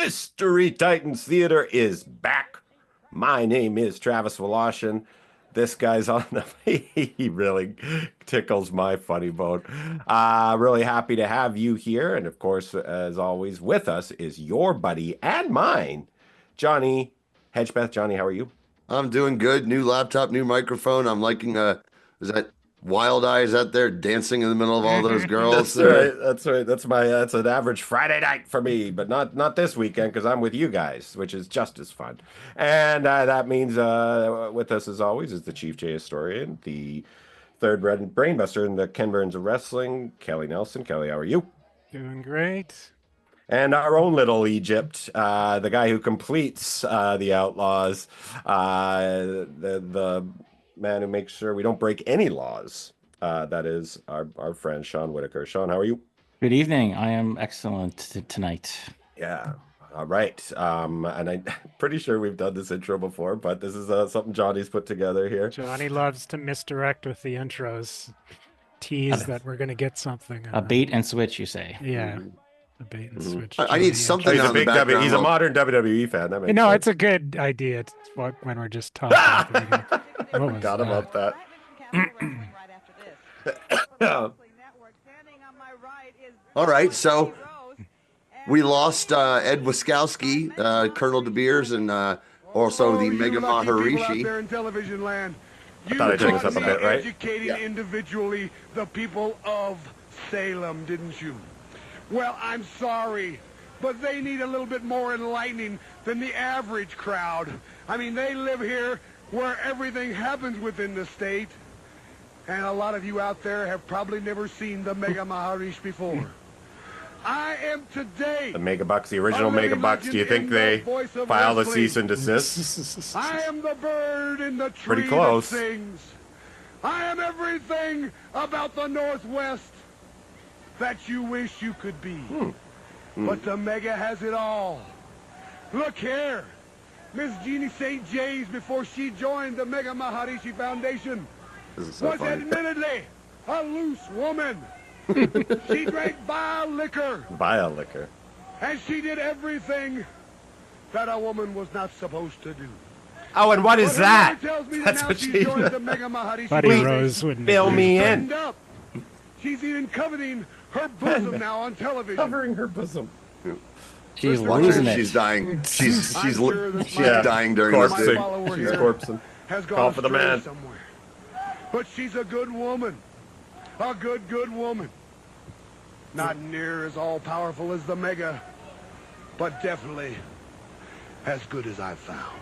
Mystery Titans Theater is back. My name is Travis Voloshin. This guy's on the he really tickles my funny bone. Really happy to have you here. And of course, as always, with us is your buddy and mine, Johnny Hedgebeth. Johnny, how are you? I'm doing good. New laptop, new microphone. I'm liking is that Wild Eyes out there dancing in the middle of all those girls That's there? right. That's right. That's an average Friday night for me, but not this weekend because I'm with you guys, which is just as fun. And that means with us as always is the Chief J historian, the third red brainbuster in the Ken Burns of wrestling, Kelly Nelson. Kelly, how are you? Doing great. And our own little Egypt, the guy who completes the Outlaws, the man who makes sure we don't break any laws. That is our friend Sean Whittaker. Sean, how are you? Good evening. I am excellent tonight. Yeah. All right. And I'm pretty sure we've done this intro before, but this is something Johnny's put together here. Johnny loves to misdirect with the intros, tease that we're going to get something. A bait and switch, you say? Yeah. A bait and switch. I need something He's a on the big background. he's a modern WWE fan. That makes No, sense. it's a good idea when we're just talking. What was Got him that? up that. All right, so we lost Ed Wiskowski, Colonel De Beers, and also the Mega Maharishi. There in television land. I thought I turned this up a bit, right? Educating individually the people of Salem, didn't you? Well, I'm sorry, but they need a little bit more enlightening than the average crowd. I mean, they live here where everything happens within the state, and a lot of you out there have probably never seen the Mega Maharishi before. I am today. The Mega Bucks, the original Mega Bucks. Do you think they filed a cease and desist? I am the bird in the tree Pretty close. that sings. I am everything about the Northwest that you wish you could be. But the Mega has it all. Look here. Miss Jeannie St. James, before she joined the Mega Maharishi Foundation, This is so was funny. admittedly a loose woman. She drank vile liquor, Vile liquor. and she did everything that a woman was not supposed to do. Oh, and what is But her that? mother tells me that That's now what she's she joined the Mega Maharishi Buddy Please, Rose wouldn't fill agree. me in. Buttoned up. She's even coveting her bosom now on television. Covering her bosom. She's Watch losing her. it. She's dying. She's I'm sure that she's my- dying during this my thing. Corpsing. follower She's here corpsing. has Call gone for the astray man. somewhere. But she's a good woman. A good woman. Not near as all-powerful as the Mega, but definitely as good as I've found.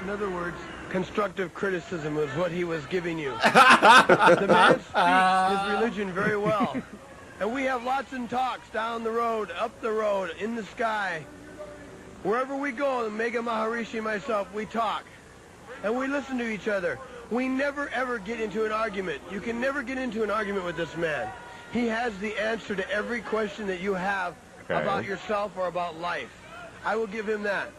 In other words, constructive criticism was what he was giving you. The man speaks his religion very well. And we have lots of talks down the road, up the road, in the sky. Wherever we go, the Mega Maharishi and myself, we talk. And we listen to each other. We never ever get into an argument. You can never get into an argument with this man. He has the answer to every question that you have about yourself or about life. I will give him that.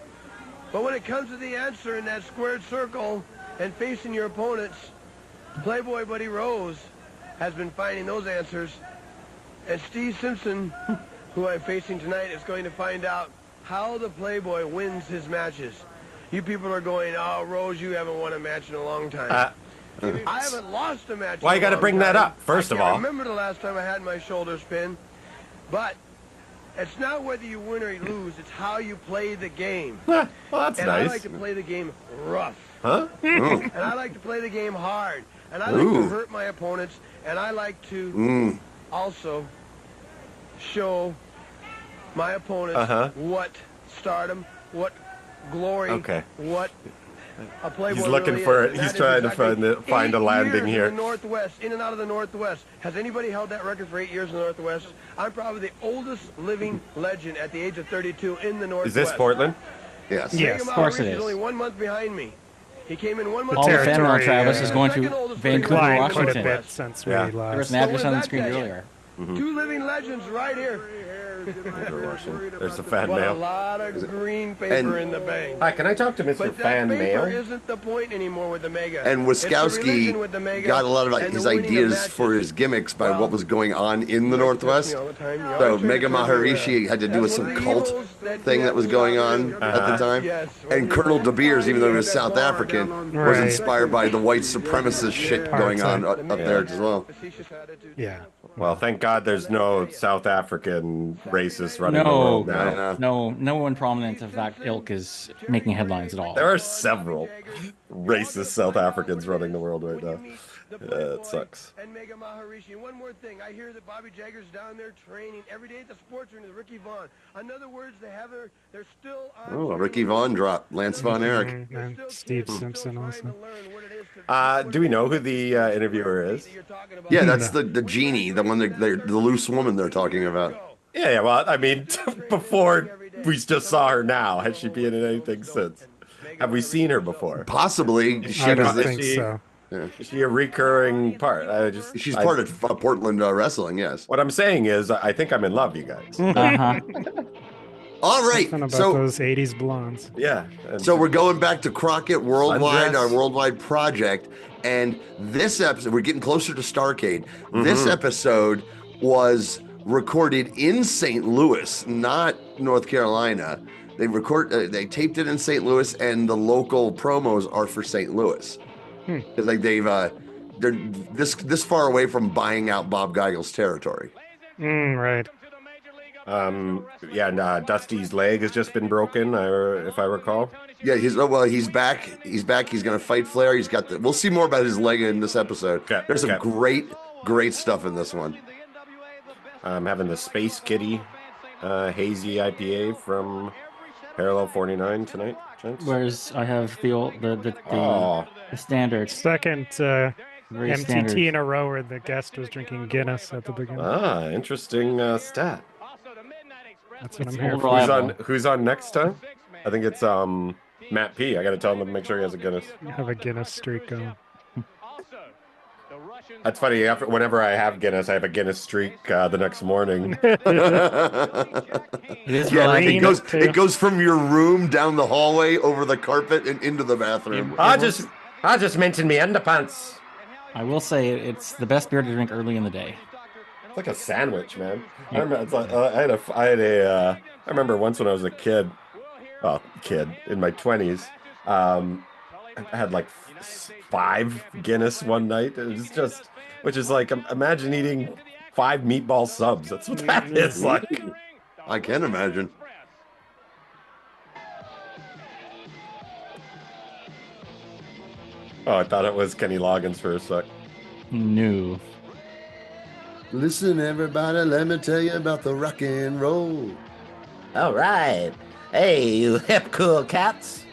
But when it comes to the answer in that squared circle and facing your opponents, Playboy Buddy Rose has been finding those answers. And Steve Simpson, who I'm facing tonight, is going to find out how the Playboy wins his matches. You people are going, oh, Rose, you haven't won a match in a long time. I haven't lost a match. Why in you a got to long bring that time. up, first I of can't all? remember the last time I had my shoulders pinned. But it's not whether you win or you lose. It's how you play the game. Well, that's And I nice. like to play the game rough. Huh? And I like to play the game hard. And I like to hurt my opponents. And I like to also show my opponents what stardom, what glory, what a Playboy He's looking really for is. it. And He's that is trying to exactly find a 8 landing years here. In the Northwest, in and out of the Northwest. Has anybody held that record for 8 years in the Northwest? I'm probably the oldest living legend at the age of 32 in the Northwest. Is this Portland? Yes. Yes. Mega Of course it Maharishi is. only 1 month behind me. He came in 1 month. All the fan mail, territory, Travis, is going second to oldest Vancouver, living Flying quite a Washington. bit since Yeah. we There was last. an address So on the with screen that, earlier. Two living legends right here. There's the fan But a mail. lot of green paper in the bank. Hi, can I talk to Mr. But Fan that paper Mail? isn't the point anymore with the Mega. And It's the religion with the Wiskowski Mega got a lot of and his the winning of ideas matches. for his gimmicks by Well, what was going on in the you like to Northwest. touch me all the time. You So always try Mega to turn me Maharishi around. had to do with That's some one of the cult evils thing that was going on at the time. Yes. And Colonel De Beers, even though he was South African, was Right. inspired by the white supremacist shit going on up there as well. Yeah. Well, thank God there's no South African racists running the world now. No one prominent of that ilk is making headlines at all. There are several racist South Africans running the world right now. It sucks. And Mega Maharishi. One more thing. I hear that Bobby Jagger's down there training every day at the sports room with Ricky Vaughn. In other words, they're still on. Oh, a Ricky Vaughn drop. Lance Von Erich. And Steve Simpson also. Do we know who the interviewer is? Yeah, that's the genie, the one the loose woman they're talking about. Yeah, well, I mean, before we just saw her now. Has she been in anything since? Have we seen her before? Possibly. I don't is think she- so. Is she a recurring part? She's part of Portland wrestling, yes. What I'm saying is, I think I'm in love, you guys. Uh-huh. All right, Something about so those 80s blondes. Yeah. and- so we're going back to Crockett Worldwide, Sundress. our worldwide project, and this episode, we're getting closer to Starrcade. This episode was recorded in St. Louis, not North Carolina. They taped it in St. Louis, and the local promos are for St. Louis. Because like they're this far away from buying out Bob Geigel's territory. Right. Yeah, and Dusty's leg has just been broken, if I recall. Yeah, he's back. He's back. He's gonna fight Flair. He's got we'll see more about his leg in this episode. Okay, There's some okay. great stuff in this one. I'm having the Space Kitty hazy IPA from Parallel 49 tonight, gents. Whereas I have the Oh, standard, Second very MTT standard. in a row where the guest was drinking Guinness at the beginning. interesting stat. That's what I'm It's here old for. reliable. Who's on next time? I think it's Matt P. I gotta tell him to make sure he has a Guinness. Have a Guinness streak going. That's funny. Whenever I have Guinness, I have a Guinness streak the next morning. It is Yeah, reliable. it goes from your room down the hallway over the carpet and into the bathroom. I just mentioned me underpants. I will say it's the best beer to drink early in the day. It's like a sandwich, man. I remember, it's like, I remember once when I was a kid, in my 20s, I had like 5 Guinness one night. It was just, which is like, imagine eating 5 meatball subs. That's what that is like. I can imagine. Oh, I thought it was Kenny Loggins for a sec. No. Listen, everybody, let me tell you about the rock and roll. All right. Hey, you hip cool cats.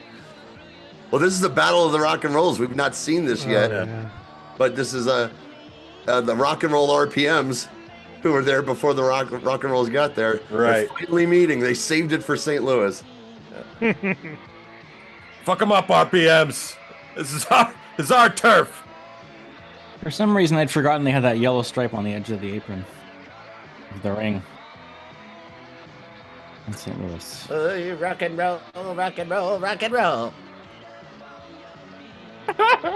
Well, this is the Battle of the Rock and Rolls. We've not seen this yet, Yeah. but this is the Rock and Roll RPMs who were there before the Rock and Rolls got there. Right. They're finally meeting. They saved it for St. Louis. Fuck them up, RPMs. This is our turf. For some reason, I'd forgotten they had that yellow stripe on the edge of the apron of the ring in St. Louis. Oh, you rock and roll, rock and roll, rock and roll.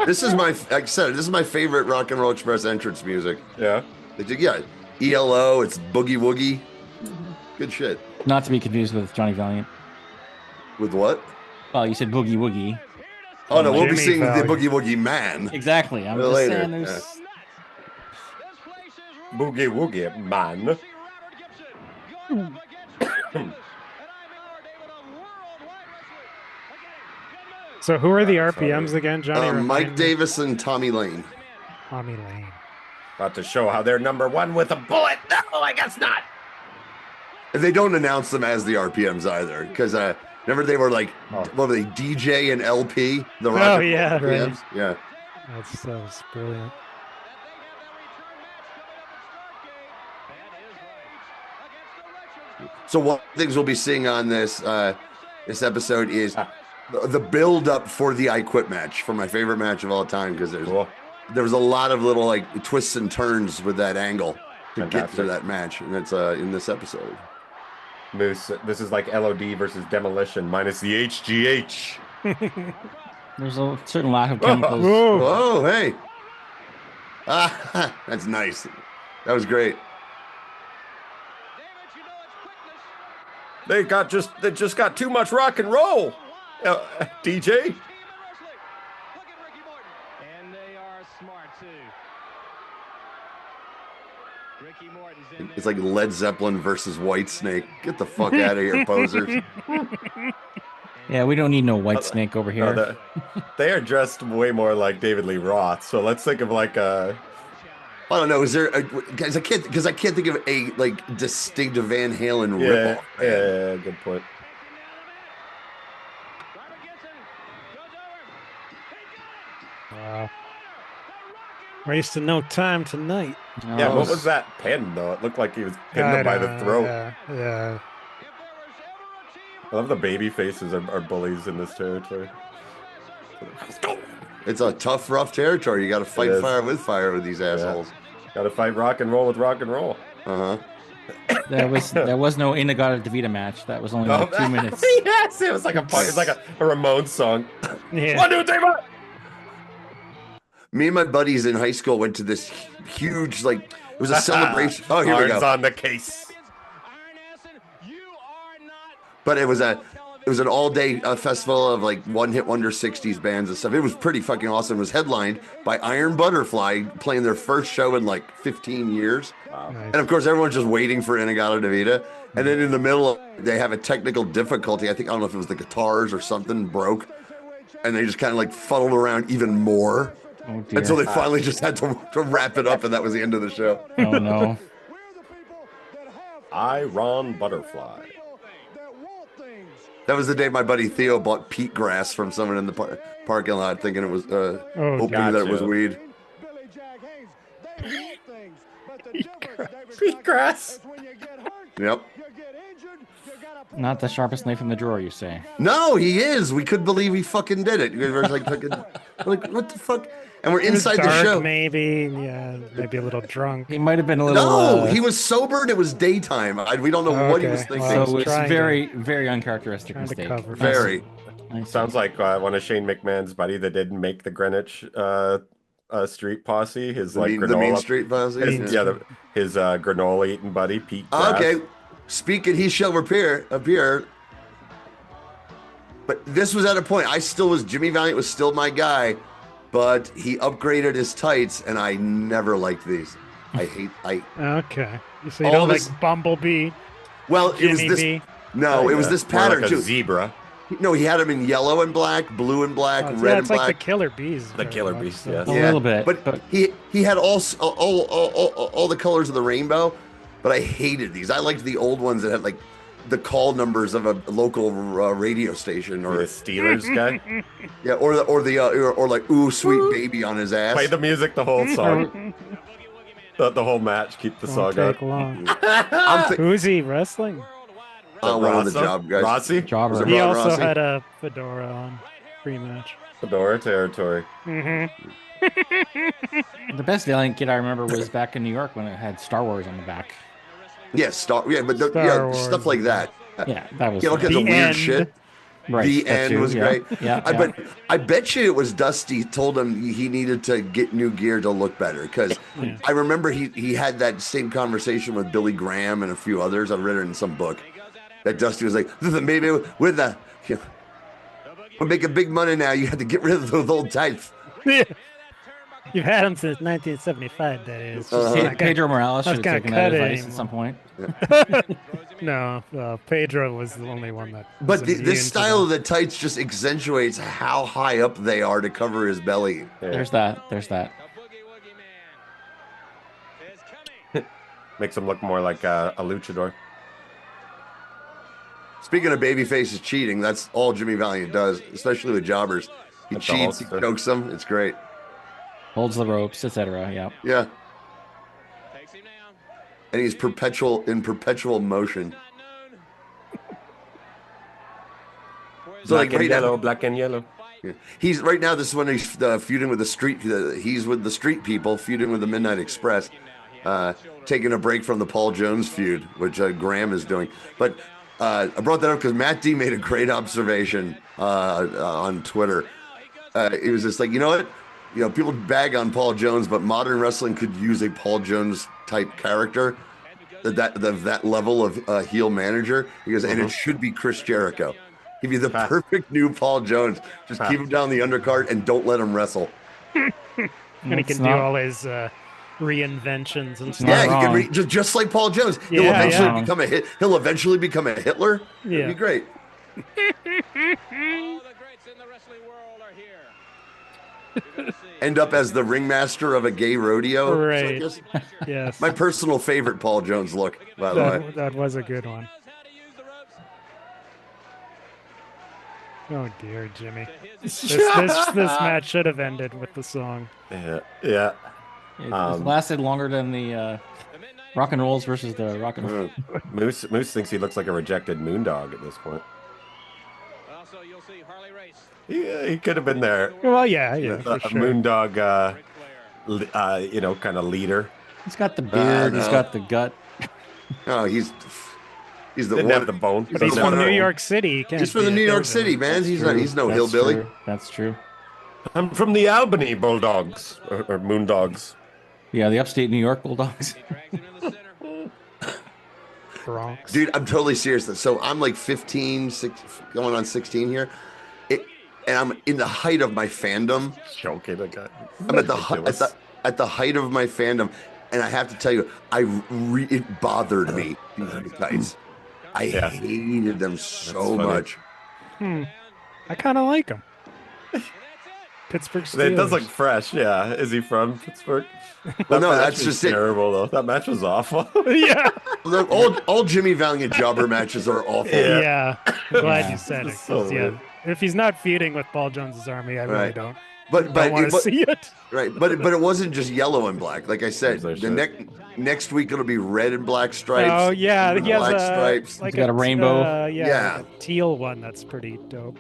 This is like I said, this is my favorite Rock and Roll Express entrance music. Yeah. They did, yeah, ELO. It's Boogie Woogie. Good shit. Not to be confused with Johnny Valiant. With what? Well, you said Boogie Woogie. Oh no, we'll be Jimmy seeing the Valiant. Boogie Woogie Man. Exactly. I'm just Later, saying there's... Boogie Woogie, man. So who are the RPMs again, Johnny? Mike Remind me. Davis and Tommy Lane. Tommy Lane. About to show how they're number 1 with a bullet. No, I guess not. And they don't announce them as the RPMs either, because remember they were like, what were they, DJ and LP? The Rock Oh, and Roll yeah, RPMs? right. Yeah. That was brilliant. So one of the things we'll be seeing on this this episode is the build up for the I Quit match, for my favorite match of all time, because Cool. there was a lot of little like twists and turns with that angle to get to Fantastic. that match, and it's in this episode. Moose. This is like LOD versus Demolition minus the HGH. There's a certain lack of chemicals. Whoa, hey. That's nice. That was great. They just got too much rock and roll. DJ. And they are smart too. Ricky Morton's in It's like Led Zeppelin versus Whitesnake. Get the fuck out of here, posers. Yeah, we don't need no white snake over here. No, they are dressed way more like David Lee Roth. So let's think of like a. I don't know. Is there guys? I can't think of a like distinctive Van Halen ripoff. Yeah, good point. Wow. Wasting no time tonight. Yeah, what was that pen though? It looked like he was pinned him by the throat. Yeah. I love the baby faces are bullies in this territory. It's a tough, rough territory. You got to fight fire with these assholes. Got to fight rock and roll with rock and roll. There was no Inagata-Davida match. That was only like 2 minutes. Yes, it was like a Ramones song. Yeah. 1, 2, 3, 4. Me and my buddies in high school went to this huge, like, it was a celebration. Oh, here we go. Arn's on the case. But it was an all-day festival of like one-hit wonder 60s bands and stuff. It was pretty fucking awesome. It was headlined by Iron Butterfly playing their first show in like 15 years. Wow. Nice. And of course, everyone's just waiting for Inagata-Davida. And then in the middle, they have a technical difficulty. I don't know if it was the guitars or something broke. And they just kind of like fuddled around even more. Oh, dear. Until they finally just had to wrap it up, and that was the end of the show. Oh no. Iron Butterfly. That was the day my buddy Theo bought peat grass from someone in the parking lot, thinking it was hoping that it was weed. Peat grass. Yep. Not the sharpest knife in the drawer, you say? No, he is. We couldn't believe he fucking did it. We were like, what the fuck? And we're inside the show. Maybe a little drunk. He might have been a little. No, he was sober and it was daytime. We don't know what he was thinking. So it's very, very uncharacteristic mistake. Very. Sounds like one of Shane McMahon's buddy that didn't make the Greenwich Street Posse. His like granola. The Mean Street Posse. His granola eating buddy Pete. Grass. Okay, speaking, he shall appear. But this was at a point. Jimmy Valiant was still my guy, but he upgraded his tights, and I never liked these. Okay. So you don't like Bumblebee? Well, Jimmy it was this. B? No, it was this pattern like a too. Zebra. No, he had them in yellow and black, blue and black, red and it's black. like the Killer Bees. The Killer Bees, yes. A little bit, but he had all the colors of the rainbow. But I hated these. I liked the old ones that had like the call numbers of a local radio station or the Steelers guy. Yeah, or like ooh sweet baby on his ass. Play the music the whole song. the whole match. Keep the song up. Who's he wrestling? One of the job guys. Rossi? Jobber. He also had a fedora on pre-match. Fedora territory. Mm-hmm. The best Valiant kit I remember was back in New York when it had Star Wars on the back. Yeah, stuff like that. Yeah, that was all kinds of weird shit. Right, the end was great. Yeah, But I bet you it was Dusty told him he needed to get new gear to look better because I remember he had that same conversation with Billy Graham and a few others. I read it in some book that Dusty was like, maybe with the we're making big money now. You have to get rid of those old types. You've had them since 1975. That is. Pedro Morales should have taken that advice at some point. No, Pedro was the only one that. But this style of the tights just accentuates how high up they are to cover his belly. Yeah. There's that. Makes him look more like a luchador. Speaking of baby faces cheating, that's all Jimmy Valiant does, especially with jobbers. He cheats, he chokes them. It's great. Holds the ropes, etc. Yeah. Yeah. And he's in perpetual motion. So black and yellow, black and yellow. Yeah. He's right now. This is when he's feuding with the street. He's with the street people, feuding with the Midnight Express, taking a break from the Paul Jones feud, which Graham is doing. But I brought that up because Matt D made a great observation on Twitter. It was just like, you know what? You know, people bag on Paul Jones, but modern wrestling could use a Paul Jones type character, that level of heel manager. Because and it should be Chris Jericho. Give you the perfect new Paul Jones. Just keep him down the undercard and don't let him wrestle. And he can do all his reinventions and stuff. Yeah, he can just like Paul Jones. He'll eventually become a hit. He'll eventually become a Hitler. Yeah, it'd be great. All the greats in the wrestling world are here. You're gonna see. End up as the ringmaster of a gay rodeo. Right. So Yes. my personal favorite Paul Jones look, by the way. That was a good one. Oh dear, Jimmy. This match should have ended with the song. Yeah. It lasted longer than the Rock and Rolls versus the Rock and Roll. Moose thinks he looks like a rejected moondog at this point. Also, you'll see Harley Race. He could have been there. Well, yeah, A for sure. moondog, kind of leader. He's got the beard. He's got the gut. Oh, he's the Didn't one. have the bone. But he's from New York City. He can't He's from be the a New York hillbilly. City, man. He's no That's hillbilly. true. That's true. I'm from the Albany Bulldogs or Moondogs. Yeah, the upstate New York Bulldogs. Bronx. Dude, I'm totally serious. So I'm like 15, going on 16 here. And I'm in the height of my fandom. Joking, I'm at the height of my fandom, and I have to tell you, it bothered me. These guys, I hated them so much. I kind of like him. Pittsburgh Steelers. It does look fresh. Yeah, is he from Pittsburgh? Well, no, match that's was just terrible though. That match was awful. Yeah. Look, all Jimmy Valiant jobber matches are awful. Yeah. Glad you said it. So 'cause, weird. If he's not feuding with Paul Jones's army, I really Right. don't. But want to see it. Right, but it wasn't just yellow and black. Like I said, There's the no next week it'll be red and black stripes. Oh yeah, he has black a stripes. like He's got a rainbow. Yeah, like a teal one that's pretty dope.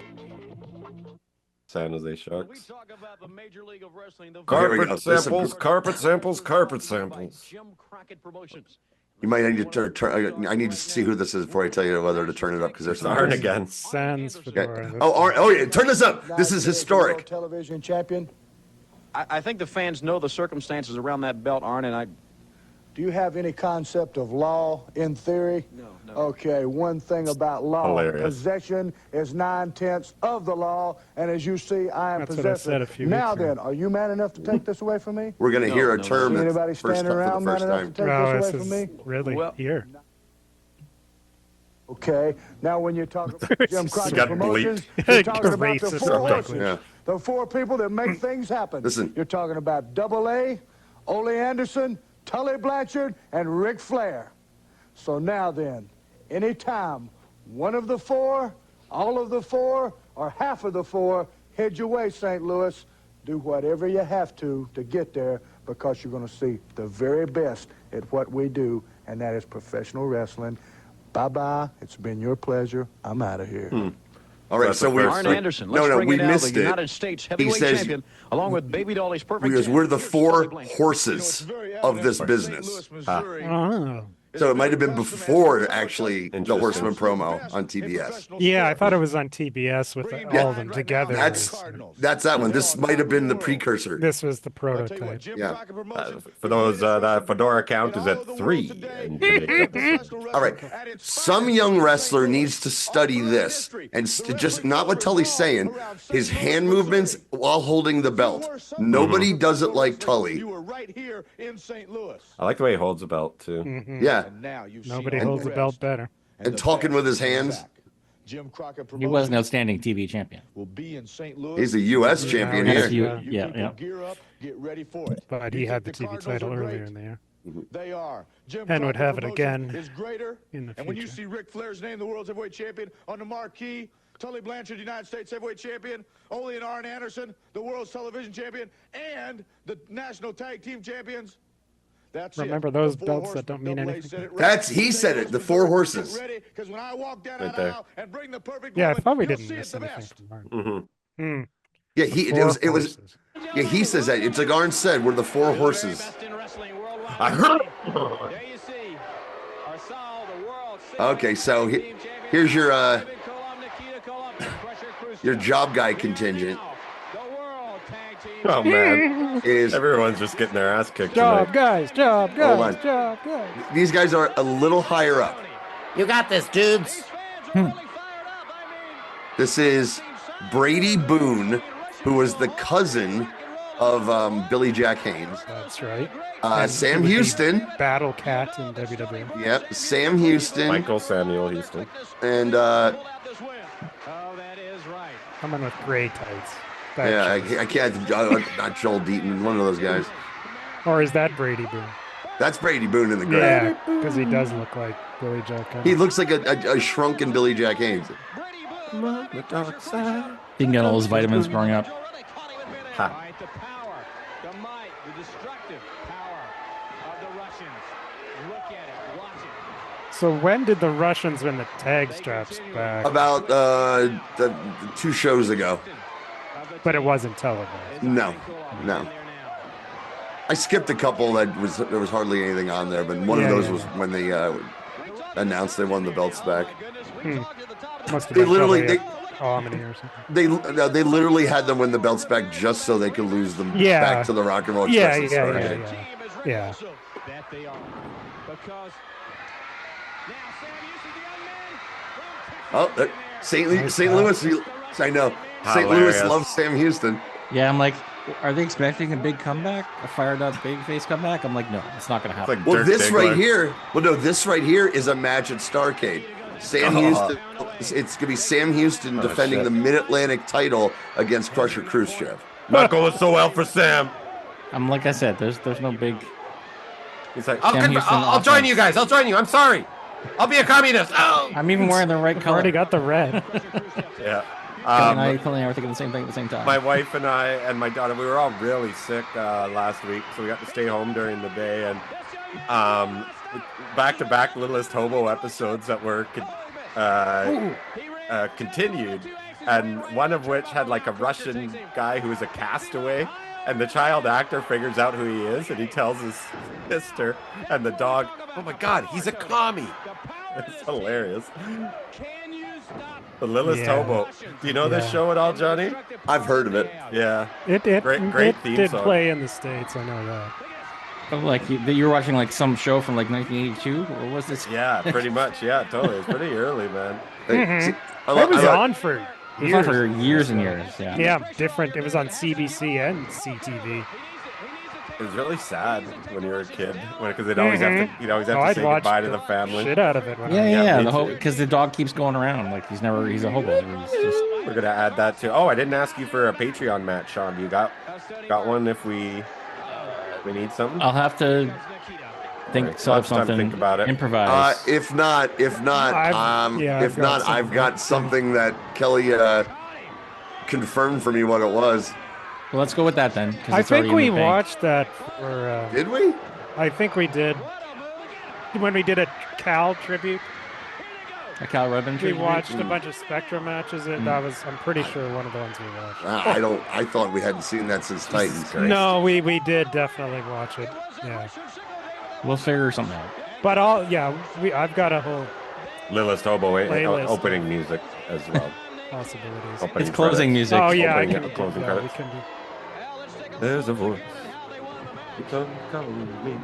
San Jose When we Sharks. talk about the Major League of Wrestling, the Here we go. Carpet samples, carpet samples, carpet samples. Jim Crockett Promotions. You might need to turn. I need to see who this is before I tell you whether to turn it up because there's Arn some. again. Sans fedora. Oh, yeah, turn this up. This is historic. Television champion. I think the fans know the circumstances around that belt, Arn, and Do you have any concept of law in theory? No. Okay, one thing about law. Hilarious. Possession is 9/10 of the law, and as you see, I am That's what I possessing. said a few Now weeks ago. then, are you man enough to take this away from me? We're gonna hear a term that's Anybody first standing for the around man first enough time. to take No, this this away from me? is really Well- here. Okay, now when you're talking about Jim Crockett got Promotions, bleeped. you're talking about the Racist four language. horses. Yeah. The four people that make things happen. Listen. You're talking about Double A, Ole Anderson, Tully Blanchard, and Ric Flair. So now then, anytime one of the four, all of the four, or half of the four head your way, St. Louis, do whatever you have to get there because you're going to see the very best at what we do, and that is professional wrestling. Bye-bye. It's been your pleasure. I'm out of here. All right, That's so the we first Arn thing. Anderson. Let's bring we it out. missed The it. United States heavyweight says- champion, along with Baby Dolly's perfect. Because champ. we're the Here's four Tully Blanchard. horses of this business. Oh. So it might have been before actually the Interesting. Horseman promo on TBS. Yeah, I thought it was on TBS with all of them together. That's that one. This might have been the precursor. This was the prototype. Yeah. For those, that Fedora count is at 3. in today's episode. All right. Some young wrestler needs to study this and just not what Tully's saying. His hand movements while holding the belt. Nobody does it like Tully. You were right here in St. Louis. I like the way he holds the belt too. Yeah. And now you've Nobody seen holds the belt better. And talking with his hands. Jim Crockett He was an outstanding TV champion. will be in St. Louis. He's a U.S. champion Yeah. here. Yeah, people yeah. Gear up, get ready for it. But he You had think the TV Cardinals title are earlier great? in the year. They are. Jim And would Crockett have it Promotions again is greater. in the And when you future. see Ric Flair's name, the world's heavyweight champion, on the marquee, Tully Blanchard, United States heavyweight champion, Ole and Arn Anderson, the world's television champion, and the national tag team champions. That's Remember it. those The four belts that horsemen. don't mean Double A anything? said it right. That's he said it. The four horses. Get ready, 'cause when I walk down Right that there. aisle and bring the perfect Yeah, I moment, thought we you'll didn't see miss it the anything best. from Martin. Mm-hmm. Yeah, it was Horses. yeah, he says that. It's like Arn said, we're the four horses. Best in wrestling worldwide. I heard. There you see. Arsal, the world Okay, so team champion. Here's your job guy contingent. Oh man, everyone's just getting their ass kicked Job tonight. guys, job Hold guys, on. job guys. These guys are a little higher up. You got this, dudes. This is Brady Boone, who was the cousin of Billy Jack Haynes. That's right. Sam he was the Houston. Battle Cat in WWE. Yep, Sam Houston. Michael Samuel Houston. And Coming with gray tights. yeah, I can't. Not Joel Deaton, one of those guys. Or is that Brady Boone? That's Brady Boone in the gray. Yeah, because he does look like Billy Jack Haynes. He looks like a shrunken Billy Jack Haynes. He can get all his vitamins growing up. Ha. The power, the might, the destructive power of the Russians. Look at it, watch it. So when did the Russians win the tag straps back? About the 2 shows ago. But it wasn't televised. No. I skipped a couple there was hardly anything on there, but one of those was when they announced they won the belts back. Must have They been literally Omni or something. they literally had them win the belts back just so they could lose them back to the Rock and Roll Express. Yeah. That they are. Because now Sam Houston, the young man. Oh, St. Louis. I know. St. Louis Hilarious. loves Sam Houston. Yeah, I'm like, are they expecting a big comeback? A fired up babyface comeback? I'm like, no, it's not going to happen. Like Well, Dirk this Diggler. right here. Well, no, this right here is a match at Starrcade. Sam Houston. It's gonna be Sam Houston defending shit. the Mid-Atlantic title against Crusher Khrushchev. Not going so well for Sam. I'm like I said, there's no big. He's like, Sam Houston I'll join offense. you guys. I'll join you. I'm sorry. I'll be a communist. Oh. I'm even wearing the right color. Already got the red. Yeah. Kelly and I were thinking the same thing at the same time. My wife and I and my daughter, we were all really sick last week, so we got to stay home during the day, and back-to-back Littlest Hobo episodes that were continued, and one of which had like a Russian guy who was a castaway, and the child actor figures out who he is, and he tells his sister and the dog, "Oh my God, he's a commie." It's hilarious. The Littlest Hobo. Do you know this show at all, Johnny? I've heard of it. Yeah. It Great theme did song. play in the States, I know that. Oh, like you were watching like some show from like 1982, or was this? Yeah, pretty much. Yeah, totally. It's pretty early, man. It was on for It was on for years and years. Yeah. Yeah, different. It was on CBC and CTV. It was really sad when you were a kid, because they'd always have to, I'd say watch goodbye to the the family. shit out of it. When I was Yeah. me The whole too. because the dog keeps going around like he's a hobo. He's just, We're gonna add that too. Oh, I didn't ask you for a Patreon match, Sean. You got one if we need something? I'll have to think Right, so we'll of have time to something. think about it. Improvise. If not, I've got something that Kelly confirmed for me what it was. Well, let's go with that then. 'cause I it's already think in we the bank. watched that for. Did we? I think we did. When we did a Cal tribute, A Cal Rubin we tribute? watched a bunch of Spectrum matches, and that was, I'm pretty sure, one of the ones we watched. I thought we hadn't seen that since Titans. No, we did definitely watch it. Yeah. We'll figure something out. But I've got a whole Littlest Hobo Playlist. opening music as well. possibilities. Opening It's closing credits. music. Oh yeah, I Opening- can. closing Yeah, we credits. can do. There's a voice. Don't call me.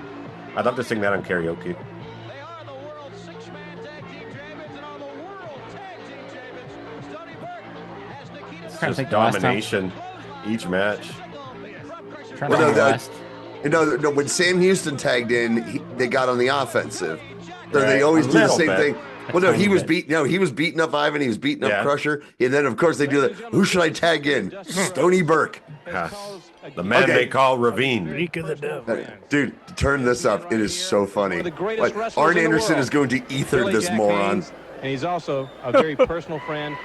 I'd love to sing that on karaoke. It's Trying to just think the last time. domination each match. Trying to think the last. No, when Sam Houston tagged in, they got on the offensive. So they Right, always a do the little same bit. thing. Well, no, tiny bit. he was beating up Ivan, he was beating up Yeah. Crusher, and then of course they do that. Who should I tag in? Stony Burke. The man Okay. they call Ravine. Freak of the devil. Dude, turn this up. It is so funny. the greatest Like, wrestlers Arn in the Anderson world. is going to ether Billy this Jack moron. Haynes, and he's also a very personal friend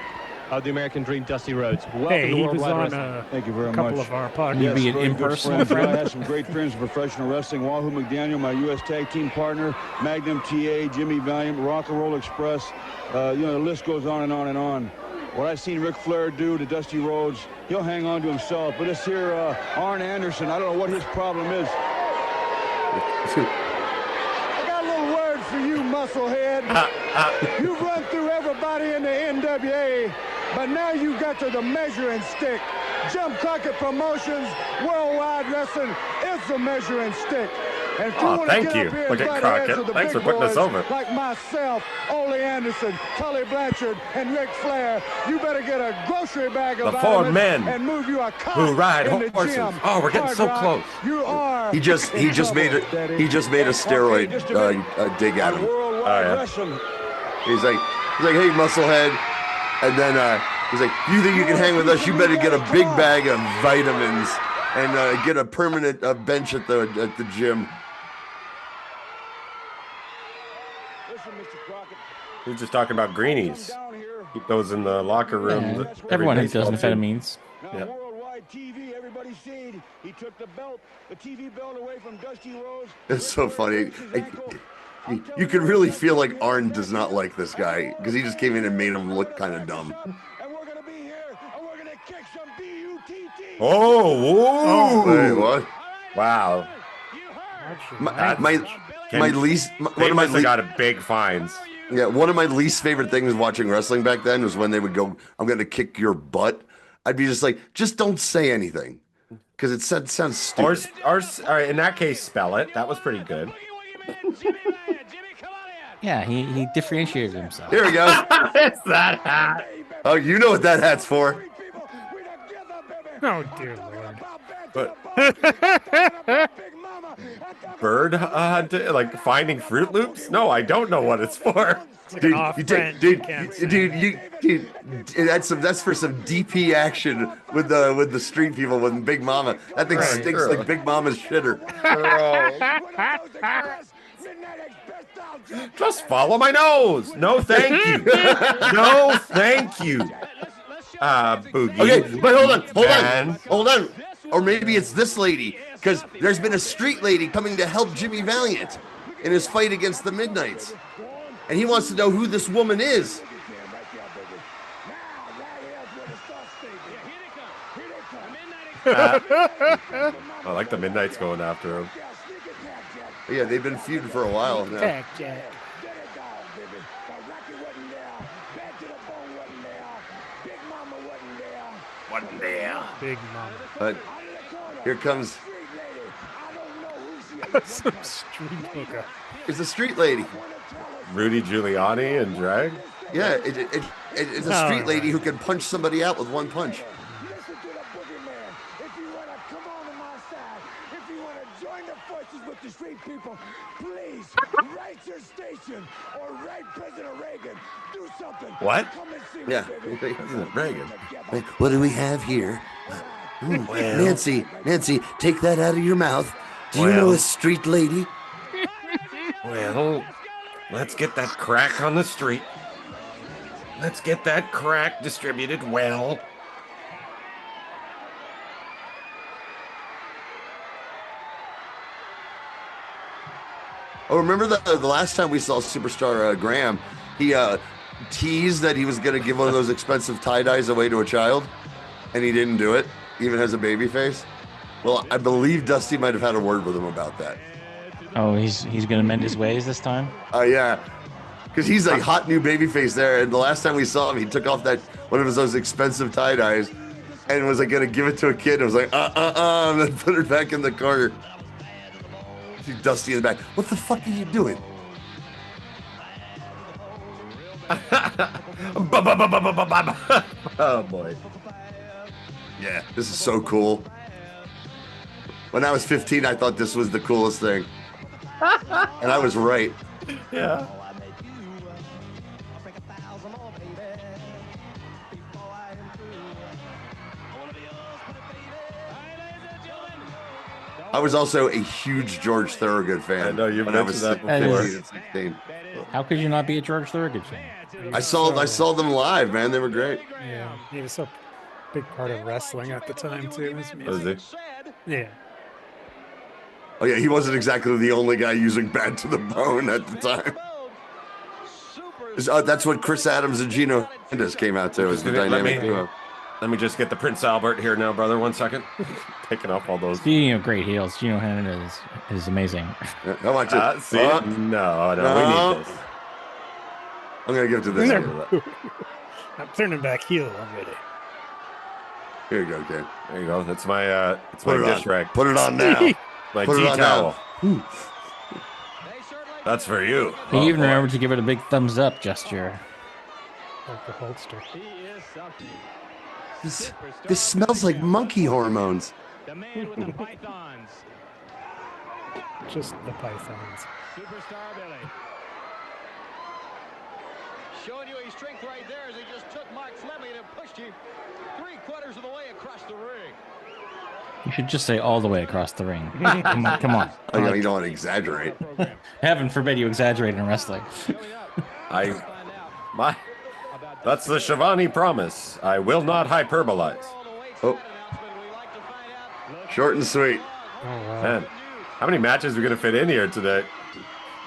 of the American Dream, Dusty Rhodes. Welcome Hey, to he was Worldwide on Wrestling. Thank you very a couple much. of our Can you podcasts. be an very good impersonal friends. I friend? have some great friends in professional wrestling. Wahoo McDaniel, my U.S. Tag Team partner, Magnum TA, Jimmy Valiant, Rock and Roll Express. The list goes on and on and on. What I've seen Ric Flair do to Dusty Rhodes, he'll hang on to himself. But this here, Arn Anderson, I don't know what his problem is. I got a little word for you, musclehead. You've run through every everybody in the NWA, but now you got to the measuring stick. Jim Crockett Promotions, Worldwide Wrestling is the measuring stick. And if you want to thank get you. up here Look and at butt heads Crockett. with the Thanks big for putting us boys over. like myself, Ole Anderson, Tully Blanchard, and Ric Flair, you better get a grocery bag of The four vitamins men and move you a cot who ride in the horses. gym. Oh, we're getting Hard so Rock, close. You are He just in made trouble, a Daddy. he just made a steroid dig at him. Worldwide Oh, yeah. Wrestling. He's like, hey, musclehead. And then he's like, you think you can hang with us? You better get a big bag of vitamins and get a permanent bench at the gym. Listen, Mr. Crockett. We were just talking about greenies. Keep those in the locker room. Yeah, Every everyone does baseball team. amphetamines. Now, Yeah. Worldwide TV, everybody seen. He took the TV belt away from Dusty Rhodes. It's so funny. You can really feel like Arn does not like this guy because he just came in and made him look kind of dumb. And we're gonna be here, and we're gonna kick some B-U-T-T. Oh, whoa. Wait, what? Wow. My least one They of my must have got a big fines. one of my least favorite things watching wrestling back then was when they would go, "I'm gonna kick your butt." I'd be just like, just don't say anything because it sounds stupid. Or all right, in that case, spell it. That was pretty good. Yeah, he differentiated himself. Here we go. It's that hat. Oh, you know what that hat's for? Oh, dear Lord. But bird hunting, like finding Fruit Loops? No, I don't know what it's for. Dude, Dude, that's for some DP action with the street people with Big Mama. That thing stinks like Big Mama's shitter. Just follow my nose. No, thank you. No, thank you. Boogie. Okay, but hold Man. on. Or maybe it's this lady, because there's been a street lady coming to help Jimmy Valiant in his fight against the Midnights. And he wants to know who this woman is. I like the Midnights going after him. Yeah, they've been feuding for a while now. Jack, Jack. Wasn't there. Big mama. But here comes Some street hooker. it's a street lady. Rudy Giuliani and drag. Yeah, it's a street lady who can punch somebody out with one punch. The street people, please write your station or write President Reagan. Do something. What? Come and see me, Yeah, baby. President Reagan. What do we have here? Well. Nancy, take that out of your mouth. Do you know a street lady? Well, let's get that crack on the street. Let's get that crack distributed well. Oh, remember the last time we saw Superstar Graham? He teased that he was going to give one of those expensive tie-dyes away to a child, and he didn't do it, even as a baby face. Well, I believe Dusty might have had a word with him about that. Oh, he's gonna mend his ways this time. Yeah, because he's like hot new babyface there, and the last time we saw him, he took off that one of those expensive tie-dyes and was like going to give it to a kid. And was like, and then put it back in the corner. See Dusty in the back. What the fuck are you doing? Oh boy. Yeah, this is so cool. When I was 15, I thought this was the coolest thing. And I was right. Yeah. I was also a huge George Thorogood fan. I know you when I was mentioned that before. 15 and 16. How could you not be a George Thorogood fan? I saw them live, man. They were great. Yeah, he was a big part of wrestling at the time too. His music. Was Yeah. Oh yeah, he wasn't exactly the only guy using Bad to the Bone at the time. That's what Chris Adams and Gino Hernandez came out to. Is the dynamic duo. Let me just get the Prince Albert here now, brother. 1 second. Taking off all those. Speaking of great heels, Gino Hernandez is amazing. How much? See? No, we need this. I'm gonna give it to this guy. I'm turning back heel already. Here you go, Ken. There you go. That's my dish rag. Put it on now. My Put it tea on towel. now. That's for you. He Oh, even boy. remembered to give it a big thumbs up gesture. Like the holster. This smells like monkey hormones. The man with the pythons. Just the pythons. Superstar Billy. Showing you his strength right there as he just took Mark Fleming and pushed him 3/4 of the way across the ring. You should just say all the way across the ring. Come on, come on. Oh, you don't want to exaggerate. Heaven forbid you exaggerate in wrestling. That's the Shivani promise. I will not hyperbolize. Oh. Short and sweet. Oh, wow. Man, how many matches are we going to fit in here today?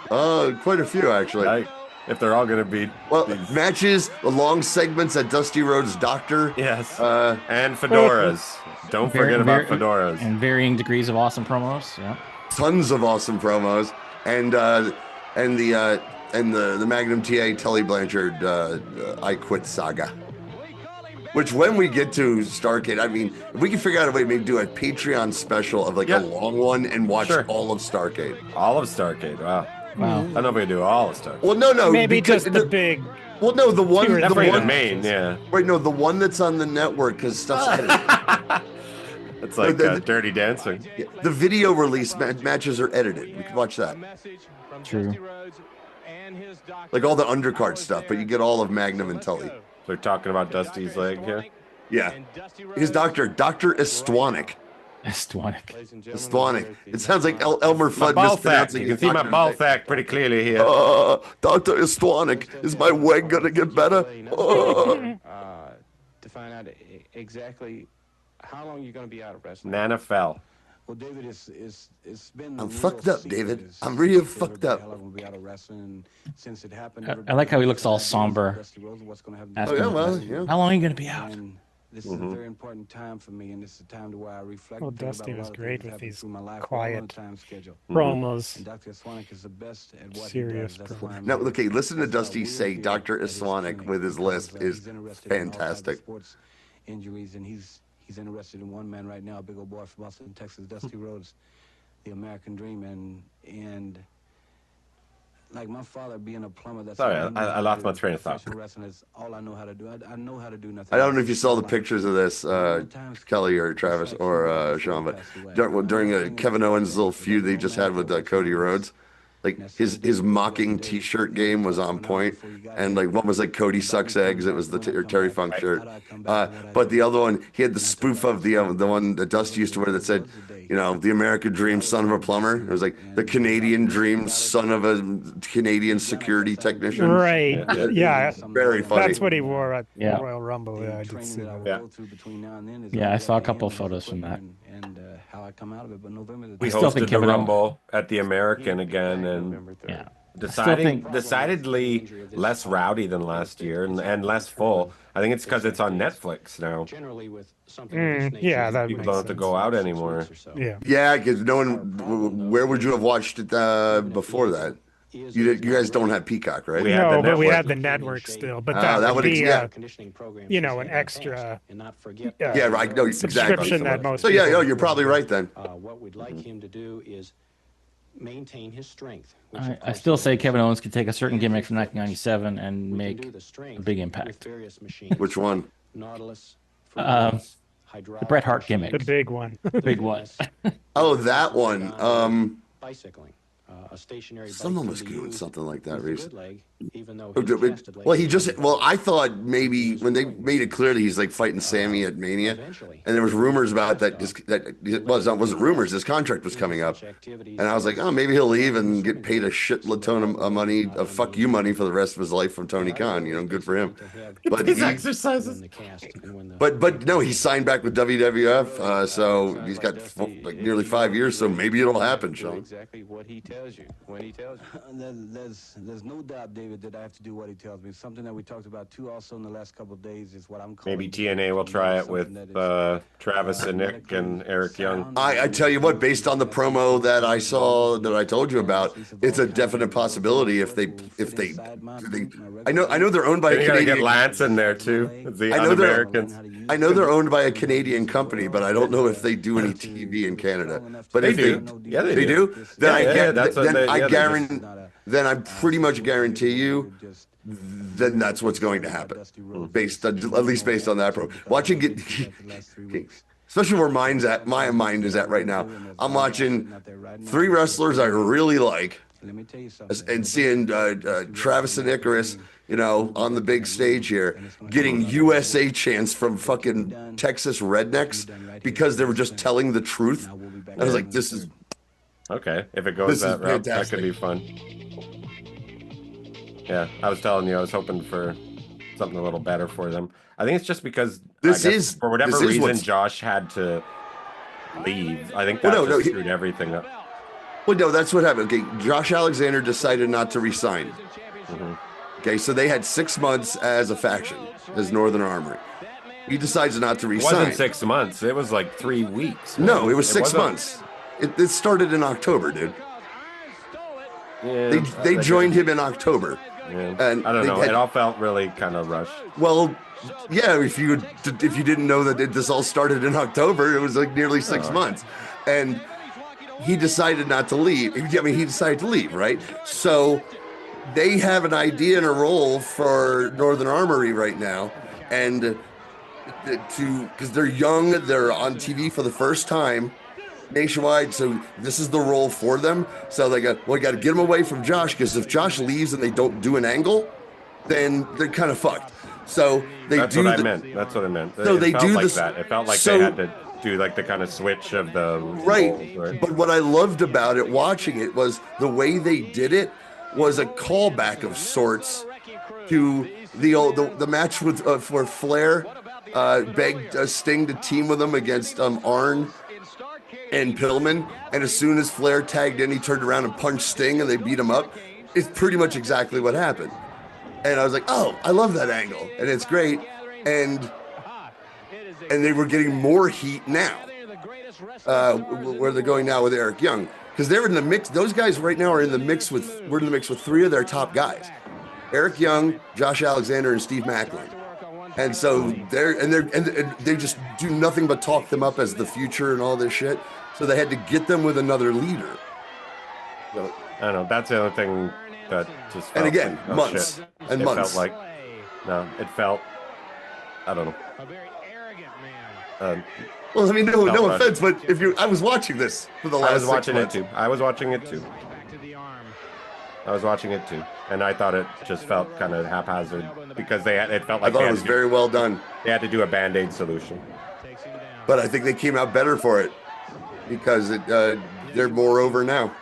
Quite a few, actually. If they're all going to be... Matches, the long segments at Dusty Rhodes' Doctor. Yes. And fedoras. Don't forget about fedoras. And varying degrees of awesome promos. Yeah. Tons of awesome promos. And the Magnum TA Tully Blanchard I Quit saga. Which when we get to Starrcade, I mean, if we can figure out a way to maybe do a Patreon special of like a long one and watch all of Starrcade. All of Starrcade, wow. I don't know if we can do all of Starrcade. Well, no. Maybe just the big... Well, no, the one... Definitely the main, yeah. Right, no, the one that's on the network because stuff's edited. It's like Dirty Dancing. Yeah, the video release matches are edited. We can watch that. True. Like all the undercard stuff, but you get all of Magnum and Tully. They're talking about Dusty's leg here? Yeah. His Dr. Estwanic. Estwanic. It sounds like Elmer Fudd mispronouncing. You can see my ball sack pretty clearly here. Dr. Estwanic, is my leg gonna get better? To find out exactly how long you're going to be out of wrestling. Nana fell. Well, David, it's been. I'm fucked up, David. I'm really fucked up. I like how he looks all somber. Oh, yeah, well, yeah. How long are you going to be out? This is a very important time for me, and it's a time to where I reflect. Well, Dusty was great with these quiet promos. And Dr. Estwanic is the best at what Serious he does. That's why I'm Now, okay, listen to Dusty say Dr. Estwanic with his list is fantastic. Sports injuries, and he's interested in one man right now, a big old boy from Austin, Texas, Dusty Rhodes, the American Dream, and like my father being a plumber. That's sorry, I lost my train of thought. Wrestling is all I know how to do. I know how to do nothing. I don't know if you saw the pictures of this, Kelly or Travis or Sean, but during Kevin Owens' little feud they just had with Cody Rhodes, like his mocking T-shirt game was on point, and like one was like Cody sucks eggs. It was the Terry Funk shirt, but the other one he had the spoof of the one that Dusty used to wear that said, you know, the American Dream, son of a plumber. It was like the Canadian Dream, son of a Canadian security technician. Right. Yeah. Very funny. That's what he wore at Royal Rumble. Yeah, I did see that. Yeah, I saw a couple of photos from that. And how I come out of it, but November. We hosted the Rumble at the American again, and decidedly less rowdy than last year and less full. I think it's because it's on Netflix now. Yeah, that people don't have to go out anymore. Yeah, because no one. Where would you have watched it before that? You guys don't have Peacock, right? No, but we had the network still. But that would be, you know, an extra. Yeah, right. No, subscription that most. So yeah, you're probably right then. What we'd like him to do is maintain his strength. I still say Kevin Owens could take a certain gimmick from 1997 and make a big impact. Which one? The Bret Hart gimmick. The big one. The big one. Oh, that one. Bicycling. A stationary someone was doing something like that recently. Well, well, I thought maybe when they made it clear that he's like fighting Sammy at Mania, and there was rumors about that. It wasn't rumors. His contract was coming up, and I was like, oh, maybe he'll leave and get paid a shitload of money, of fuck you money for the rest of his life from Tony Khan. You know, good for him. But his exercises. But no, he signed back with WWF, so he's got like nearly 5 years. So maybe it'll happen, Sean. Exactly what he tells you when he tells you. There's no doubt, David. David, that I have to do what he tells me. Something that we talked about too also in the last couple of days is what I'm calling. Maybe TNA will try it with Travis and Nick and Eric Young. I tell you what, based on the promo that I saw that I told you about, it's a definite possibility if they I know they're owned by a You gotta get Canadian. Lance in there too. The I know Un-Americans. they're owned by a Canadian company, but I don't know if they do any TV in Canada. But They if do. Yeah, they do. Then Yeah, then I pretty much guarantee you, then that's what's going to happen, based on, at least based on that pro. Watching it, especially where my mind is at right now. I'm watching 3 wrestlers I really like, and seeing Travis and Icarus, on the big stage here, getting USA chants from fucking Texas rednecks because they were just telling the truth. I was like, this is okay. If it goes that route, that could be fun. Yeah, I was telling you, I was hoping for something a little better for them. I think it's just because for whatever reason Josh had to leave. I think that screwed everything up. Well, no, that's what happened. Okay, Josh Alexander decided not to resign. Okay, so they had 6 months as a faction, as Northern Armory. He decides not to resign. It wasn't 6 months. It was like 3 weeks. No, it was 6 months. It started in October, dude. Yeah, they joined him in October. Yeah. And I don't know. It all felt really kind of rushed. Well, yeah, if you didn't know that this all started in October, it was like nearly 6 months. And he decided not to leave. I mean, he decided to leave, right? So they have an idea and a role for Northern Armory right now. And because they're young, they're on TV for the first time nationwide, so this is the role for them. So they got to get them away from Josh, because if Josh leaves and they don't do an angle, then they're kind of fucked. So that's what I meant. That's what I meant. So it they felt do like this. That. It felt like they had to do like the kind of switch of the right. But what I loved about it, watching it, was the way they did it was a callback of sorts to the match with for Flair. Begged Sting to team with him against Arn and Pillman, and as soon as Flair tagged in, he turned around and punched Sting, and they beat him up. It's pretty much exactly what happened. And I was like, oh, I love that angle, and it's great. And they were getting more heat now, where they're going now with Eric Young, because they're in the mix. Those guys right now are in the mix with. We're in the mix with 3 of their top guys: Eric Young, Josh Alexander, and Steve Macklin. And so they just do nothing but talk them up as the future and all this shit. So they had to get them with another leader. So, I don't know. That's the other thing that just felt and again, like, months shit. and it months. Felt like, no, it felt, I don't know. A very arrogant man. Well, I mean, no offense, but I was watching this for the last. I was watching 6 months. it too. I was watching it too. I was watching it too, and I thought it just felt kind of haphazard because it felt like I thought it was very well done. They had to do a Band-Aid solution. But I think they came out better for it because they're more over now.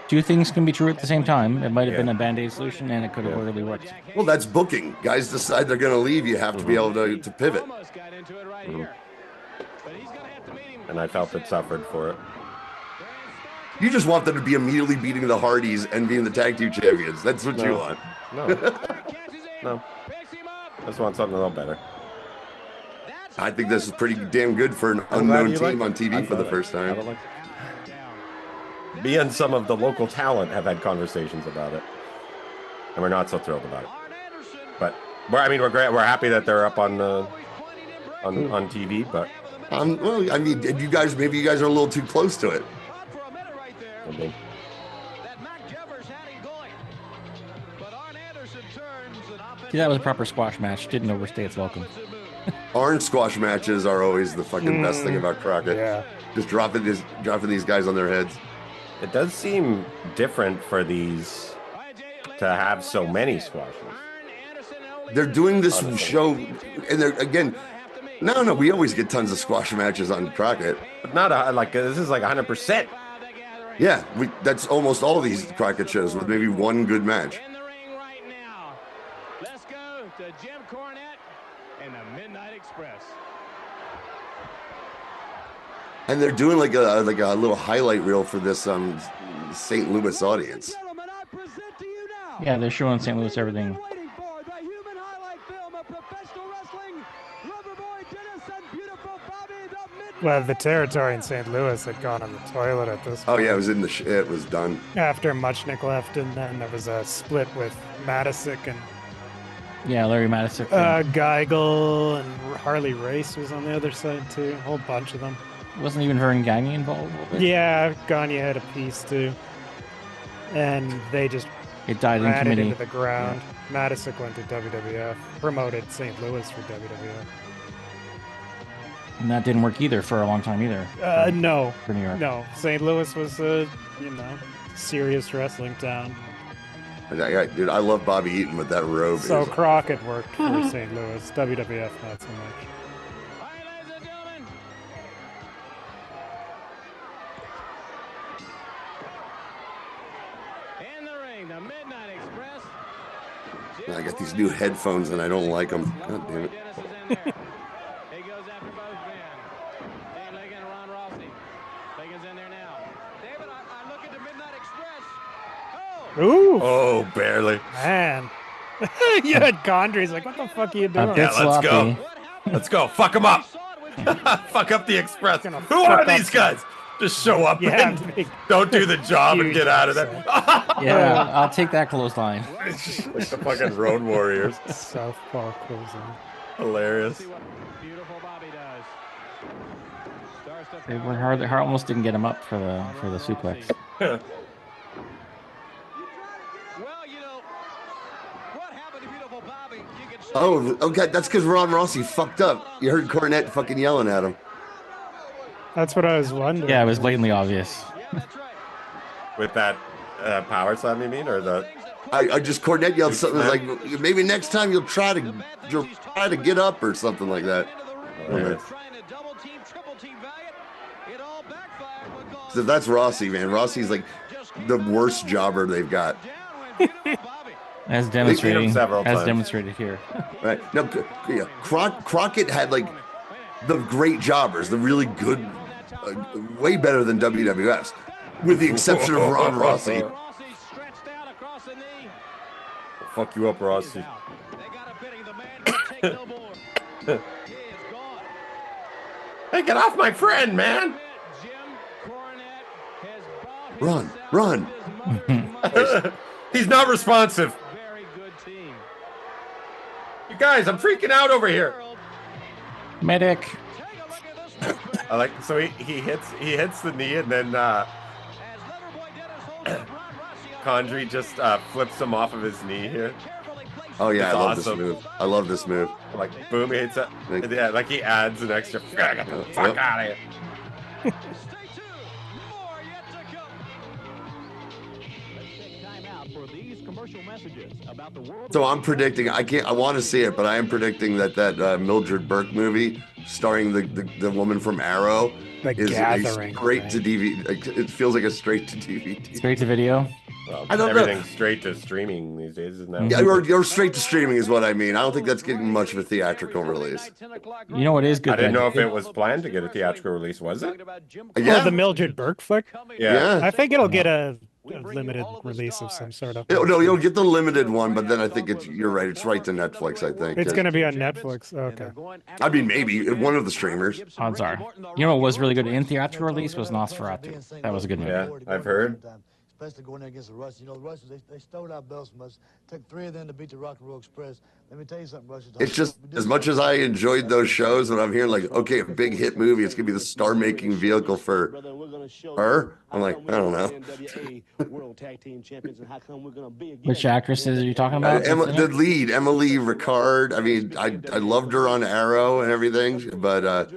2 things can be true at the same time. It might have been a Band-Aid solution, and it could have really worked. Well, that's booking. Guys decide they're going to leave. You have to be able to pivot. And I felt it suffered for it. You just want them to be immediately beating the Hardys and being the tag team champions. That's what you want. No. No. I just want something a little better. I think this is pretty damn good for an unknown team on TV for the first time. Me and some of the local talent have had conversations about it, and we're not so thrilled about it. But we're great. We're happy that they're up on TV. But well, I mean, maybe you guys are a little too close to it. See, that was a proper squash match. Didn't overstay its welcome. Orange squash matches are always the fucking best thing about Crockett. Yeah. Just dropping these guys on their heads. It does seem different for these to have so many squashes. They're doing this show, and they're again. No, we always get tons of squash matches on Crockett. But not this is like 100%. Yeah, that's almost all of these Crockett shows with maybe one good match. Let's go to Jim Cornette and the Midnight Express. And they're doing like a little highlight reel for this St. Louis audience. Gentlemen, I present to you now Yeah, they're showing St. Louis everything. Waiting for the human highlight film of professional wrestling. Loverboy Dennis and beautiful Bobby the Midnight. Well, the territory in St. Louis had gone on the toilet at this Oh point. yeah, it was in the. It was done. After Muchnick left, and then there was a split with Matisic and Yeah, Larry Matisic. Geigel, and Harley Race was on the other side too. A whole bunch of them. Wasn't even Vern Gagne involved with it? Yeah, Gagne had a piece too. And they just It died in ran it committee. into the ground. Matisic went to WWF, promoted St. Louis for WWF. And that didn't work either for a long time either. No, For New York. no. St. Louis was a, serious wrestling town. Dude, I love Bobby Eaton with that robe. So It was- Crockett worked for St. Louis. WWF not so much. In the ring, the Midnight Express. I got these new headphones and I don't like them. God damn it. Dennis is in there. He goes after both men. Dan Ligon and Ron Rossi. Ligon's in there now. David, I look at the Midnight Express. Ooh, Oh, barely. man. You had Condrey. He's like, what the fuck are you doing? bit Yeah, let's go. sloppy. Let's go. Fuck them up. Fuck up the Express. Gonna Who are fuck up these guys? Just show up Yeah, and big, don't do the job and huge get out of there. Yeah, I'll take that clothesline. Like the fucking Road Warriors. Southpaw closing. Hilarious. See what beautiful Bobby does. Starts to They power. were hard. They almost didn't get him up for the suplex. Well, what happened to beautiful Bobby? You can say Oh, okay. That's because Ron Rossi fucked up. You heard Cornette fucking yelling at him. That's what I was wondering. Yeah, it was blatantly obvious. With that power slam, you mean, or the? I just Cornette yelled something like, maybe next time you'll try to get up or something like that. Hilarious. trying to double team, triple team Valiant. It all backfired because So that's Rossi, man. Rossi's like the worst jobber they've got. As They beat him demonstrating, several as times. demonstrated here. Right? No, yeah. Crockett had like the great jobbers, the really good, way better than WWF's, with the exception of Ron Rossi. Rossi stretched out across the knee. Fuck you up, Rossi. They got a bidding. The man can take no more. He is gone. Hey, get off my friend, man! Jim Cornette has brought Run, himself run. his mother's He's not responsive. very good team. You guys, I'm freaking out over here. Medic. Take a look at this one. I like so he hits the knee and then As Loverboy Dennis holds up Ron Rossi on Condrey just flips him off of his knee here. carefully placed. Oh yeah, It's I love awesome. this move. I love this move. Like boom, he hits it. Yeah, like he adds an extra. Get the fuck Yep. out of here. Stay tuned. More yet to come. Let's take time out for these commercial messages about the world. So I'm predicting. I want to see it, but I am predicting that Mildred Burke movie starring the woman from Arrow The is a Gathering, straight to DVD. Like, it feels like a straight to DVD. Straight to video. Well, I don't know. everything's straight to streaming these days, isn't that? Yeah, or straight to streaming is what I mean. I don't think that's getting much of a theatrical release. You know what is good? I didn't that- know if it was planned to get a theatrical release. Was it? Yeah. Oh, the Mildred Burke flick? Yeah. I think it'll get a limited release of some sort of. No, you'll get the limited one, but then I think you're right. It's right to Netflix, I think. It's going to be on Netflix. Okay. I mean, maybe one of the streamers. Odds are. You know what was really good in theatrical release was Nosferatu. That was a good movie. Yeah, I've heard. Especially going there against the Russians. You know, the Russians, they stole our belts from us. Took 3 of them to beat the Rock and Roll Express. Let me tell you something, Russians. It's just as much as I enjoyed those shows, when I'm hearing like, okay, a big hit movie, it's gonna be the star-making vehicle for her. I'm like, I don't know. Which actresses are you talking about? The lead, Emily Ricard. I mean, I loved her on Arrow and everything, but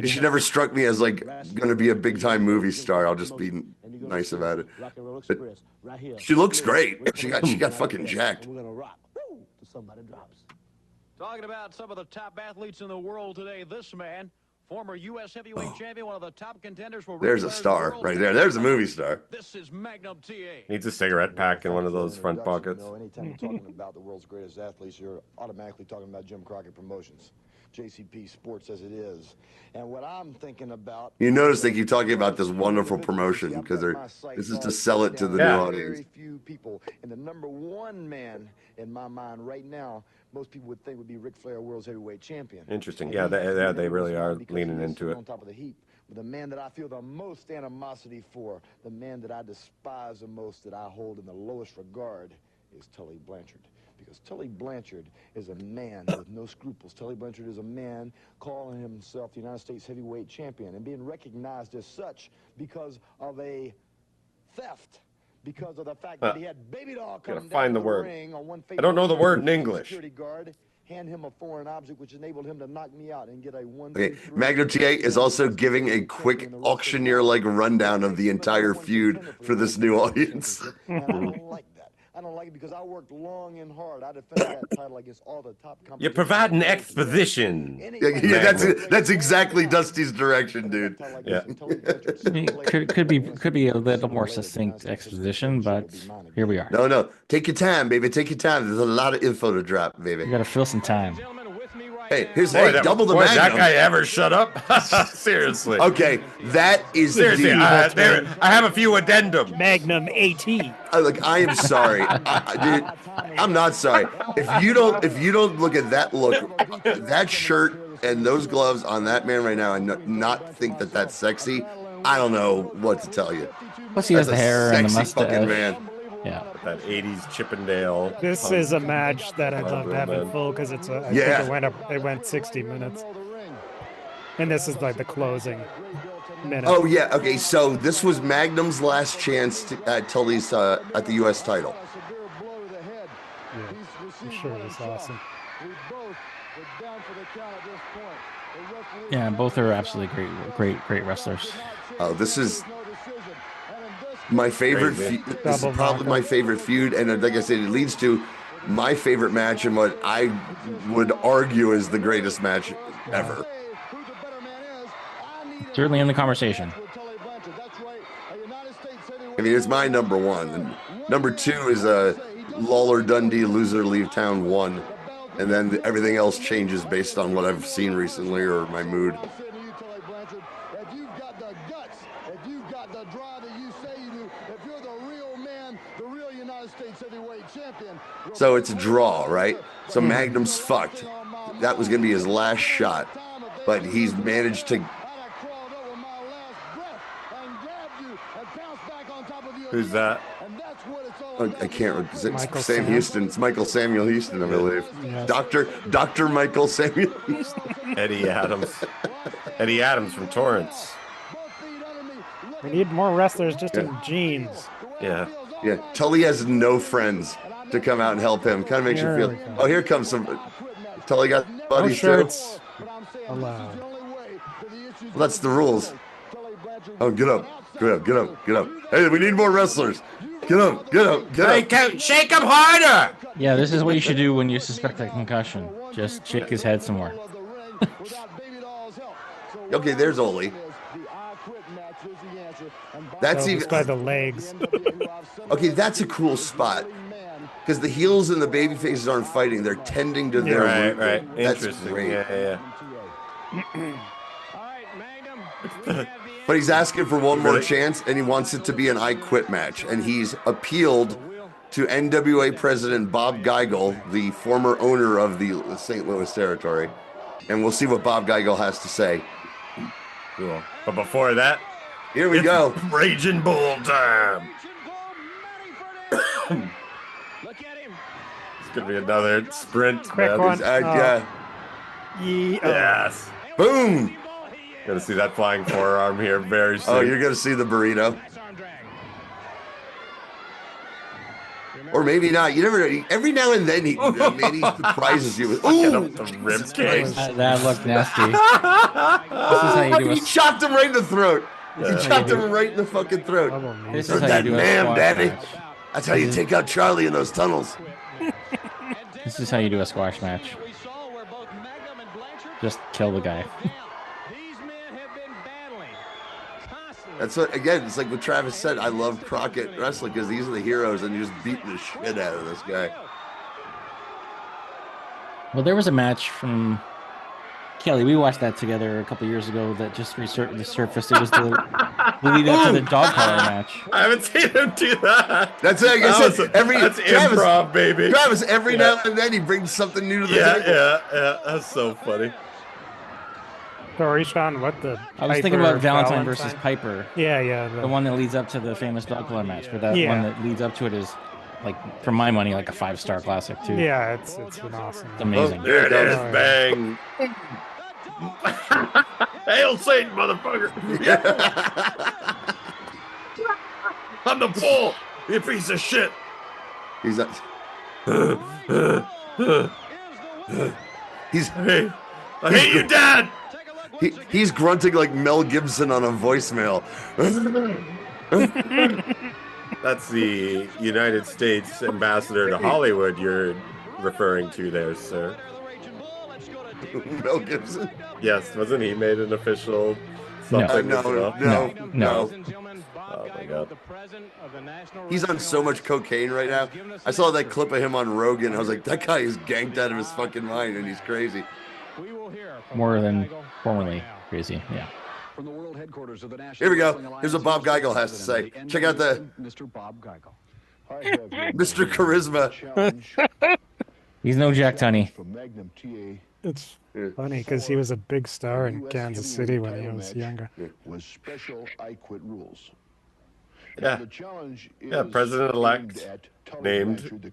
she never struck me as like gonna be a big-time movie star. I'll just be nice about it. But she looks great. She got fucking jacked. Talking about some of the top athletes in the world today, this man, former U.S. heavyweight champion, one of the top contenders for. There's a star right there. There's a movie star. This is Magnum TA. Needs a cigarette pack in one of those front pockets. Anytime you're talking about the world's greatest athletes, you're automatically talking about Jim Crockett Promotions. JCP Sports as it is. And what I'm thinking about... You notice they keep talking about this wonderful promotion because this is to sell it to the new audience. Very few people. And the number one man in my mind right now, most people would think would be Ric Flair, World's Heavyweight Champion. Interesting. Yeah, they really are leaning into it. On top of the heap. But the man that I feel the most animosity for, the man that I despise the most, that I hold in the lowest regard, is Tully Blanchard. Because Tully Blanchard is a man with no scruples. Tully Blanchard is a man calling himself the United States Heavyweight Champion and being recognized as such because of a theft. Because of the fact that he had Baby Doll come down the ring on one face. I don't know the word in English. Security guard hand him a foreign object which enabled him to knock me out and get a 1, Okay, 2, 3. Magnum TA is also giving a quick auctioneer-like rundown of the entire feud for this new audience. And I don't like that. I don't like it because I worked long and hard. I defended that title against all the top companies. You provide an exposition. Yeah, that's exactly Dusty's direction, dude. Yeah. I mean, could be a little more succinct exposition, but here we are. No, take your time, baby. Take your time. There's a lot of info to drop, baby. You gotta fill some time. Hey, here's double the boy, Magnum. that guy ever shut up? Seriously. Okay, that is Seriously, I have a few addendum. Magnum AT. Look, I am sorry, dude. I'm not sorry. If you don't look at that look, that shirt and those gloves on that man right now, and not think that that's sexy, I don't know what to tell you. Plus, he has the hair and the Sexy fucking mustache. man. Yeah. That 80s Chippendale. This is a match that I'd love to have it full because it's I think it went 60 minutes. And this is like the closing minute. Oh yeah, okay. So this was Magnum's last chance at Tully's at the U.S. title. Yeah, I'm sure it's awesome. Yeah, both are absolutely great wrestlers. Oh, this is my favorite. This is probably my favorite feud, and like I said, it leads to my favorite match and what I would argue is the greatest match ever. Certainly in the conversation. I mean, it's my number one. And number two is Lawler Dundee Loser Leave Town 1, and then everything else changes based on what I've seen recently or my mood. So it's a draw, right? So Magnum's fucked. That was going to be his last shot, but he's managed to. Who's that? I can't. It's Sam Houston. It's Michael Samuel Houston, I believe. Yes. Dr. Michael Samuel Houston. Eddie Adams. Eddie Adams from Torrance. We need more wrestlers just in jeans. Yeah. Tully has no friends to come out and help him. Kind of makes you feel. Oh, here comes some. Tully got buddies too. Allowed. Well, that's the rules. Oh, get up. Hey, we need more wrestlers. Get up. Shake him harder. Yeah, this is what you should do when you suspect a concussion. Just shake his head some more. Okay, there's Ole. That's even by the legs. Okay, that's a cool spot because the heels and the baby faces aren't fighting; they're tending to their right. That's interesting. great. Yeah. But he's asking for one more chance, and he wants it to be an I Quit match, and he's appealed to NWA President Bob Geigel, the former owner of the St. Louis territory, and we'll see what Bob Geigel has to say. Cool. But before that, here we go. Raging Bull time. It's gonna be another sprint. Quick one. Yes. Boom. Gonna see that flying forearm here very soon. Oh, you're gonna see the burrito. Or maybe not. You never know. Every now and then he surprises you with the rib cage. That looked nasty. This is how you do He chopped him right in the throat. He chopped him right in the fucking throat. This is how you do a squash Daddy. match. That's how you take out Charlie in those tunnels. This is how you do a squash match. Just kill the guy. That's what, again, it's like what Travis said. I love Crockett wrestling because these are the heroes and you're just beating the shit out of this guy. Well, there was a match from Kelly, we watched that together a couple years ago. That just resurfaced. It was the lead up to the dog collar match. I haven't seen him do that. That's like I said. That's improv, baby. Travis, every now and then he brings something new to the table. Yeah. That's so funny. Sorry, Sean, what the? I was thinking about Valentine versus Piper. Yeah. The one that leads up to the famous dog collar match, but that one that leads up to it is, like, for my money, like a 5-star classic too. Yeah, it's an awesome. It's amazing. Oh, there it is, bang! Hail Satan, motherfucker! I'm the bull, you piece of shit. He's not. Hey, I hate you, Dad. He's grunting like Mel Gibson on a voicemail. That's the United States ambassador to Hollywood you're referring to there, sir. Mel Gibson? Yes, wasn't he made an official something? No. Oh my God. He's on so much cocaine right now. I saw that clip of him on Rogan. I was like, that guy is ganked out of his fucking mind, and he's crazy. More than formerly crazy, yeah. From the world headquarters of the National Here we go. Wrestling Alliance, Here's what Bob Geigel has to say. Check out the Mr. Bob Geigel. Mr. Charisma. He's no Jack Tunney. It's funny because he was a big star in Kansas City when he was younger. Was special I quit rules. Yeah. President-elect named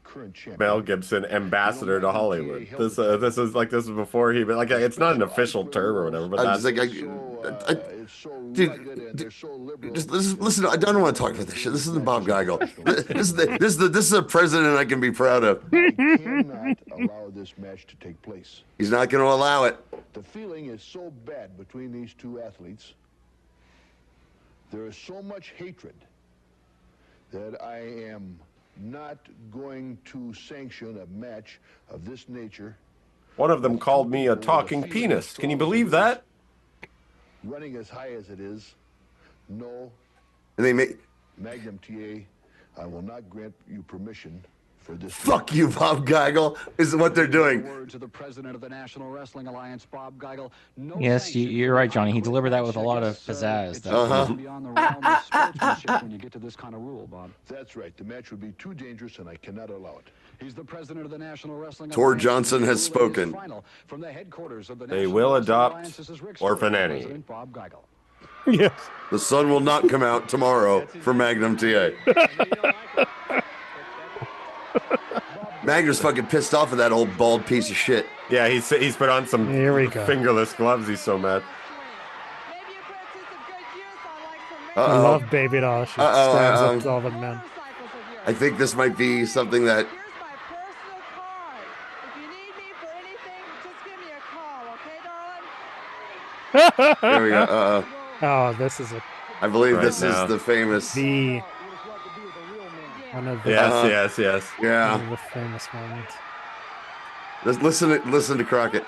Mel Gibson ambassador to Hollywood. This is before he, but like it's not an official term or whatever. But that's dude, just listen. I don't want to talk about this shit. This isn't Bob Geigel. This is a president I can be proud of. I cannot allow this match to take place. He's not going to allow it. The feeling is so bad between these two athletes. There is so much hatred that I am not going to sanction a match of this nature. One of them called me a talking penis. Can you believe that? Running as high as it is, no. And they make Magnum TA, I will not grant you permission for this. Fuck you, Bob Geigel, is what they're doing. Words of the president of the National Wrestling Alliance, Bob Geigel. Yes, you're right, Johnny. He delivered that with a lot of pizzazz. Beyond the realm of sportsmanship when you get to this kind of rule, Bob. That's right. The match would be too dangerous, and I cannot allow it. He's the president of the National Wrestling Tor Alliance. Johnson has spoken. From the headquarters of the They National will Wrestling adopt Alliance, this is Rick Orphan Story, Annie. President Bob Geigel. Yes. The sun will not come out tomorrow for Magnum TA. Magnum's fucking pissed off at that old bald piece of shit. Yeah, he's put on some fingerless gloves. He's so mad. I love Baby Doll. She stands up to all the men. I think this might be something that. There we go. Oh, this is I believe this is the famous. One of the Yes. Yeah. One of the famous moments. Listen to Crockett.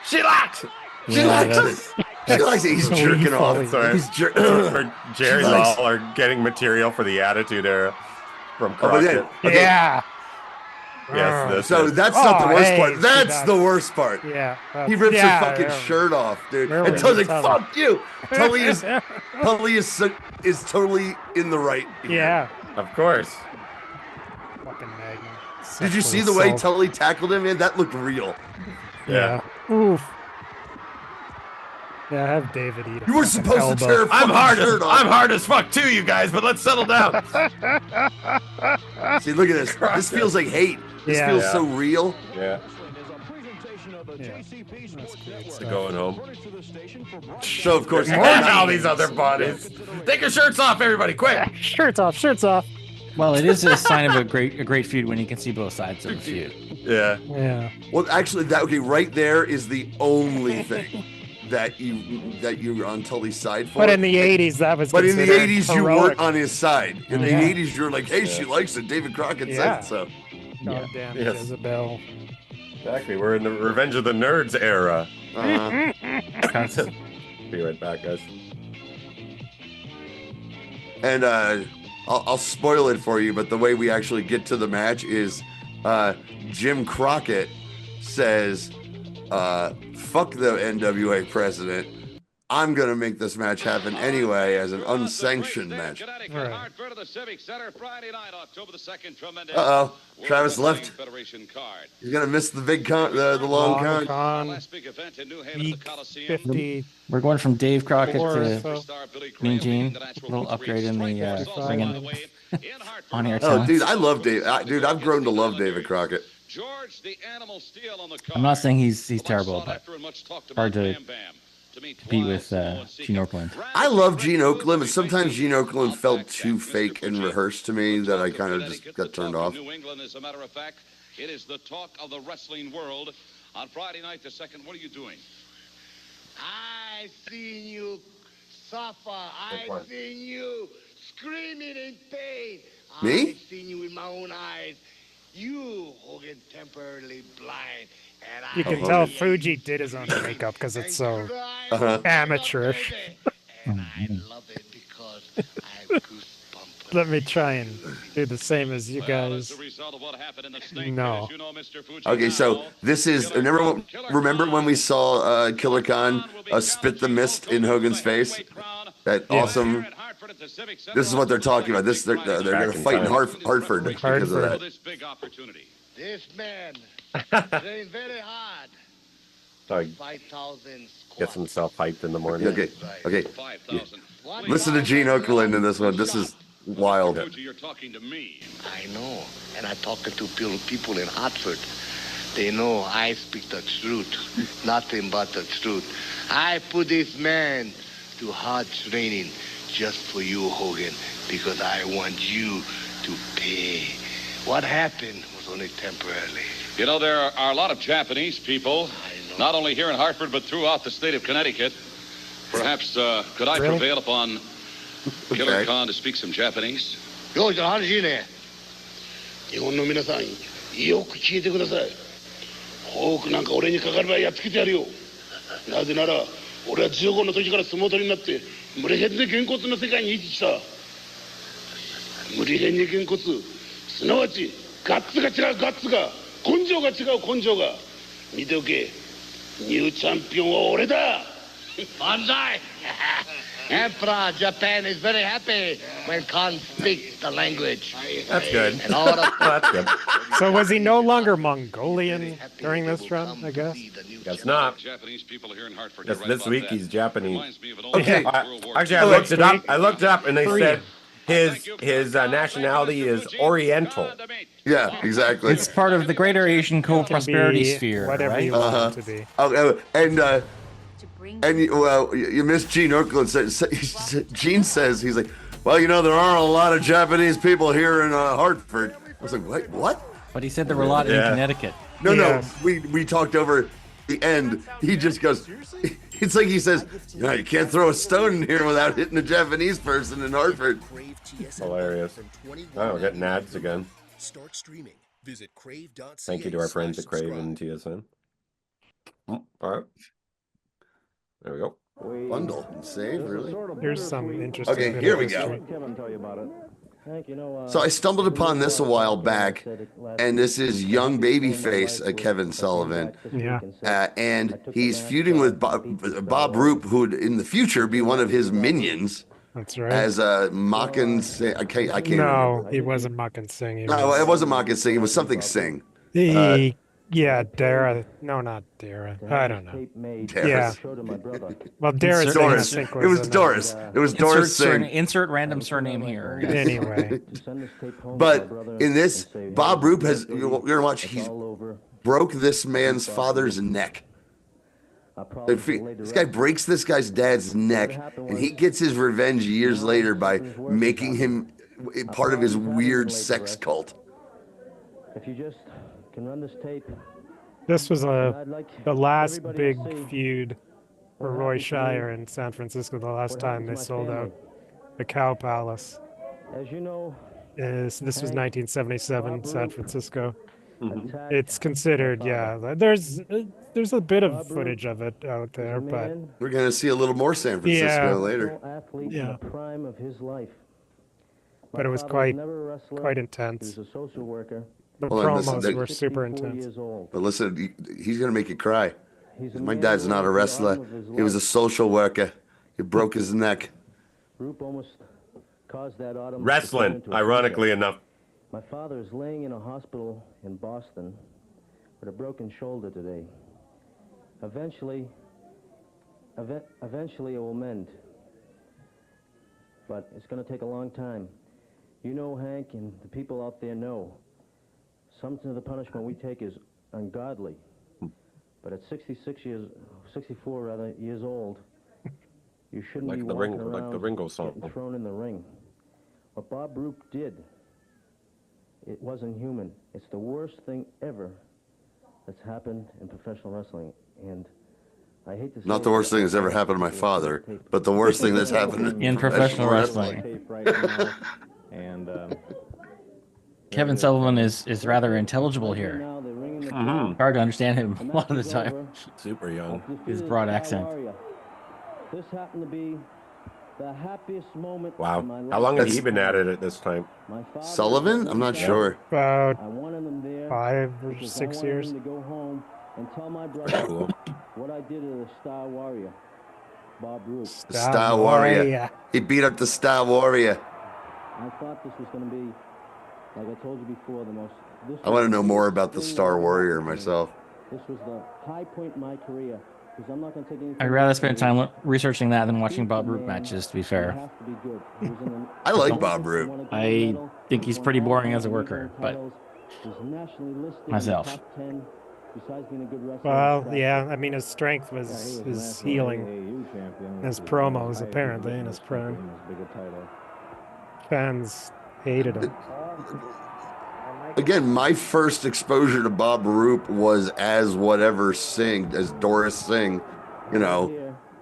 She likes it. She likes it. She likes it. He's jerking off. Sorry. He's for Jerry Lawler getting material for the Attitude Era from Crockett. Yeah. Yes. So that's not the worst part. That's the worst part. Yeah. He rips her fucking shirt off, dude. Really, And Tully's like, Tully. fuck you. Tully is totally in the right. Yeah. Of course. Fucking Magnum. Did you see the way Tully tackled him, man? That looked real. Yeah. Oof. Yeah, have David eat. You were supposed to tear a I'm fucking shirt off. I'm hard as fuck too, you guys, but let's settle down. See, look at this. This feels like hate. This feels so real. Yeah. Going home. So of course, all these other bodies. Take your shirts off, everybody, quick. Shirts off. Shirts off. Well, it is a sign of a great feud when you can see both sides of the feud. Yeah. Yeah. Well, actually, right there is the only thing that you're on Tully's side for. But in the 80s, that was. But in the considered 80s, you heroic. weren't on his side. In the 80s, you're like, hey, she likes it. David Crockett said so. Goddamn Yes. Jezebel. Exactly. We're in the Revenge of the Nerds era. Uh-huh. Be right back, guys. And I'll spoil it for you, but the way we actually get to the match is Jim Crockett says, fuck the NWA president. I'm going to make this match happen anyway as an unsanctioned match. Uh-oh. Travis left. He's going to miss the big the long con. Week 50. We're going from Dave Crockett to Mean Gene. A little upgrade in the ringing on-air Oh, talent. dude, I love Dave. Dude, I've grown to love David Crockett. I'm not saying he's terrible, but hard to compete with Gene Okerlund. I love Gene Okerlund, but sometimes Gene Okerlund felt too fake and rehearsed to me that I kind of just got turned off. New England, as a matter of fact, it is the talk of the wrestling world. On Friday night, the second, what are you doing? I seen you suffer. I seen you screaming in pain. Me? I seen you with my own eyes. You, Hogan, temporarily blind. And You can tell Fuji did his own makeup because it's so amateurish. And I love it because I have goosebumps. Let me try and do the same as you guys. No. Okay, so this is remember when we saw Killer Khan spit the mist in Hogan's face? That awesome. This is what they're talking about. They're going to fight in Hartford because of that. This man trained very hard. Sorry. 5,000 Gets himself hyped in the morning. Okay. Yeah. Listen to Gene Okerlund in this one. This is wild. You're talking to me. I know, and I'm talking to people in Hartford. They know I speak the truth, nothing but the truth. I put this man to hard training just for you, Hogan, because I want you to pay. What happened was only temporarily. You know, there are a lot of Japanese people, not only here in Hartford, but throughout the state of Connecticut. Perhaps, could I prevail upon Killer Khan to speak some Japanese? よし、話いいね。日本の皆さん、よく聞いてください。フォークなんか俺にかかればやっつけてやるよ。なぜなら、俺は15の時から相撲取りになって、無理変でげんこつの世界に生きてきた。無理変にげんこつ、すなわち、ガッツが違う、ガッツが。根性が違う、根性が。見ておけ。ニューチャンピオンは俺だ。万歳Emperor, Japan is very happy when Khan speaks the language. That's good. And all of That's good. So was he no longer Mongolian during this run, I guess? Guess not. Japanese people here in Hartford. This week he's Japanese. Okay. Actually, I looked it up. And they said his nationality is Oriental. Yeah, exactly. It's part of the greater Asian co-prosperity sphere, whatever right? you want it to be. And you missed Gene Okerlund. Gene says, he's like, well, you know, there aren't a lot of Japanese people here in Hartford. I was like, wait, what? But he said there were a lot in Connecticut. No, we talked over the end. He just goes, it's like he says, you can't throw a stone in here without hitting a Japanese person in Hartford. Hilarious. Oh, we're getting ads again. Start streaming. Visit crave.ca. Thank you to our friends at Crave and TSN. All right. There we go. Bundle and save, really? Here's some interesting. Okay, here we go. Kevin tell you about it. Hank, you know, So I stumbled upon this a while back, and this is young babyface Kevin Sullivan. Yeah. And he's feuding with Bob Roop, who would in the future be one of his minions. That's right. As Makan Singh. I can't remember. He wasn't Makan Singh. No, it wasn't Makan Singh. It was something Singh. Yeah, Dara. No, not Dara. I don't know. Dara. Yeah. Well, Dara's Doris. It was Doris. It was Doris Singh. Insert random surname here. Anyway. But in this, Bob Roop has, you're going to watch, he's broke this man's father's neck. This guy breaks this guy's dad's neck, and he gets his revenge years later by making him part of his weird sex cult. If you just can run this tape. This was the last big feud for Roy Shire in San Francisco. The last time they sold out the Cow Palace. As you know, this was 1977, San Francisco. Mm-hmm. It's considered, there's a bit of footage of it out there, but we're gonna see a little more San Francisco later. Yeah, prime of his life. But it was quite intense. He was a social worker. The promos were super intense. But listen, he's gonna make you cry. My dad's not a wrestler. He was a social worker. He broke his neck. Group almost caused that autumn. Wrestling, ironically enough. My father is laying in a hospital in Boston with a broken shoulder today. Eventually it will mend. But it's going to take a long time. You know, Hank, and the people out there know, some of the punishment we take is ungodly. But at 64 years old, you shouldn't be walking around like the Ringo song. getting thrown in the ring. What Bob Roop did, it wasn't human. It's the worst thing ever that's happened in professional wrestling. And I hate to say Not the worst thing that's ever happened to my father, but the worst thing that's happened in professional wrestling. And Kevin Sullivan is rather intelligible here. Hard to understand him a lot of the time. Super young. His broad accent. This happened to be the happiest moment. Wow. Of my life. How long had he been at it at this time? Sullivan? I'm not sure. About I wanted them there 5 or because 6 I wanted years. him to go home and tell my brother Cool. what I did to the Star Warrior, Bob Roop. The Star Warrior. He beat up the Star Warrior. I thought this was going to be, like I told you before, the most. I want to know more about the Star Warrior myself. This was the high point in my career. Because I'm not going to take anything. I'd rather spend time researching that than watching Bob Roop matches, to be fair. I like Bob Roop. I think he's pretty boring as a worker, but myself. Well, yeah, I mean, his strength was his healing, his promos, apparently, in his prime. Fans hated him. Again, my first exposure to Bob Roop was as whatever Singh, as Doris Singh, you know,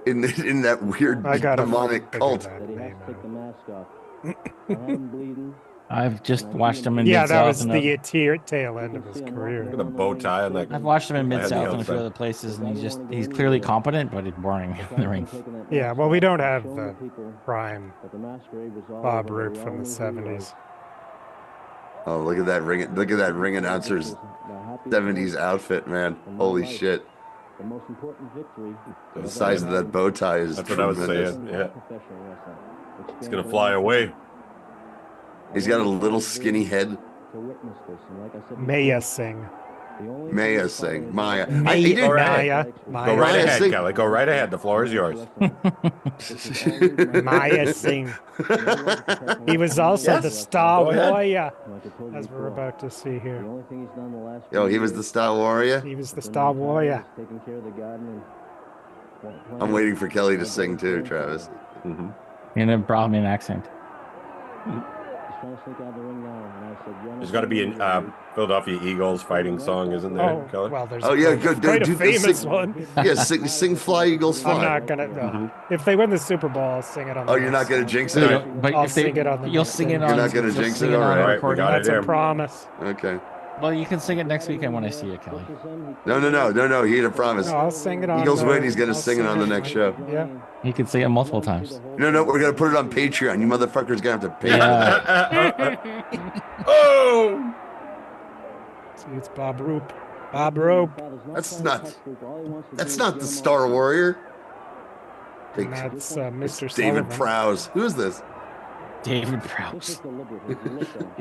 in that weird demonic cult. I've just watched him in Mid-South. Mid-South. That was the tail end of his career. Look at the bow tie on that. I've watched him in Mid-South and a few other places, and he's clearly competent, but he's boring in the ring. Yeah, well, we don't have the prime Bob Roop from the 70s. Oh, look at that ring! Look at that ring announcer's '70s outfit, man! Holy shit! The most important victory. The size of that bow tie is. That's what I was saying. Yeah, it's gonna fly away. He's got a little skinny head. Maya Singh. Maya Singh. Maya. Go right ahead, Singh. Kelly. Go right ahead. The floor is yours. Maya Singh. He was also the Star Warrior, as we're about to see here. Yo, he was the Star Warrior? He was the Star Warrior. I'm waiting for Kelly to sing too, Travis. In a Brahmin accent. There's got to be a Philadelphia Eagles fighting song, isn't there, Kelly? Well, there's good. quite a Dude, famous sing, one. Yeah, sing "Fly Eagles Fly." I'm not gonna. No. If they win the Super Bowl, I'll sing it on. Oh, you're not gonna jinx it. But I'll if they, sing it on the. you'll sing it on. You're not gonna jinx it. All right, we got it That's there. a promise. Okay. Well, you can sing it next weekend when I see you, Kelly. No. He had a promise. No, I'll sing it on. Eagles win. He's gonna sing it on the next show. Yeah. You can sing it multiple times. No, we're gonna put it on Patreon. You motherfuckers gonna have to pay. Yeah. Oh! See, it's Bob Roop. Bob Roop. That's not the Star Warrior. And that's Mr. David Sullivan. Prowse. Who is this? David Prowse.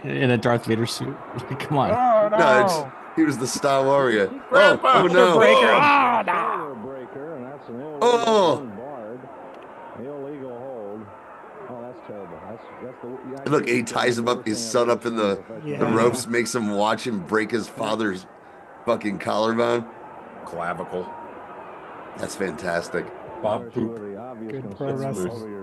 In a Darth Vader suit. Come on. Oh, no. He was the Star Warrior. Grandpa, oh no. Breaker. Oh, no. Oh. Illegal hold. Oh, that's terrible. That's Look, he ties him up, his son up in the ropes, makes him watch him break his father's fucking collarbone. Clavicle. That's fantastic. Bob Poop. Good pro wrestling.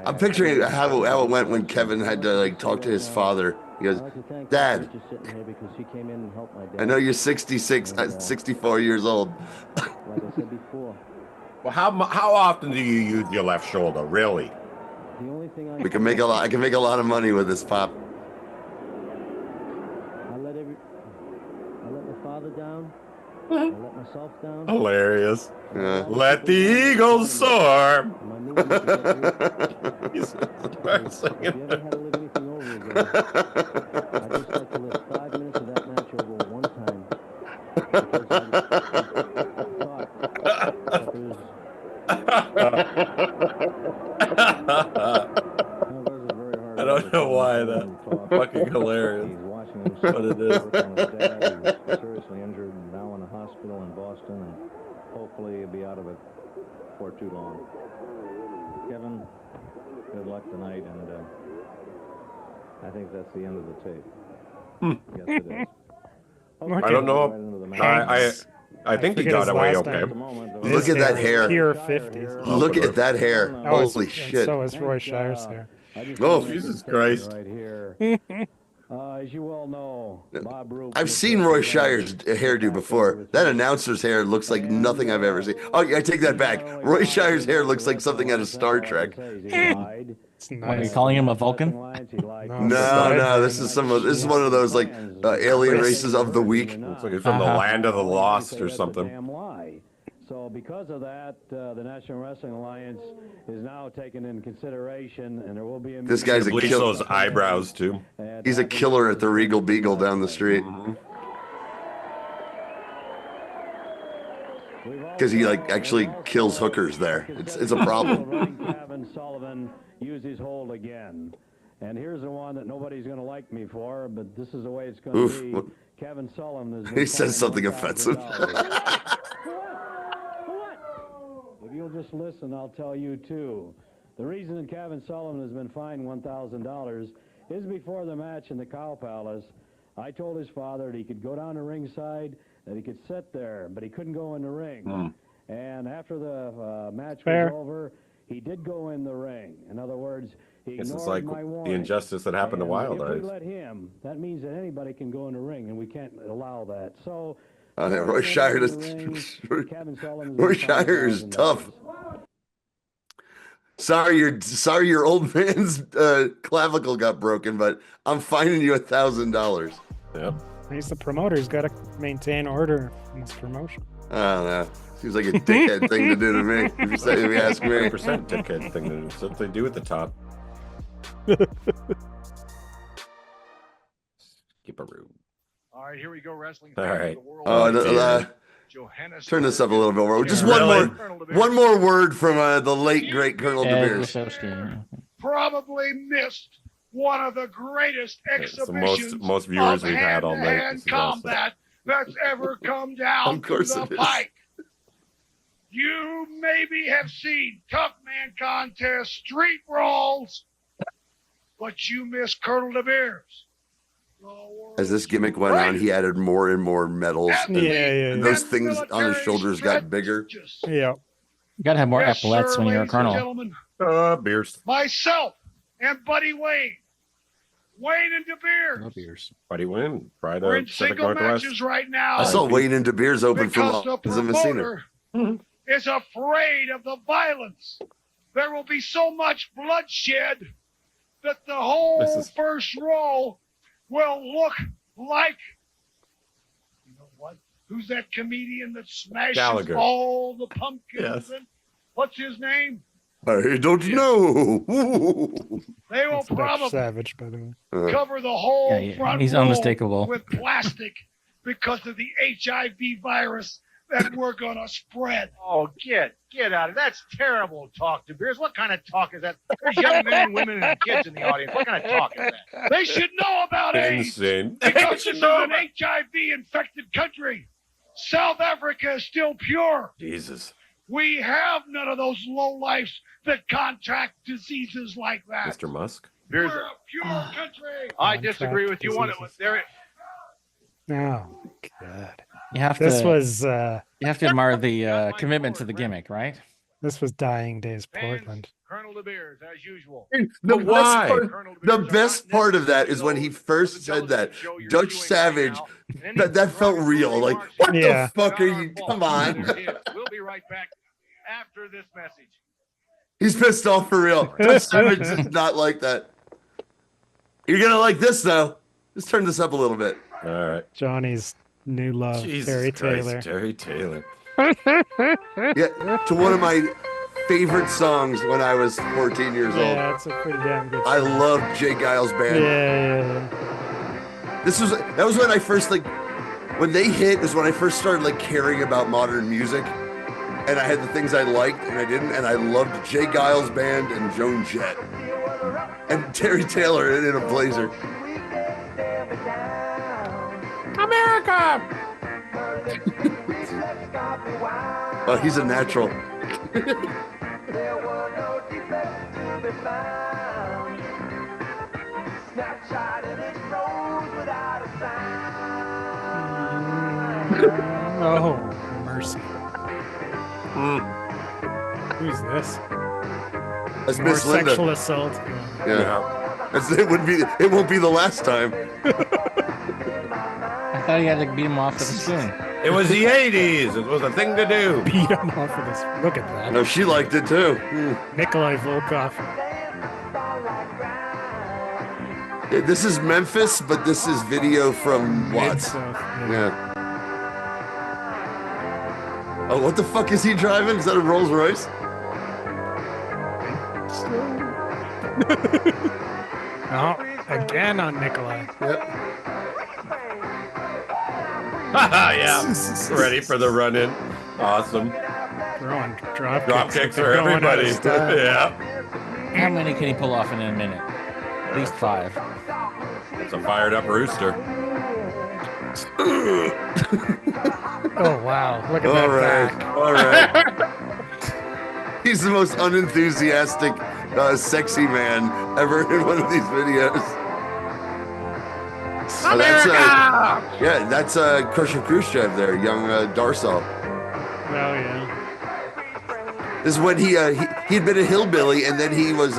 I'm picturing how it went when Kevin had to talk to his father. He goes, "Dad, I know you're 64 years old." Well, how often do you use your left shoulder, really? We can make a lot. I can make a lot of money with this, Pop. I let my father down. I let myself down. Hilarious. Yeah. Let the eagles soar. He's If you ever had to live anything over again, I'd just like to live 5 minutes of that match over one time. what it is. Working with Dad, who's seriously injured and now in a hospital in Boston, and hopefully he'll be out of it for too long. Kevin, good luck tonight, and I think that's the end of the tape. Yes, it is. I don't know. I think he got away okay. Look at that hair. Pure 50s. Look at that hair. Oh, Holy shit. So is Roy Shire's hair. Oh, Jesus Christ. Right here. As you all know, Bob Roop. I've seen Roy Shire's hairdo before. That announcer's hair looks like nothing I've ever seen. Oh, I take that back. Roy Shire's hair looks like something out of Star Trek. Are you calling him a Vulcan? No. This is one of those like alien races of the week. Looks like it's from the land of the lost or something. So because of that, the National Wrestling Alliance is now taken into consideration, and there will be a... This guy's a bleach killer. those eyebrows too. He's a killer at the Regal Beagle down the street. Because he like actually kills hookers there. It's a problem. Kevin Sullivan used his hold again. And here's the one that nobody's going to like me for, but this is the way it's going to be. Kevin Sullivan is... He says something offensive. If you'll just listen, I'll tell you too. The reason that Kevin Sullivan has been fined $1,000 is before the match in the Cow Palace. I told his father that he could go down to ringside, that he could sit there, but he couldn't go in the ring. And after the match was over, he did go in the ring. In other words, he ignored It's like my warning. the injustice that happened to Wild If Eyes. we let him, that means that anybody can go in the ring, and we can't allow that. So... Roy Shire is tough. Sorry, your old man's clavicle got broken, but I'm fining you $1,000. Yep. He's the promoter. He's got to maintain order in this promotion. I don't know. Seems like a dickhead thing to do to me. If you ask me. 100% dickhead thing to do. That's what they do at the top. Keep a room. All right, here we go. Wrestling. All right. Turn this up a little bit. Just one more word from the late great Colonel De Beers. Probably missed one of the greatest exhibitions most viewers of we've had all night. hand-to-hand combat that's ever come down to the pike. You maybe have seen tough man contests, street brawls, but you missed Colonel De Beers. As this gimmick went on, he added more and more medals. And those things on his shoulders got bigger. Yeah. You gotta have more epaulets when you're a colonel. Beers. Myself and Buddy Wayne. Wayne and De Beers. No beers. Buddy Wayne. Pride We're of in Pacific single Northwest. matches right now. I saw Wayne and De Beers open for because the Liza Messina. promoter is afraid of the violence. There will be so much bloodshed that the whole first row will look like, you know what? Who's that comedian that smashes Gallagher. all the pumpkins? Yes. And what's his name? I don't know. They will That's Dutch probably Savage, by the way. cover the whole front he's row unmistakable. with plastic because of the HIV virus that we're gonna spread. Oh, get out of it. That's terrible talk, De Beers. What kind of talk is that? There's young men, women, and kids in the audience. What kind of talk is that? They should know about AIDS Insane. because this is an HIV-infected country. South Africa is still pure. Jesus. We have none of those lowlifes that contract diseases like that. Mr. Musk. We're a pure country. I disagree with you on it. Oh, God. You have This to. was You have to admire the commitment to the gimmick, right? this was Dying Days Portland. Colonel De Beers, as usual. The best part of that is when he first said that. Dutch Savage, that felt real. Like, what the fuck are you? Come on. We'll be right back after this message. He's pissed off for real. Dutch Savage is not like that. You're going to like this, though. Just turn this up a little bit. All right. Johnny's new love, Jesus Terry Christ, Taylor. Terry Taylor. Yeah, to one of my favorite songs when I was 14 years old. Yeah, it's a pretty damn good I song. loved Jay Giles' band. Yeah. That was when I first when they hit is when I first started caring about modern music, and I had the things I liked and I didn't, and I loved Jay Giles' band and Joan Jett and Terry Taylor in a blazer. America! Oh, he's a natural. Oh, mercy. Who's this? That's More Miss Linda. sexual assault. Yeah. It won't be the last time. I thought he had to beat him off with a spoon. It was the 80s. It was a thing to do. Beat him off with this. Look at that. No, she liked it too. Nikolai Volkov. This is Memphis, but this is video from Watts. Yeah. Oh, what the fuck is he driving? Is that a Rolls Royce? Oh, again on Nikolai. Yep. Yeah. Ready for the run-in. Awesome. Throwing drop kicks for everybody. Yeah. How many can he pull off in a minute? At least 5. It's a fired up rooster. Oh, wow. Look at that back. All right. He's the most unenthusiastic, sexy man ever in one of these videos. America! That's Crusher Khrushchev there, young Darsal. Oh, yeah. This is when he'd been a hillbilly, and then he was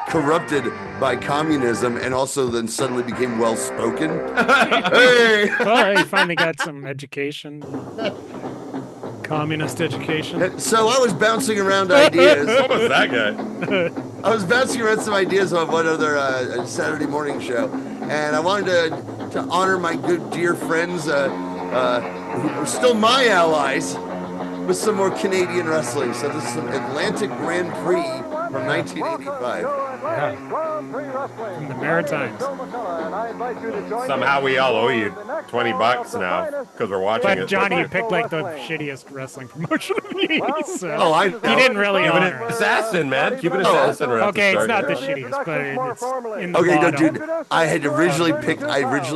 corrupted by communism, and also then suddenly became well-spoken. Hey! Well, he finally got some education. Communist education. So I was bouncing around ideas. What was that guy? I was bouncing around some ideas on one other Saturday morning show, and I wanted to honor my good dear friends, who are still my allies, with some more Canadian wrestling. So this is some Atlantic Grand Prix from 1985. Yeah. From the Maritimes. Somehow we all owe you $20 now because we're watching it. But Johnny, you picked like the shittiest wrestling promotion of the 80s. So Oh, I know. He didn't really honor Cuban it. Assassin, man. Cuban Assassin. Right Okay, at it's the not start the there. shittiest, but it's in the Okay, no, bottom. dude. I originally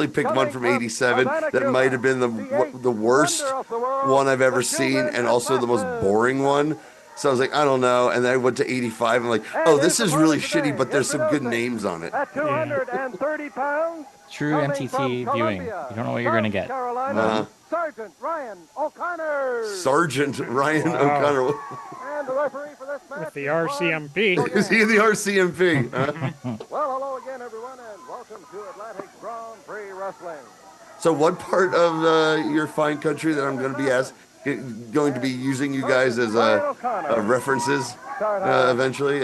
picked one from '87 that might have been the worst one I've ever seen, and also the most boring one. So I was like, I don't know. And then I went to '85. I'm like, oh, this is really shitty, but there's some good names on it. At 230 pounds, True MTT viewing. You don't know what you're going to get. Sergeant Ryan O'Connor. Sergeant Ryan O'Connor. And the referee for this match With the RCMP. Is he in the RCMP? Well, hello again, everyone, and welcome to Atlantic Grand Prix Wrestling. So what part of your fine country that I'm going to be going to be using you guys as references eventually?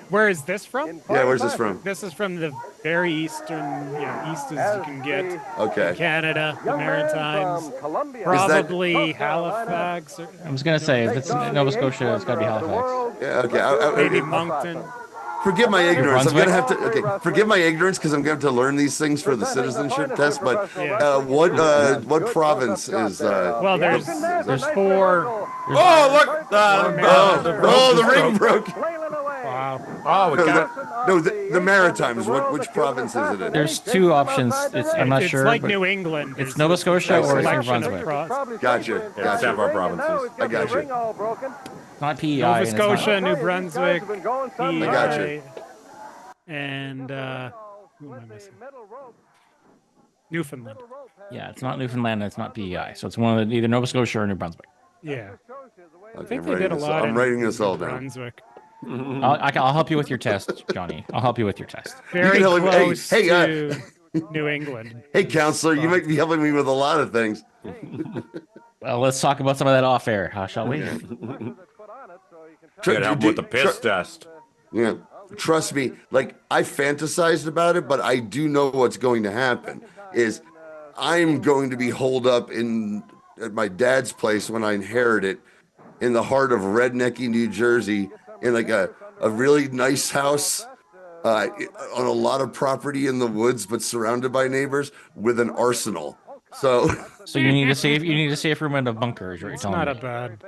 Where is this from? Yeah, where's this from? This is from the very eastern, east as you can get. Okay. Canada, the Maritimes, probably Halifax. I was going to say, if it's Nova Scotia, it's got to be Halifax. Yeah, okay. Maybe Moncton. Forgive my ignorance. I'm Brunswick? gonna have to. Okay, forgive my ignorance because I'm going to have to learn these things for the citizenship test. But what province is? Well, there's 4. Oh, look! The ring broke. Wow. Oh, we got the Maritimes. Which province is it in? There's 2 options. I'm not sure. It's like but New England. It's Nova Scotia or it's New Brunswick. Gotcha. Yeah, several provinces. I got you. Not PEI. Nova and it's not- Scotia, New Brunswick, PEI, gotcha. and who am I missing? Newfoundland. Yeah, it's not Newfoundland and it's not PEI. So it's one of either Nova Scotia or New Brunswick. Yeah. I Okay, think they did a lot I'm in writing this all New down. Brunswick. I'll help you with your test, Johnny. I'll help you with your test. Very help me- hey, close hey, to New England. Hey, counselor, you might be helping me with a lot of things. Well, let's talk about some of that off air, shall we? Could help with the piss test. Yeah. Trust me, like I fantasized about it, but I do know what's going to happen. Is I'm going to be holed up at my dad's place when I inherit it in the heart of rednecky New Jersey in like a really nice house on a lot of property in the woods, but surrounded by neighbors with an arsenal. So you need a safe room and a bunker, is what you're It's telling not me. a bad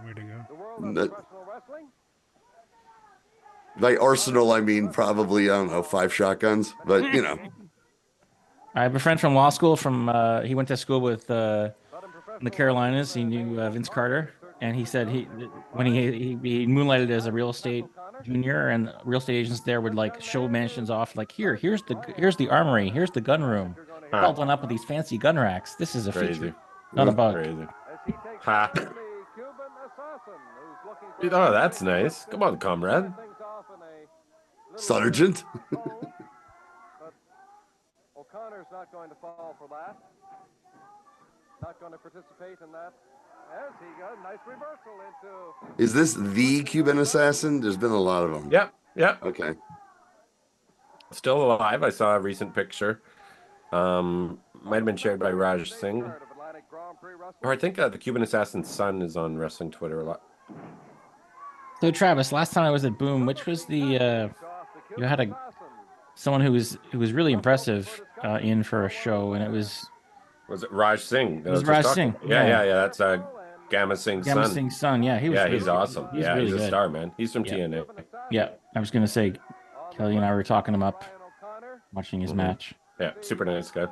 way to go. By arsenal, I mean probably, I don't know, 5 shotguns, but I have a friend from law school. He went to school with in the Carolinas. He knew Vince Carter, and he said when he moonlighted as a real estate junior, and real estate agents there would like show mansions off. Like here's the armory, here's the gun room, all done up with these fancy gun racks. This is a feature, not a bug. Crazy. Ha. Oh, that's nice. Come on, comrade. Sergeant. O'Connor's not going to fall for that. Not going to participate in that. As he got a nice reversal into. Is this the Cuban assassin? There's been a lot of them. Yeah. Okay. Still alive. I saw a recent picture. Might have been shared by Raj Singh. Or I think the Cuban assassin's son is on wrestling Twitter a lot. So Travis, last time I was at Boom, which was the you had someone who was really impressive in for a show, and it was it Raj Singh? It was Raj Singh. Yeah. That's Gamma Singh's son. Gamma Singh's son. Yeah, he's awesome. He's really a good. star, man. He's from TNA. Yeah, I was gonna say, Kelly and I were talking him up, watching his match. Yeah, super nice guy.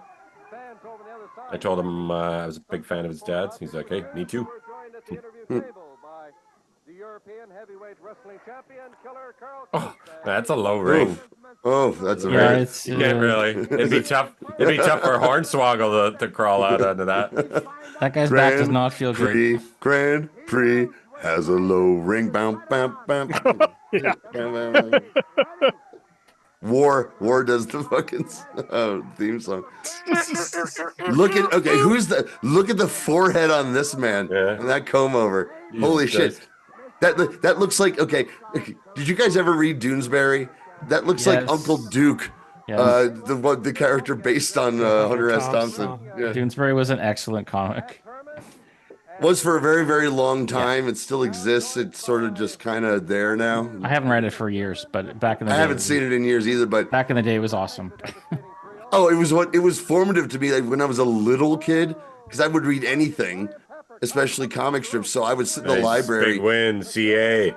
I told him I was a big fan of his dad's. He's like, hey, me too. Oh, that's a low ring. Oh, that's a you can't really. It'd be tough. It'd be tough for Hornswoggle to crawl out under that. That guy's back does not feel good. Grand Prix has a low ring. Bam, bam, bam. War does the fucking theme song. Look at the forehead on this man and that comb over. Holy shit. That looks like, okay, did you guys ever read Doonesbury? That looks like Uncle Duke, the character based on Hunter S. Thompson. Yeah. Doonesbury was an excellent comic. Was for a very, very long time. It still exists. It's sort of just kind of there now. I haven't read it for years, but back in the day. I haven't seen it in years either, but back in the day it was awesome. Oh, it was formative to me, like when I was a little kid, because I would read anything, especially comic strips. So I would sit in the library. Big win, CA.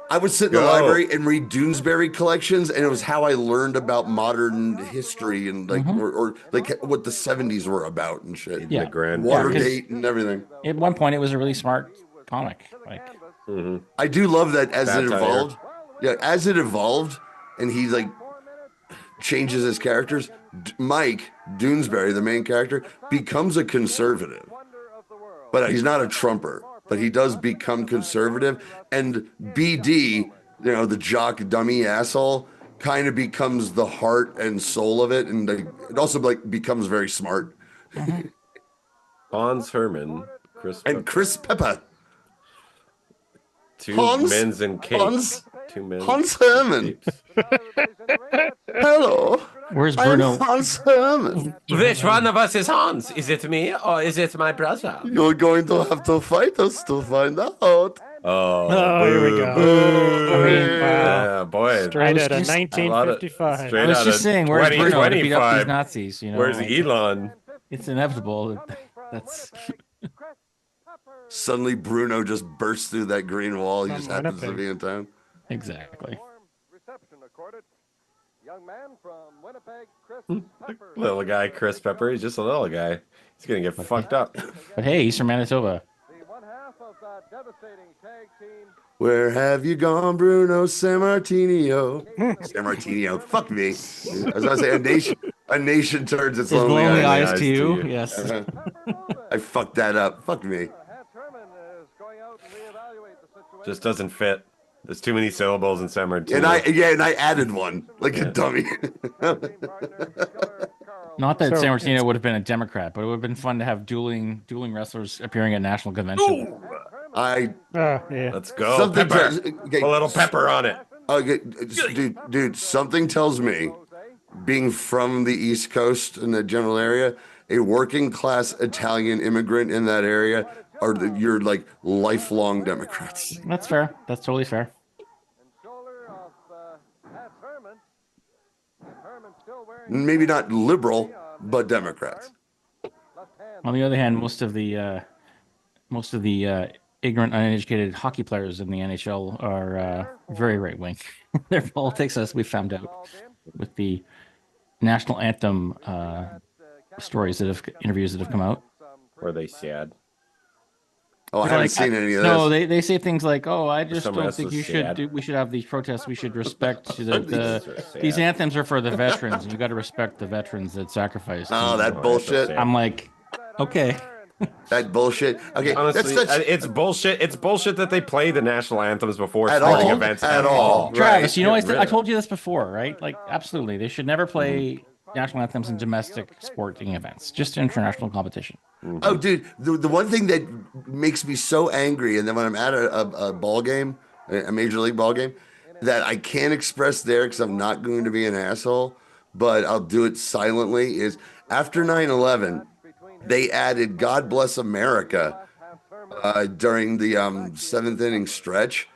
I would sit in the library and read Doonesbury collections, and it was how I learned about modern history and like or like what the 70s were about and shit. Yeah, Watergate and everything. At one point, it was a really smart comic. Like, I do love that as it evolved. Yeah, as it evolved, and he like changes his characters. Mike Doonesbury, the main character, becomes a conservative, but he's not a Trumper. But he does become conservative, and BD, the jock dummy asshole, kind of becomes the heart and soul of it, and it also becomes very smart. Hans Herman, Chris Pepper. Two men's and cake. Hans Herman. Hello. Where's Bruno? I'm Hans Herman. Which one of us is Hans? Is it me or is it my brother? You're going to have to fight us to find out. Oh, here we go. I mean, yeah, boy. Straight out of 1955. I was just saying, where's Bruno to beat up these Nazis? Where's Elon? It's inevitable. That's suddenly Bruno just bursts through that green wall. He just happens to be in town. Exactly. Young man from Winnipeg, Chris Pepper. Little guy, Chris Pepper. He's just a little guy. He's gonna get fucked up. But hey, he's from Manitoba. The one half of that devastating tag team. Where have you gone, Bruno Sammartino? Sammartino, fuck me. I was gonna say a nation turns its lonely eyes to you. Yes. I fucked that up. Fuck me. Just doesn't fit. There's too many syllables in San Martino. And I added one like a dummy. Not that San Martino would have been a Democrat, but it would have been fun to have dueling wrestlers appearing at national convention. Let's go. Pepper. A little pepper on it. Okay, dude, something tells me, being from the East Coast in the general area, a working class Italian immigrant in that area you're like lifelong Democrats. That's fair. That's totally fair. Maybe not liberal, but Democrats. On the other hand, most of the ignorant, uneducated hockey players in the NHL are very right wing. Their politics, as we found out with the national anthem interviews that have come out. Were they sad? Oh, I haven't seen any of this. No, they say things like, "Oh, I just Someone don't else think was you sad. should. We should have these protests. We should respect sad. these anthems are for the veterans. And you got to respect the veterans that sacrificed." Oh, that bullshit. I'm like, okay. That bullshit. Okay, honestly, it's bullshit. It's bullshit that they play the national anthems before At sporting all. events At all. Travis, Right. you know, I told you this before, right? Like, absolutely, they should never play national anthems in domestic sporting events, just international competition. Oh, dude, the one thing that makes me so angry, and then when I'm at a ball game, a major league ball game, that I can't express there because I'm not going to be an asshole, but I'll do it silently, is after 9/11, they added God Bless America during the seventh inning stretch.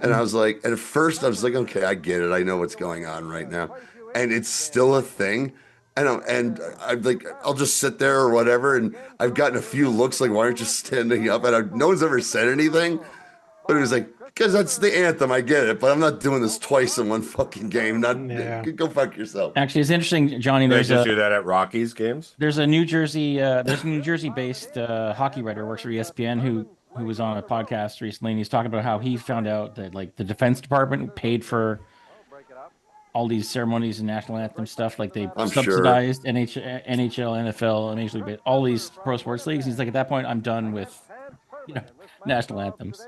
And I was like, at first I was like, okay, I get it. I know what's going on right now. And it's still a thing. And I'm like, I'll just sit there or whatever. And I've gotten a few looks like, why aren't you standing up? And no one's ever said anything. But it was like, because that's the anthem. I get it. But I'm not doing this twice in one fucking game. Go fuck yourself. Actually, it's interesting, Johnny. They There's just do that at Rockies games. There's a New Jersey-based hockey writer who works for ESPN who was on a podcast recently, and he's talking about how he found out that like the Defense Department paid for all these ceremonies and national anthem stuff. Like they subsidized NHL, NFL, and Major League Baseball, all these pro sports leagues. He's like, at that point, I'm done with national anthems.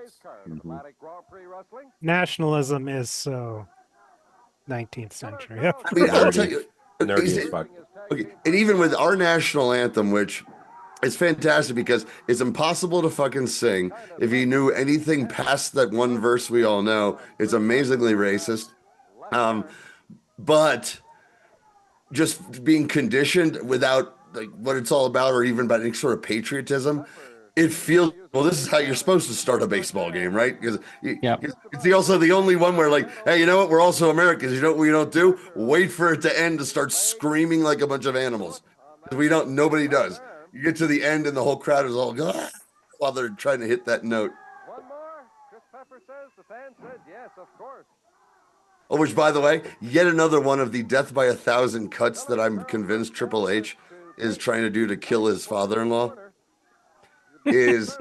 Nationalism is so 19th century. I mean, I'll tell you, Nerdy as fuck. Okay, and even with our national anthem, which is fantastic because it's impossible to fucking sing. If you knew anything past that one verse we all know, it's amazingly racist. But just being conditioned without like what it's all about or even about any sort of patriotism, it feels, well, this is how you're supposed to start a baseball game, right? Because it's also the only one where like, hey, you know what? We're also Americans. You know what we don't do? Wait for it to end to start screaming like a bunch of animals. Nobody does. You get to the end and the whole crowd is all going while they're trying to hit that note. One more. Chris Pepper says the fan said yes, of course. Oh, which, by the way, yet another one of the death by 1,000 cuts that I'm convinced Triple H is trying to do to kill his father-in-law is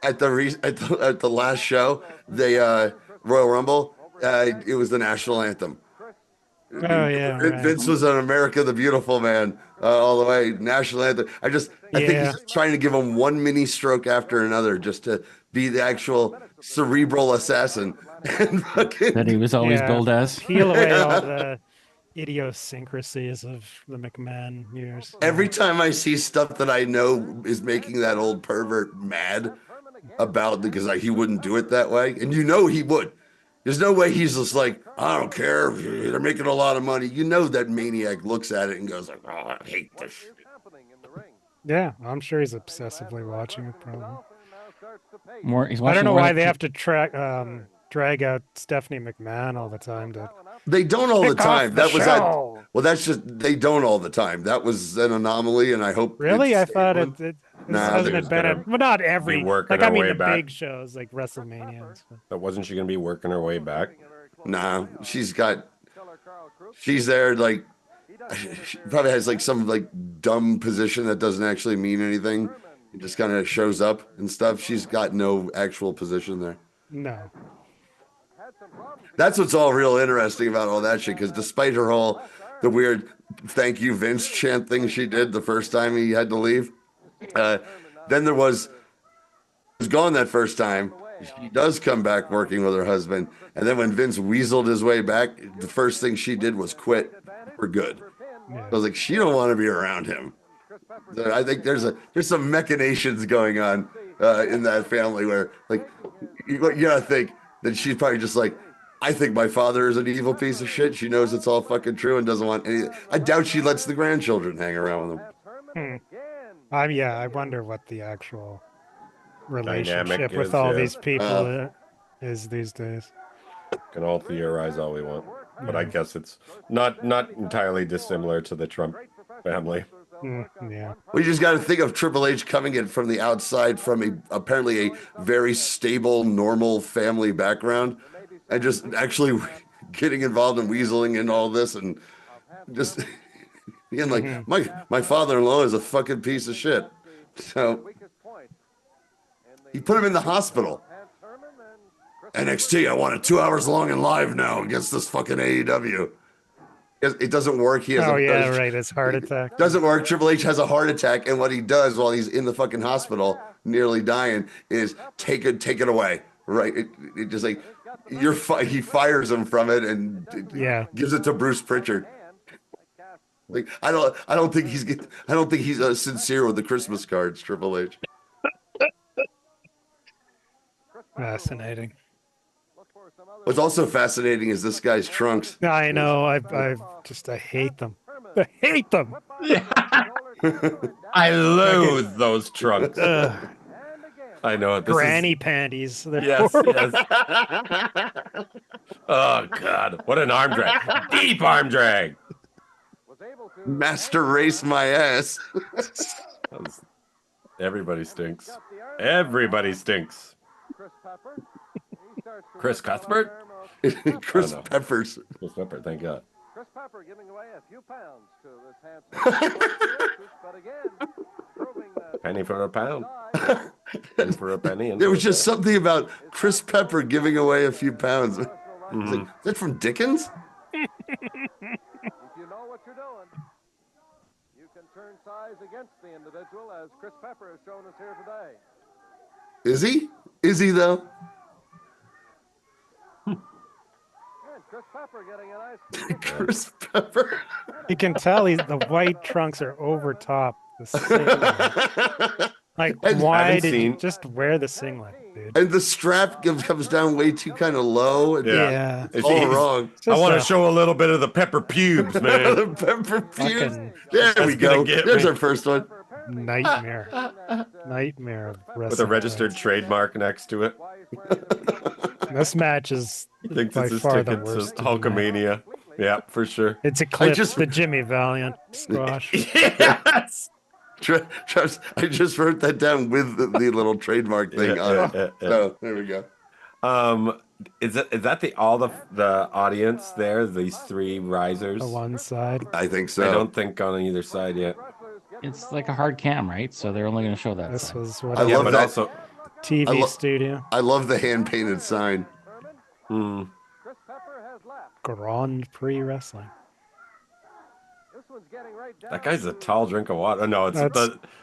at the last show, the Royal Rumble, it was the national anthem. Oh yeah, Vince was an America the Beautiful man all the way. National anthem. I think he's trying to give him one mini stroke after another just to be the actual cerebral assassin. That he was always billed as. Peel away all the idiosyncrasies of the McMahon years. Every time I see stuff that I know is making that old pervert mad about because he wouldn't do it that way, and he would. There's no way he's just like, I don't care. They're making a lot of money. You know that maniac looks at it and goes like, oh, I hate this shit. Yeah, I'm sure he's obsessively watching it. Probably. I don't know why they have to drag out Stephanie McMahon all the time. They don't all the time. That was that's just they don't all the time. That was an anomaly, and I hope. Really, I thought it hasn't been well, not every the big shows like WrestleMania. And stuff. But wasn't she gonna be working her way back? Nah, she's there like she probably has like some like dumb position that doesn't actually mean anything. It just kind of shows up and stuff. She's got no actual position there. No. That's what's all real interesting about all that shit, because despite the weird thank you Vince chant thing she did the first time he had to leave, then there was gone that first time. She does come back working with her husband, and then when Vince weaseled his way back, the first thing she did was quit for good. I was like, she don't want to be around him. I think there's some machinations going on in that family where like you gotta think that she's probably just like, I think my father is an evil piece of shit. She knows it's all fucking true and doesn't want any. I doubt she lets the grandchildren hang around with him. I wonder what the actual relationship Dynamic with is, all yeah. these people is these days. Can all theorize all we want, but I guess it's not entirely dissimilar to the Trump family. Yeah. We just got to think of Triple H coming in from the outside from apparently a very stable, normal family background, and just actually getting involved in weaseling and all this, and just Being like, my father-in-law is a fucking piece of shit. So he put him in the hospital. NXT, I want it 2 hours long and live now against this fucking AEW. It doesn't work. He has his heart attack. Doesn't work. Triple H has a heart attack, and what he does while he's in the fucking hospital, nearly dying, is take it away. Right? It just like he fires him from it and gives it to Bruce Pritchard. Like I don't think he's sincere with the Christmas cards, Triple H. Fascinating. What's also fascinating is this guy's trunks. I know. I hate them. I hate them. I loathe those trunks. I know. Granny panties. Yes. Oh God! What an arm drag! Deep arm drag. Master race my ass. Everybody stinks. Everybody stinks. Chris Cuthbert? Chris Peppers. Chris Pepper, thank God. Chris Pepper giving away a few pounds to this handsome but again, proving that Penny for a pound. Penny for a penny. There was just something about Chris Pepper giving away a few pounds. Mm-hmm. Like, is that from Dickens? if you know what you're doing, you can turn size against the individual, as Chris Pepper has shown us here today. Is he? Is he though? Chris Pepper getting a nice Chris Pepper. You can tell the white trunks are over top the singlet. Like, why did you just wear the singlet, dude? And the strap comes down way too kind of low. And it's all wrong. I want to show a little bit of the pepper pubes, man. The pepper pubes. There we go. There's our first one. Nightmare of wrestling. With a registered trademark next to it. This match is thinks by it's his far the ticket worst. to Hulkamania. Yeah, for sure. It's eclipsed the Jimmy Valiant squash. Yes. Travis, I just wrote that down with the little trademark thing on it. So there we go. Is that all the audience there? These three risers. On one side. I think so. I don't think on either side yet. It's like a hard cam, right? So they're only going to show that. This side. was what I love but that. Also, TV studio. I love the hand painted sign. Grand Prix Wrestling. That guy's a tall drink of water. No, it's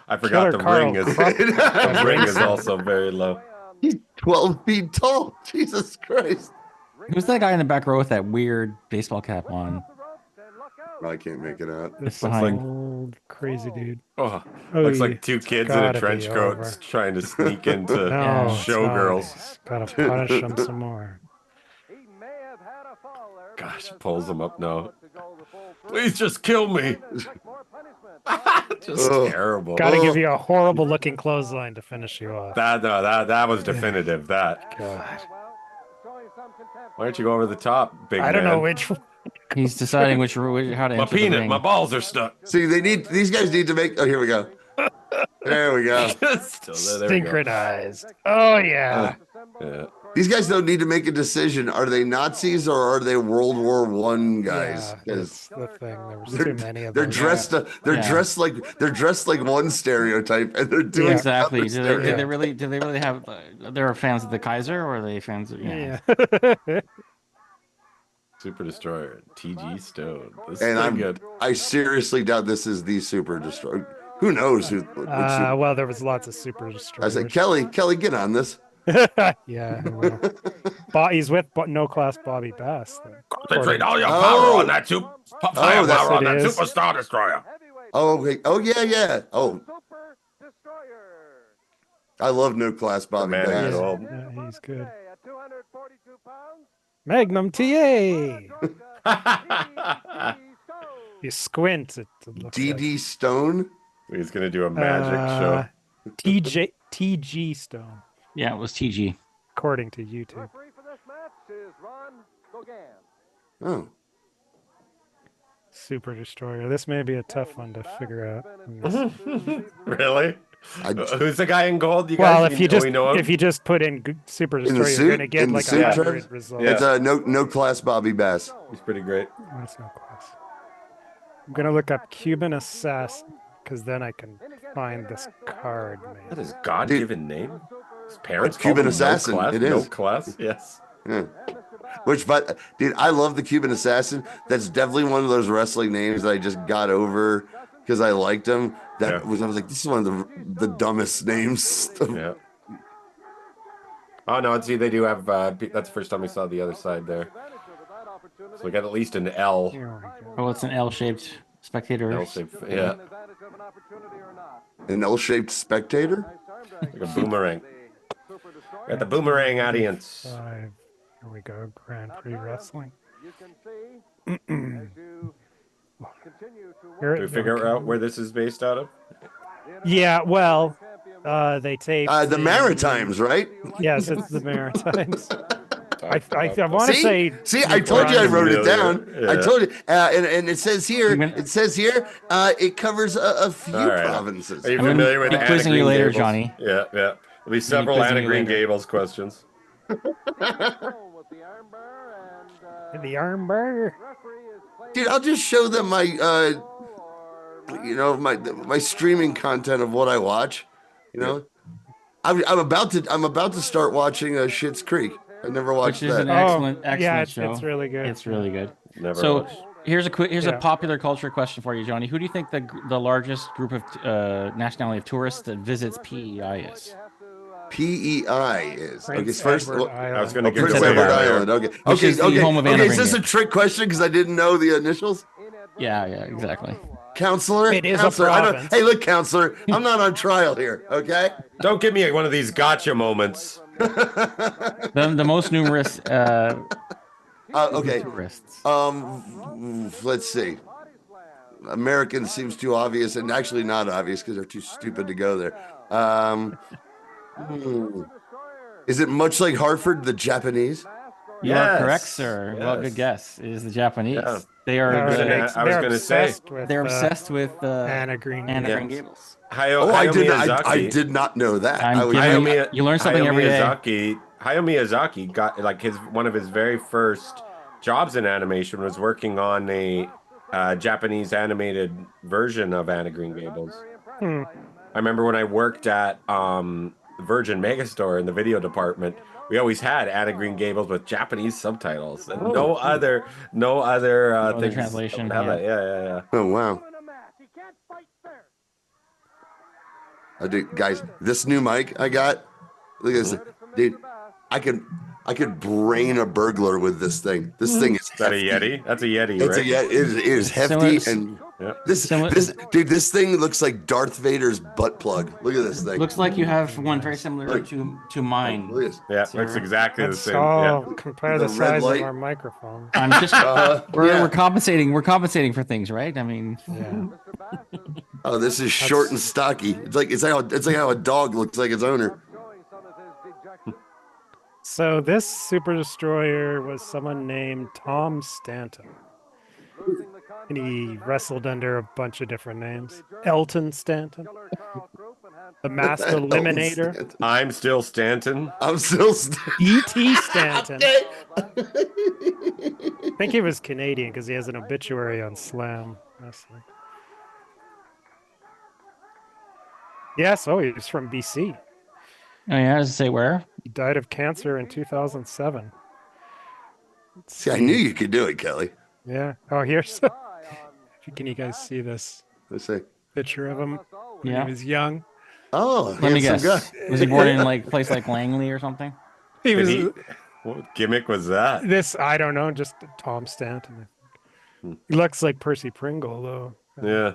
I forgot the ring is the ring is also very low. He's 12 feet tall. Jesus Christ. Who's that guy in the back row with that weird baseball cap on? I can't make it out. This Behind. old crazy dude. Looks like two kids in a trench coat trying to sneak into showgirls. Gotta punish them some more. Gosh, pulls them up now. Please just kill me. Just terrible. Gotta give you a horrible looking clothesline to finish you off. That was definitive. That. God. Why don't you go over the top, big man? I don't know which. He's deciding how to My enter the peanut, ring. my balls are stuck. See, these guys need to make. Oh, here we go. There we go. Still there we go. Synchronized. Oh yeah. Yeah. These guys don't need to make a decision. Are they Nazis or are they World War I guys? Yeah, that's the thing. There was too many of They're them. dressed. They're dressed like one stereotype, and they're doing Exactly. another Do they stereotype. really have? They're fans of the Kaiser, or are they fans of? Yeah. Super Destroyer, TG Stone. This And is I'm good. I seriously doubt this is the Super Destroyer. Who knows who? Well, there was lots of Super I Destroyers. said, Kelly, get on this. Yeah. He's with No Class Bobby Bass. Concentrate all your power on that firepower that's on what that it is. Superstar Destroyer. Oh, okay. Oh, yeah. Oh, I love No Class Bobby Man, Bass. he's old. Yeah, he's good. Magnum TA. You squint, it looks DD Stone. He's gonna do a magic show. TG Stone, Yeah, it was TG. according to YouTube. Oh, Super Destroyer. This may be a tough one to figure out. Really? Who's the guy in gold? You Well, guys, if we know him? you just put in Super in the Destroyer, you're suit, gonna get in the like suit, 100 Travis? results. It's No Class Bobby Bass. He's pretty great. That's no class. I'm gonna look up Cuban assassin because then I can find this card. That Maybe. is God-given name. His parents It's called Cuban him assassin. No Class. It No is. Class. Yes. Yeah. Which, but dude, I love the Cuban assassin. That's definitely one of those wrestling names that I just got over because I liked him. I was like, this is one of the dumbest names. Yeah. Oh no, see, they do have. That's the first time we saw the other side there. So we got at least an L. Oh, it's an L-shaped spectator. L-shaped, yeah. An L-shaped spectator? Like a boomerang. Got the boomerang audience. Here we go, Grand Prix Wrestling. Do we figure out where this is based out of? Yeah, well, they taped the Maritimes, right? Yes, it's the Maritimes. I want to say. See, I told you I wrote it down. Yeah. I told you, and it says here. It covers a few provinces. Are you familiar with Anna quizzing Green you later, Gables? Johnny. Yeah. There'll be several Anna Green Gables questions. The armbar. Dude, I'll just show them my, my streaming content of what I watch. You know, I'm about to start watching Schitt's Creek. I never watched that. Which is an excellent show. It's really good. It's really good. Never so watched. here's a popular culture question for you, Johnny. Who do you think the largest group of nationality of tourists that visits PEI is? PEI is. Prince First, Edward I was going to Prince give Edward Island. Okay. Which is the home of Anna Is this Green a trick question because I didn't know the initials? Yeah, exactly. Counselor? It is Counselor. a province. Hey, look, counselor. I'm not on trial here, okay? Don't give me one of these gotcha moments. The most numerous okay. tourists. Let's see. American seems too obvious, and actually not obvious because they're too stupid to go there. Is it much like Hartford, the Japanese? You are correct, sir. Well, good guess. It is the Japanese. Yeah. They are. I was going to say they're obsessed with Anna Green Gables. I did not know that. You learn something every day. Hayao Miyazaki got one of his very first jobs in animation was working on a Japanese animated version of Anna Green Gables. I remember when I worked at Virgin Megastore in the video department, we always had Anna Green Gables with Japanese subtitles and no other things translation. Yeah. Oh wow. Dude, guys, this new mic I got. Look at this, dude. I could brain a burglar with this thing. This thing is hefty. That a Yeti? That's a Yeti, It's right? It is hefty and this thing looks like Darth Vader's butt plug. Look at this thing. Looks like you have one very similar to mine. Look at this. Yeah, looks exactly the same. Compare the size of our microphone. I'm just we're compensating. We're compensating for things, right? I mean, Oh, this is short and stocky. It's like how a dog looks like its owner. So this Super Destroyer was someone named Tom Stanton. And he wrestled under a bunch of different names. Elton Stanton. The Masked Eliminator. I'm Still Stanton. I'm Still Stanton. E.T. Stanton. I think he was Canadian because he has an obituary on Slam Wrestling. Yes, he was from BC. Oh yeah, does it say where? He died of cancer in 2007. See, I knew you could do it, Kelly. Yeah. Oh, here's. Can you guys see this? Let's see. Picture of him when Yeah. he was young. Oh, Let me guess. Guy. Was he born in like a place like Langley or something? He was. What gimmick was that? This I don't know. Just Tom Stanton. He looks like Percy Pringle though. Yeah.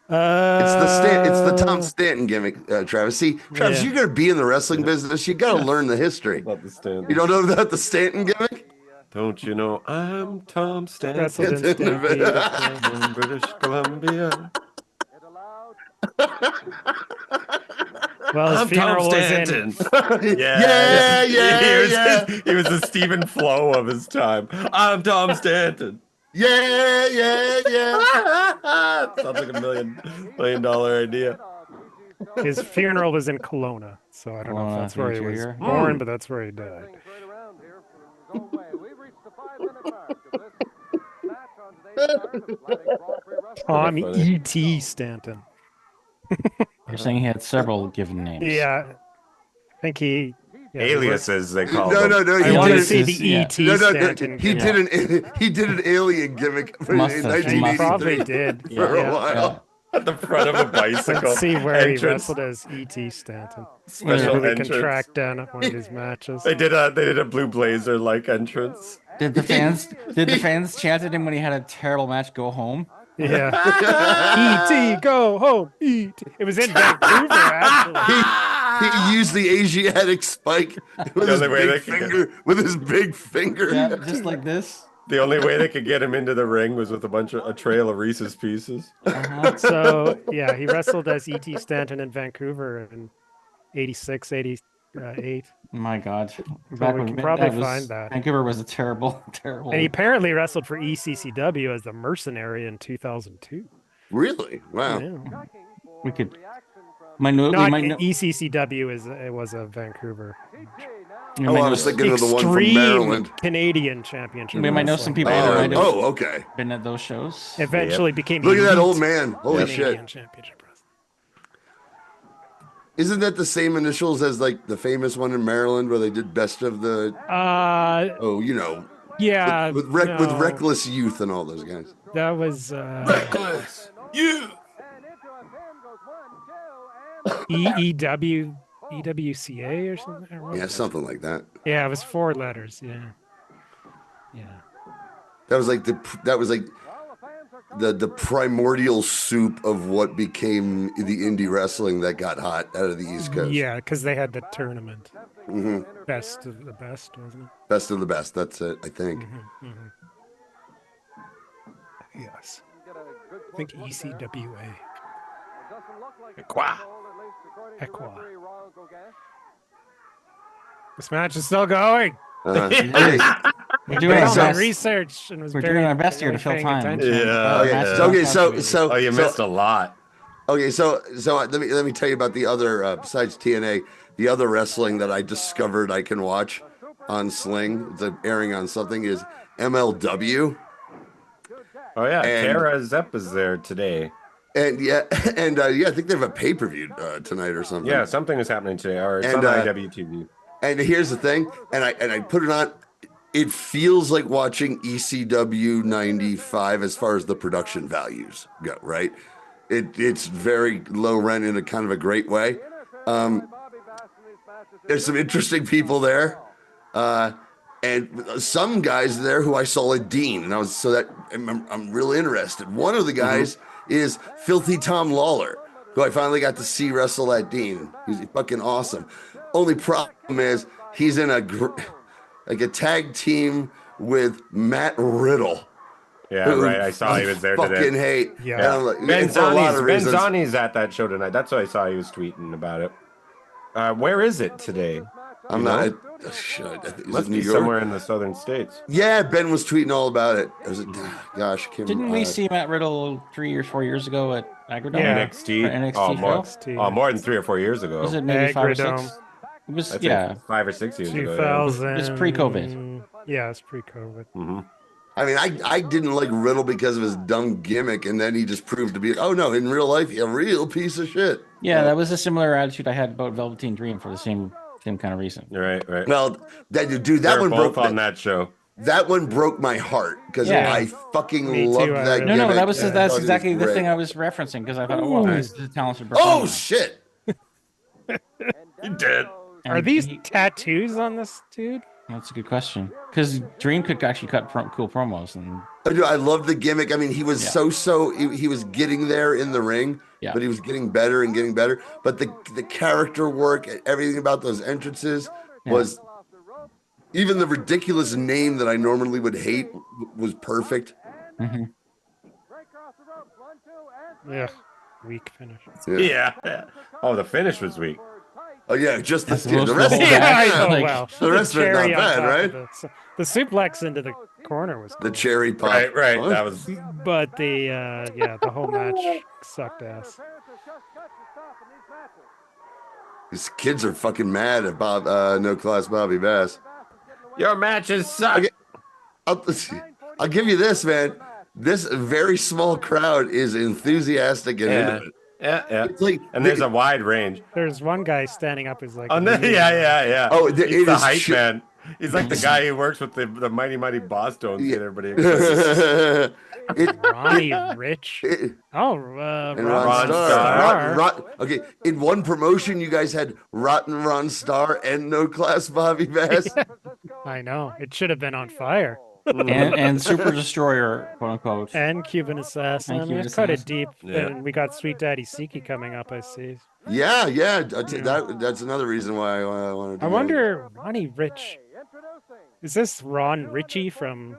It's the Tom Stanton gimmick, Travis. See, Travis, you're gonna be in the wrestling business. You gotta learn the history. About the Stanton. You don't know about the Stanton gimmick? Don't you know I'm Tom Stanton Wrestled in Stampede. in British Columbia? Well, his I'm funeral Tom was in. Stanton. He was the Stephen Flow of his time. I'm Tom Stanton. Yeah. Sounds like $1 million idea. His funeral was in Kelowna, so I don't know if that's where he was born, but that's where he died. Tom E.T. Stanton. You're saying he had several given names. Yeah. I think he... Yeah, Aliases, they call no, them. no, no. I want to see the E.T. No, no, no. Stanton. He did an alien gimmick in Must have. 1983 He probably did. for a while. At the front of a bicycle. Let's see where he entrance. wrestled as E.T. Stanton. Special Maybe we entrance. can track down one of these matches. They did a Blue Blazer like entrance. Did the fans chanted him when he had a terrible match? Go home. Yeah. E.T. go home. E.T. It was in Vancouver, actually. He used the Asiatic spike with his big finger. With his big finger. Yeah, just like this. The only way they could get him into the ring was with a trail of Reese's Pieces. So, yeah, he wrestled as E.T. Stanton in Vancouver in 86, 88. My God. But we can probably find that. Vancouver was a terrible. And he apparently wrestled for ECCW as the Mercenary in 2002. Really? Wow. Yeah. We could. My note. Not My no- ECCW was a Vancouver. Oh, I was thinking of the one from Maryland. Canadian Championship. We might know some people. Okay. Been at those shows. Eventually became. Look at that old man. Holy Canadian shit. Championship wrestling. Isn't that the same initials as like the famous one in Maryland where they did best of the? Yeah. With Reckless Youth and all those guys. That was Reckless Youth. EWCA or something. Or Yeah, something like that. Yeah, it was 4 letters. Yeah. That was like the primordial soup of what became the indie wrestling that got hot out of the East Coast. Yeah, because they had the tournament. Mm-hmm. Best of the best, wasn't it? Best of the best. That's it, I think. Yes. I think ECWA. Equa. This match is still going. Okay. We're doing our best. Research and was We're very doing our best here to fill paying time. attention. So you missed a lot. Okay, so let me tell you about the other besides TNA, the other wrestling that I discovered I can watch on Sling. It's airing on something is MLW. Oh yeah, Kara Zepp is there today. And I think they have a pay-per-view tonight or something. Yeah, something is happening today, or it's on IWTV. And here's the thing, and I put it on. It feels like watching ECW 95 as far as the production values go, right? It's very low rent in a kind of a great way. There's some interesting people there, and some guys there who I saw at Dean, and I'm really interested. One of the guys is Filthy Tom Lawler, who I finally got to see wrestle at Dean. He's fucking awesome. Only problem is he's in a tag team with Matt Riddle. Yeah, right. I saw he was there today. Fucking hate. Yeah. Like, Ben reasons. Zani's at that show tonight. That's what I saw he was tweeting about it. Where is it today? I'm not. Must be somewhere in the southern states. Yeah, Ben was tweeting all about it. I was like, gosh, I can't Didn't remember. we see Matt Riddle 3 or 4 years ago at Agrodome? Yeah. NXT. More than 3 or 4 years ago. Was it maybe 5 or 6? It was, I think 5 or 6 years ago. 2000. It was pre-COVID. Yeah, it's pre-COVID. Mm-hmm. I mean, I didn't like Riddle because of his dumb gimmick, and then he just proved to be, oh no, in real life, he's a real piece of shit. Yeah, that was a similar attitude I had about Velveteen Dream for the same kind of reason. Right. Well, that one broke on that show. That one broke my heart because I fucking loved that gimmick. No, that's exactly the thing I was referencing because I thought, oh, this is a talented performer. Oh shit! He did. Are these tattoos on this dude? That's a good question. Because Dream could actually cut cool promos, and I love the gimmick. I mean, he was he was getting there in the ring, but he was getting better and getting better. But the character work, everything about those entrances was, even the ridiculous name that I normally would hate was perfect. Mm-hmm. Yeah, weak finish. Yeah. Oh, the finish was weak. Oh yeah, just the rest. The rest of it not bad, right? The suplex into the corner was cool. The cherry pop. Right. That was. But the whole match sucked ass. These kids are fucking mad at No Class Bobby Bass. Your matches suck. I'll give you this, man. this very small crowd is enthusiastic and Yeah. into it. Yeah. It's like And there's a wide range. There's one guy standing up who's like, Oh, no, yeah. Oh, He's it the is hype man. He's like the guy who works with the Mighty Mighty Boss Stones. Get everybody excited. Ronnie Rich. And Ron Star. Okay, in one promotion, you guys had Rotten Ron Star and No Class Bobby Bass. I know. It should have been on fire. and Super Destroyer, quote unquote. And Cuban Assassin. And I mean, Cuban it's kind of Assassin. deep. Yeah. And we got Sweet Daddy Siki coming up, I see. Yeah. That's another reason why I wanted to. I wonder, Ronnie Rich. Is this Ron Ritchie from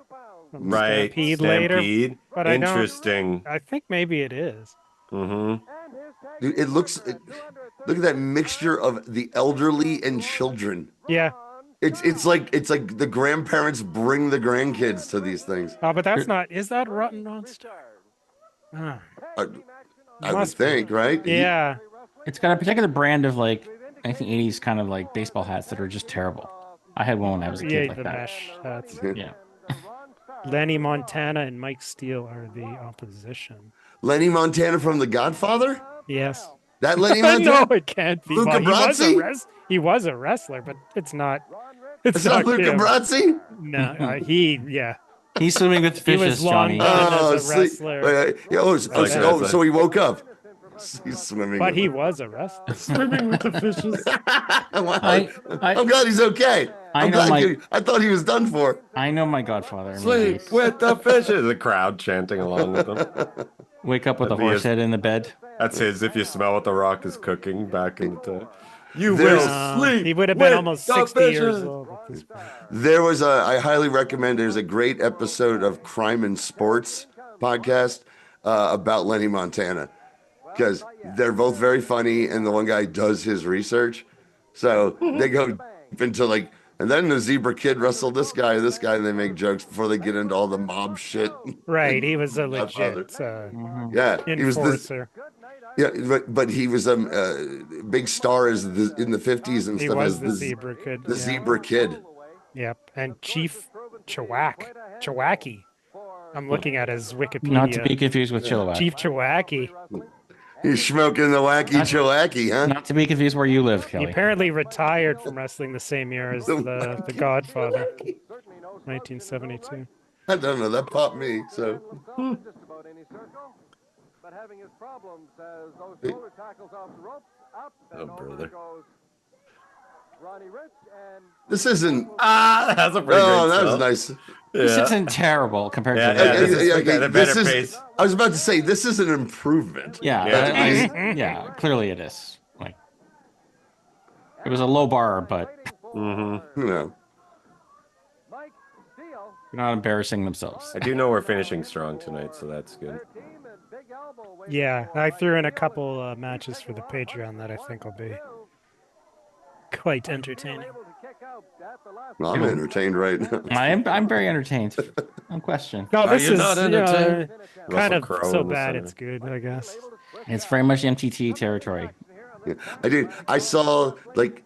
Right. Stampede later? Stampede. But Interesting. I think maybe it is. Mm-hmm. Dude, it looks. Look at that mixture of the elderly and children. Yeah. It's like the grandparents bring the grandkids to these things. Oh, but that's not. Is that Rotten Ron Star? Ah. I would think, right? Yeah. It's got a particular brand of like 1980s kind of like baseball hats that are just terrible. I had one when I was a kid Yeah, like the that. mesh hats. Yeah. Lenny Montana and Mike Steele are the opposition. Lenny Montana from The Godfather? Yes. That Lenny Montana? No, it can't be. Luca Well, Brasi? he was a wrestler, but it's not. It's not Luca him. Brasi? No, yeah. He's swimming with He was fishes, long Johnny. done as a wrestler. So he woke up. He's swimming. But he was a wrestler. Swimming with the fishes. I'm glad he's okay. I thought he was done for. I know my Godfather. Sleep with the fishes. The crowd chanting along with them. Wake up with a That'd be horse head in the bed. That's his. If you smell what the Rock is cooking back in the time. You There's- will sleep. He would have been with almost the 60 years fishes. old at this point. There was I highly recommend. There's a great episode of Crime and Sports podcast about Lenny Montana because they're both very funny, and the one guy does his research, so they go deep into like. And then the Zebra Kid wrestled this guy, and they make jokes before they get into all the mob shit. Right, he was a legit Yeah, he was enforcer. Yeah, but he was a big star in the 50s and He stuff. was as the Zebra Kid. The yeah. Zebra Kid. Yep, and Chief Chewacki. I'm looking at his Wikipedia. Not to be confused with Chilliwack. Chief Chewacki. He's smoking the wacky Chewacki, huh? Not to be confused where you live, He Kelly. apparently retired from wrestling the same year as the Godfather, 1972. I don't know. That popped me. So. But having his problems as those shoulder tackles off the ropes, up and over brother. goes Ronnie Rich and This isn't. That's a pretty Oh, great that was song. nice. This Yeah. isn't terrible compared Yeah, to yeah, the this is okay, at a this better is- pace. I was about to say this is an improvement. Yeah, clearly it is. Like, it was a low bar, but No. they're not embarrassing themselves. I do know we're finishing strong tonight, so that's good. Yeah, I threw in a couple matches for the Patreon that I think will be quite entertaining. Well, I'm entertained right now. I'm very entertained. No question. No, this you is not entertained? kind Russell of Crowe so in the bad center. it's good, I guess. It's very much MTT territory. Yeah, I did. I saw like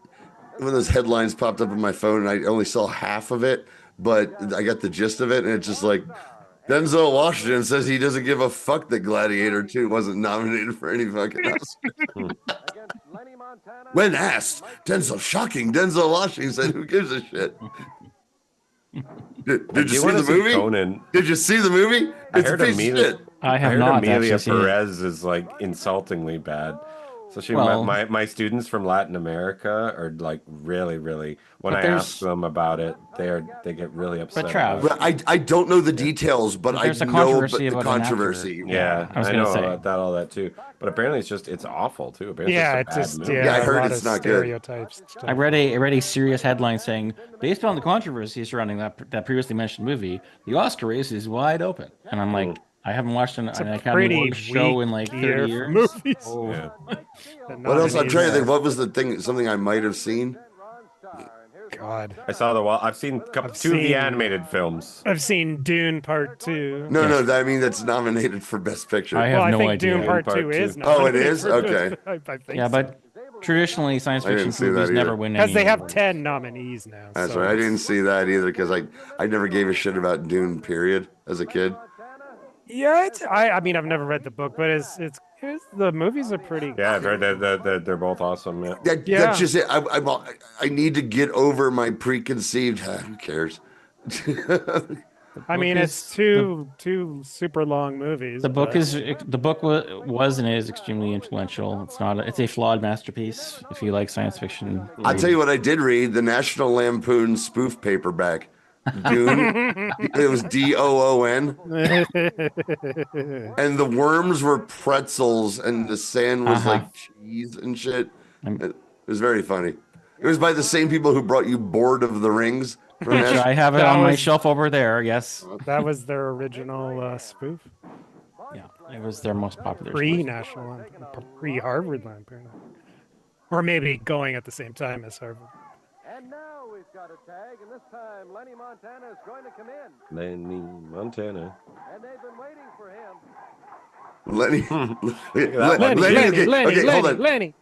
when those headlines popped up on my phone, and I only saw half of it, but I got the gist of it, and it's just like Denzel Washington says he doesn't give a fuck that Gladiator 2 wasn't nominated for any fucking Oscar. When asked, Denzel Washington said, "Who gives a shit?" Did Do you you see wanna the see movie? Conan? Did you see the movie? I It's a heard piece of Amelia. shit. I have heard not Amelia actually seen it. Perez is like insultingly bad. So Well- my students from Latin America are like really when But I there's- ask them about it, they get really upset. Trav- about it. Well, I don't know the details, but I There's a know controversy the about an actor. controversy. Yeah, I was I gonna know say. about all that too. But apparently it's awful too. Apparently Yeah, a it's bad just movie. Yeah, I a heard lot it's of not good. stereotypes and stuff. I read a serious headline saying, based on the controversy surrounding that previously mentioned movie, the Oscar race is wide open. And I'm like, I haven't watched an Academy pretty Award show weak in like 30 year for years. movies. Oh. Yeah. What else? I'm trying to think. What was the thing? Something I might have seen. God. I saw the wall. I've seen two of the seen- animated films. I've seen Dune Part 2. No, I mean that's nominated for Best Picture. I have Well, I no think idea. Dune Part Part 2 is two. not. Oh, it is? Okay. I think Yeah, so. but traditionally science I didn't fiction see that movies either. never win Because any they have awards. 10 nominees now. That's so right. I it's- didn't see that either because I never gave a shit about Dune. Period. As a kid. Yeah, I mean, I've never read the book, but it's the movies are pretty. Yeah, they're both awesome. Yeah. That's just it. I need to get over my preconceived. Who cares? I mean, it's two super long movies. The book but- is the book was and is extremely influential. It's a flawed masterpiece if you like science fiction. I'll tell you what I did read: the National Lampoon spoof paperback, Goon. It was DOON, and the worms were pretzels, and the sand was like cheese and shit. It was very funny. It was by the same people who brought you Board of the Rings. From Which National- I have it on my shelf over there. Yes, that was their original spoof. Yeah, it was their most popular. Pre-National Lampoon, pre-Harvard Lampoon, or maybe going at the same time as Harvard. And now we've got a tag, and this time Lenny Montana is going to come in. Lenny Montana. And they've been waiting for him. Lenny, Lenny.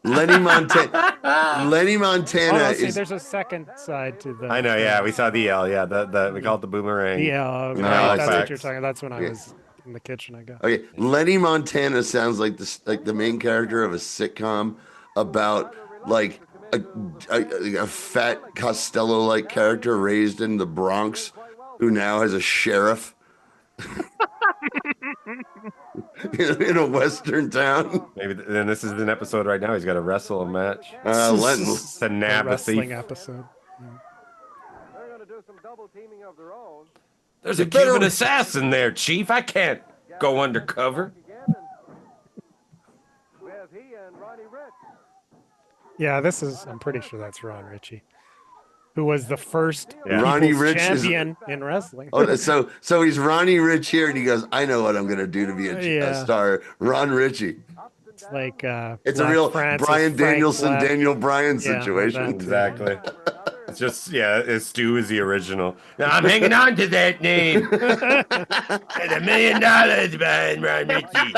Lenny Montana. Lenny Montana Oh, see, is. there's a second side to the. I know. Yeah, we saw the L. Yeah, we call it the boomerang. Yeah, in right, that's what Halifax. you're talking. That's when I was in the kitchen. I guess. Okay, Lenny Montana sounds like the main character of a sitcom about like a fat Costello-like character raised in the Bronx who now has a sheriff in a western town. Maybe then this is an episode right now. He's got to wrestle a match. To nab a wrestling thief. episode. They're going to do some double teaming of their own. There's a Cuban assassin there, Chief. I can't go undercover. We have he and Ronnie Rich. Yeah, this is. I'm pretty sure that's Ron Ritchie, who was the first Ronnie People's Rich is- champion in wrestling. Oh, so he's Ronnie Rich here, and he goes, "I know what I'm going to do to be a Yeah. star." Ron Ritchie. It's like It's a Black real Francis, Brian Frank Danielson, Black. Daniel Bryan Yeah, situation. that too. Exactly. It's just Stu is the original. I'm hanging on to that name. And $1 million behind Ron Ritchie.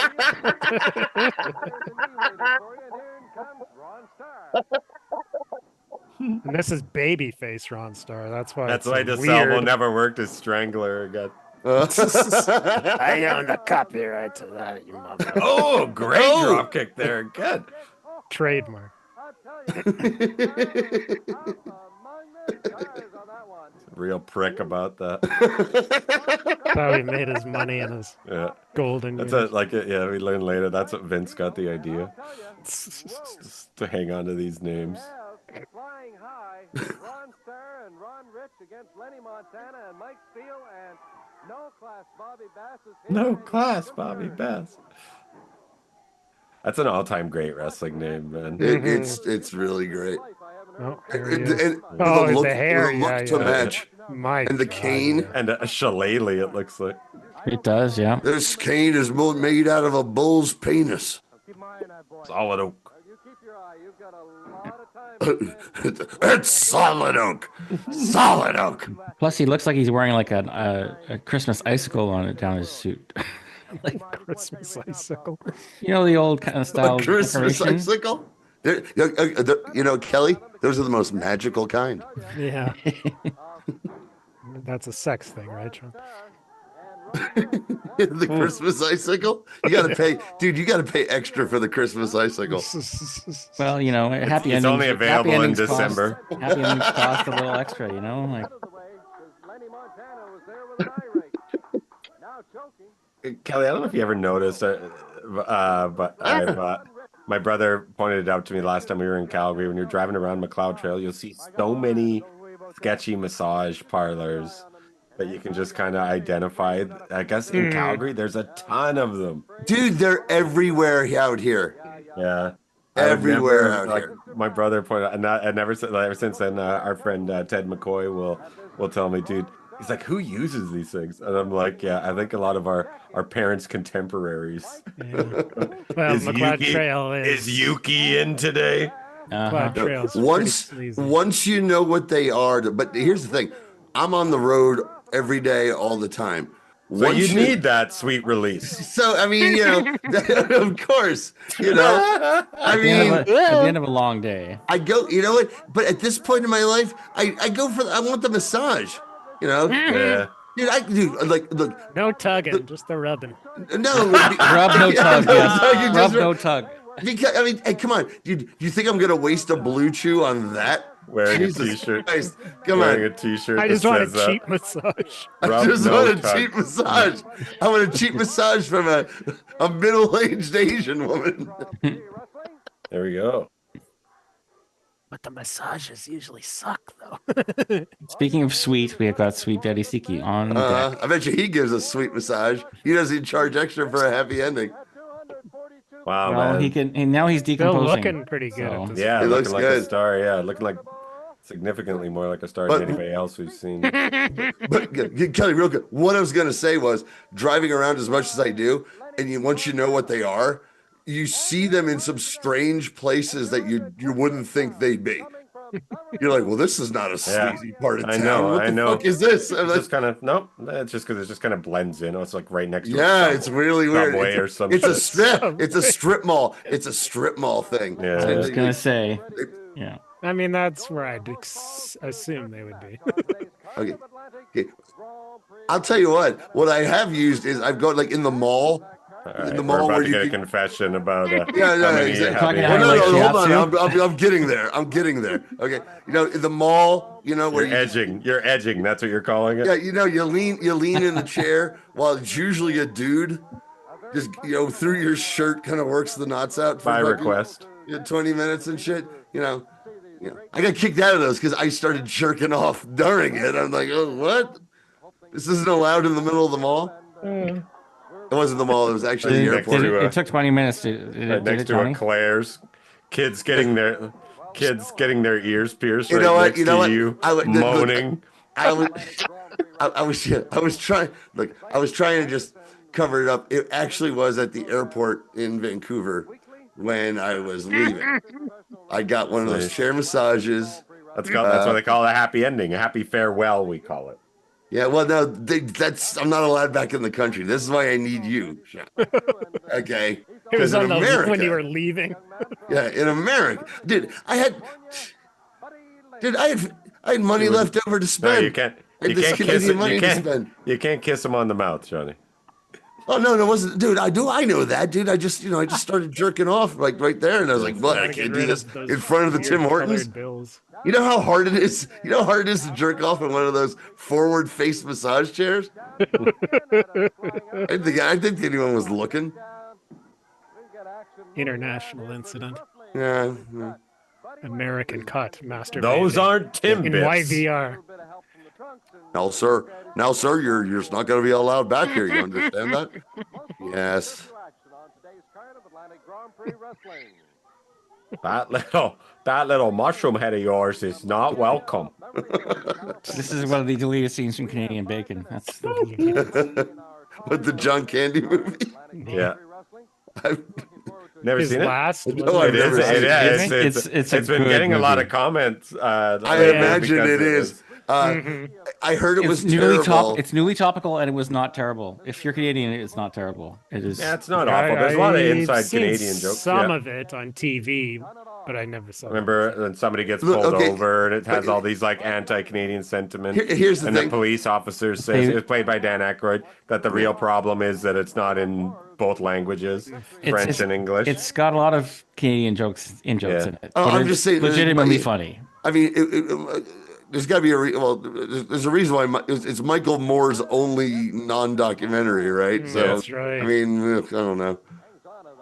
And this is babyface Ron Starr. That's why. That's it's why so DeSalvo weird. never worked as Strangler again. I own the copyright to that, you mother. Oh, great drop kick there. Good. Trademark. Real prick about that. How he made his money in his golden That's years. we learned later. That's what Vince got the idea. Just to hang on to these names. Flying high, Ron Starr and Ron Rich against Lenny Montana and Mike Steele and No Class Bobby Bass is here. No class, Bobby Bass. That's an all-time great wrestling name, man. It's really great. Oh, And the hair, the look to match, My and the cane, and a shillelagh. It looks like it does. Yeah. This cane is made out of a bull's penis. solid oak. It's solid oak. Solid oak. Plus, he looks like he's wearing like a Christmas icicle on it down his suit. like Christmas icicle. You know the old kind of style. A Christmas decoration? icicle. Kelly, those are the most magical kind. Yeah. That's a sex thing, right, Sean? The Christmas icicle. You got to pay, dude. You got to pay extra for the Christmas icicle. Well, you know, happy It's endings. only available happy in endings December. Happy endings cost a little extra, you know. Like, Kelly, I don't know if you ever noticed, but my brother pointed it out to me last time we were in Calgary. When you're driving around McLeod Trail, you'll see so many sketchy massage parlors that you can just kind of identify. I guess in Calgary, there's a ton of them. Dude, they're everywhere out here. Yeah. Everywhere out like, here. My brother pointed out, and ever since then, our friend Ted McCoy will tell me, dude, he's like, who uses these things? And I'm like, yeah, I think a lot of our parents' contemporaries. Yeah. Well, McLeod Trail is Yuki in today? McLeod Trail's Once you know what they are, but here's the thing, I'm on the road every day, all the time. So you need that sweet release. So I mean, you know, of course, you know. I mean, at the end of a long day, I go. You know what? But at this point in my life, I go for. I want the massage. You know. Yeah. dude, like, look. No tugging, just the rubbing. No, Rub no tug, yes. Rub no tug. Because I mean, hey, come on, dude. You think I'm gonna waste a blue chew on that? Wearing Jesus a t-shirt. Christ. Come Wearing on. a t-shirt. I that just want a says, cheap massage. I just want a cheap massage. I want a cheap massage from a middle-aged Asian woman. There we go. But the massages usually suck, though. Speaking of sweet, we have got Sweet Daddy Siki on deck. I bet you he gives a sweet massage. He doesn't charge extra for a happy ending. Wow, Well, man. he can, and now he's Still decomposing. looking pretty good. so- At this Yeah, He looking looks like good. a star. Yeah, looking like significantly more like a star But- than anybody else we've seen. But Kelly, real good. What I was gonna say was driving around as much as I do, and once you know what they are, you see them in some strange places that you wouldn't think they'd be. You're like, well, this is not a Yeah, sleazy part of I town. know. What I the know. fuck is this? It's just kind of nope. It's just because it just kind of blends in. It's like right next to Yeah, a it's really weird. Subway or It's, some it's a shit. strip. It's a strip mall. It's a strip mall thing. Yeah. I was gonna say, yeah. I mean, that's where I'd assume they would be. Okay. I'll tell you what. What I have used is I've got like in the mall. All In right, the we're mall about where to you get a can- confession about Yeah, how many exactly. Talking how how many- you like Hold on. shiatsu? I'm getting there. I'm getting there. Okay. You know, in the mall, you know, where You're edging. You're edging. That's what you're calling it. yeah, you know, you lean in the chair while it's usually a dude just, through your shirt kind of works the knots out for By fucking, request. 20 minutes and shit. I got kicked out of those because I started jerking off during it. I'm like, oh, what? This isn't allowed in the middle of the mall? It wasn't the mall. It was actually the Did airport. it took 20 minutes to did Right it, next to Tony? a Claire's. Kids getting their ears pierced. You Right know what? next You know to what? you, Look, moaning. I was trying. Look, I was trying to just cover it up. It actually was at the airport in Vancouver when I was leaving. I got one of those chair massages. That's what they call a happy ending, a happy farewell. We call it. Yeah, well, no, I'm not allowed back in the country. This is why I need you. Okay, It was in on the America, when you were leaving. yeah, in America, dude, I had money left over to No, spend. you can't. I had You this can't kiss Canadian it. money You to can't. spend. You can't kiss him on the mouth, Johnny. Oh no, it wasn't, dude. I know that, dude. I just started jerking off like right there, and I was like, "What? I Gotta get can't do rid this of those in front of the Tim weird Hortons." colored bills. You know how hard it is. You know how hard it is to jerk off in one of those forward-faced massage chairs. I think anyone was looking. International incident. Yeah. American cut masturbating. Those aren't in Timbits. YVR. Now, sir, you're not going to be allowed back here. You understand that? Yes. That little mushroom head of yours is not welcome. This is one of the deleted scenes from Canadian Bacon. That's With the John Candy movie. Yeah. I've never His seen it. last. No, I've never seen it. It's been getting a lot of comments. I imagine it is. I heard it was terrible. It's newly topical, and it was not terrible. If you're Canadian, it's not terrible. It is. Yeah, it's not awful. There's a lot of I've inside seen Canadian jokes. Some yeah. of it on TV, but I never saw. Remember, then somebody gets Look, pulled okay. over, and it has all these like anti-Canadian sentiment. Here's the and thing. the police officer says it was played by Dan Aykroyd that the real problem is that it's not in both languages, French and English. It's got a lot of Canadian jokes in it. Oh, But I'm it's just saying, legitimately funny. I mean, there's got to be there's a reason why it's Michael Moore's only non-documentary, right? So That's right. I mean, I don't know.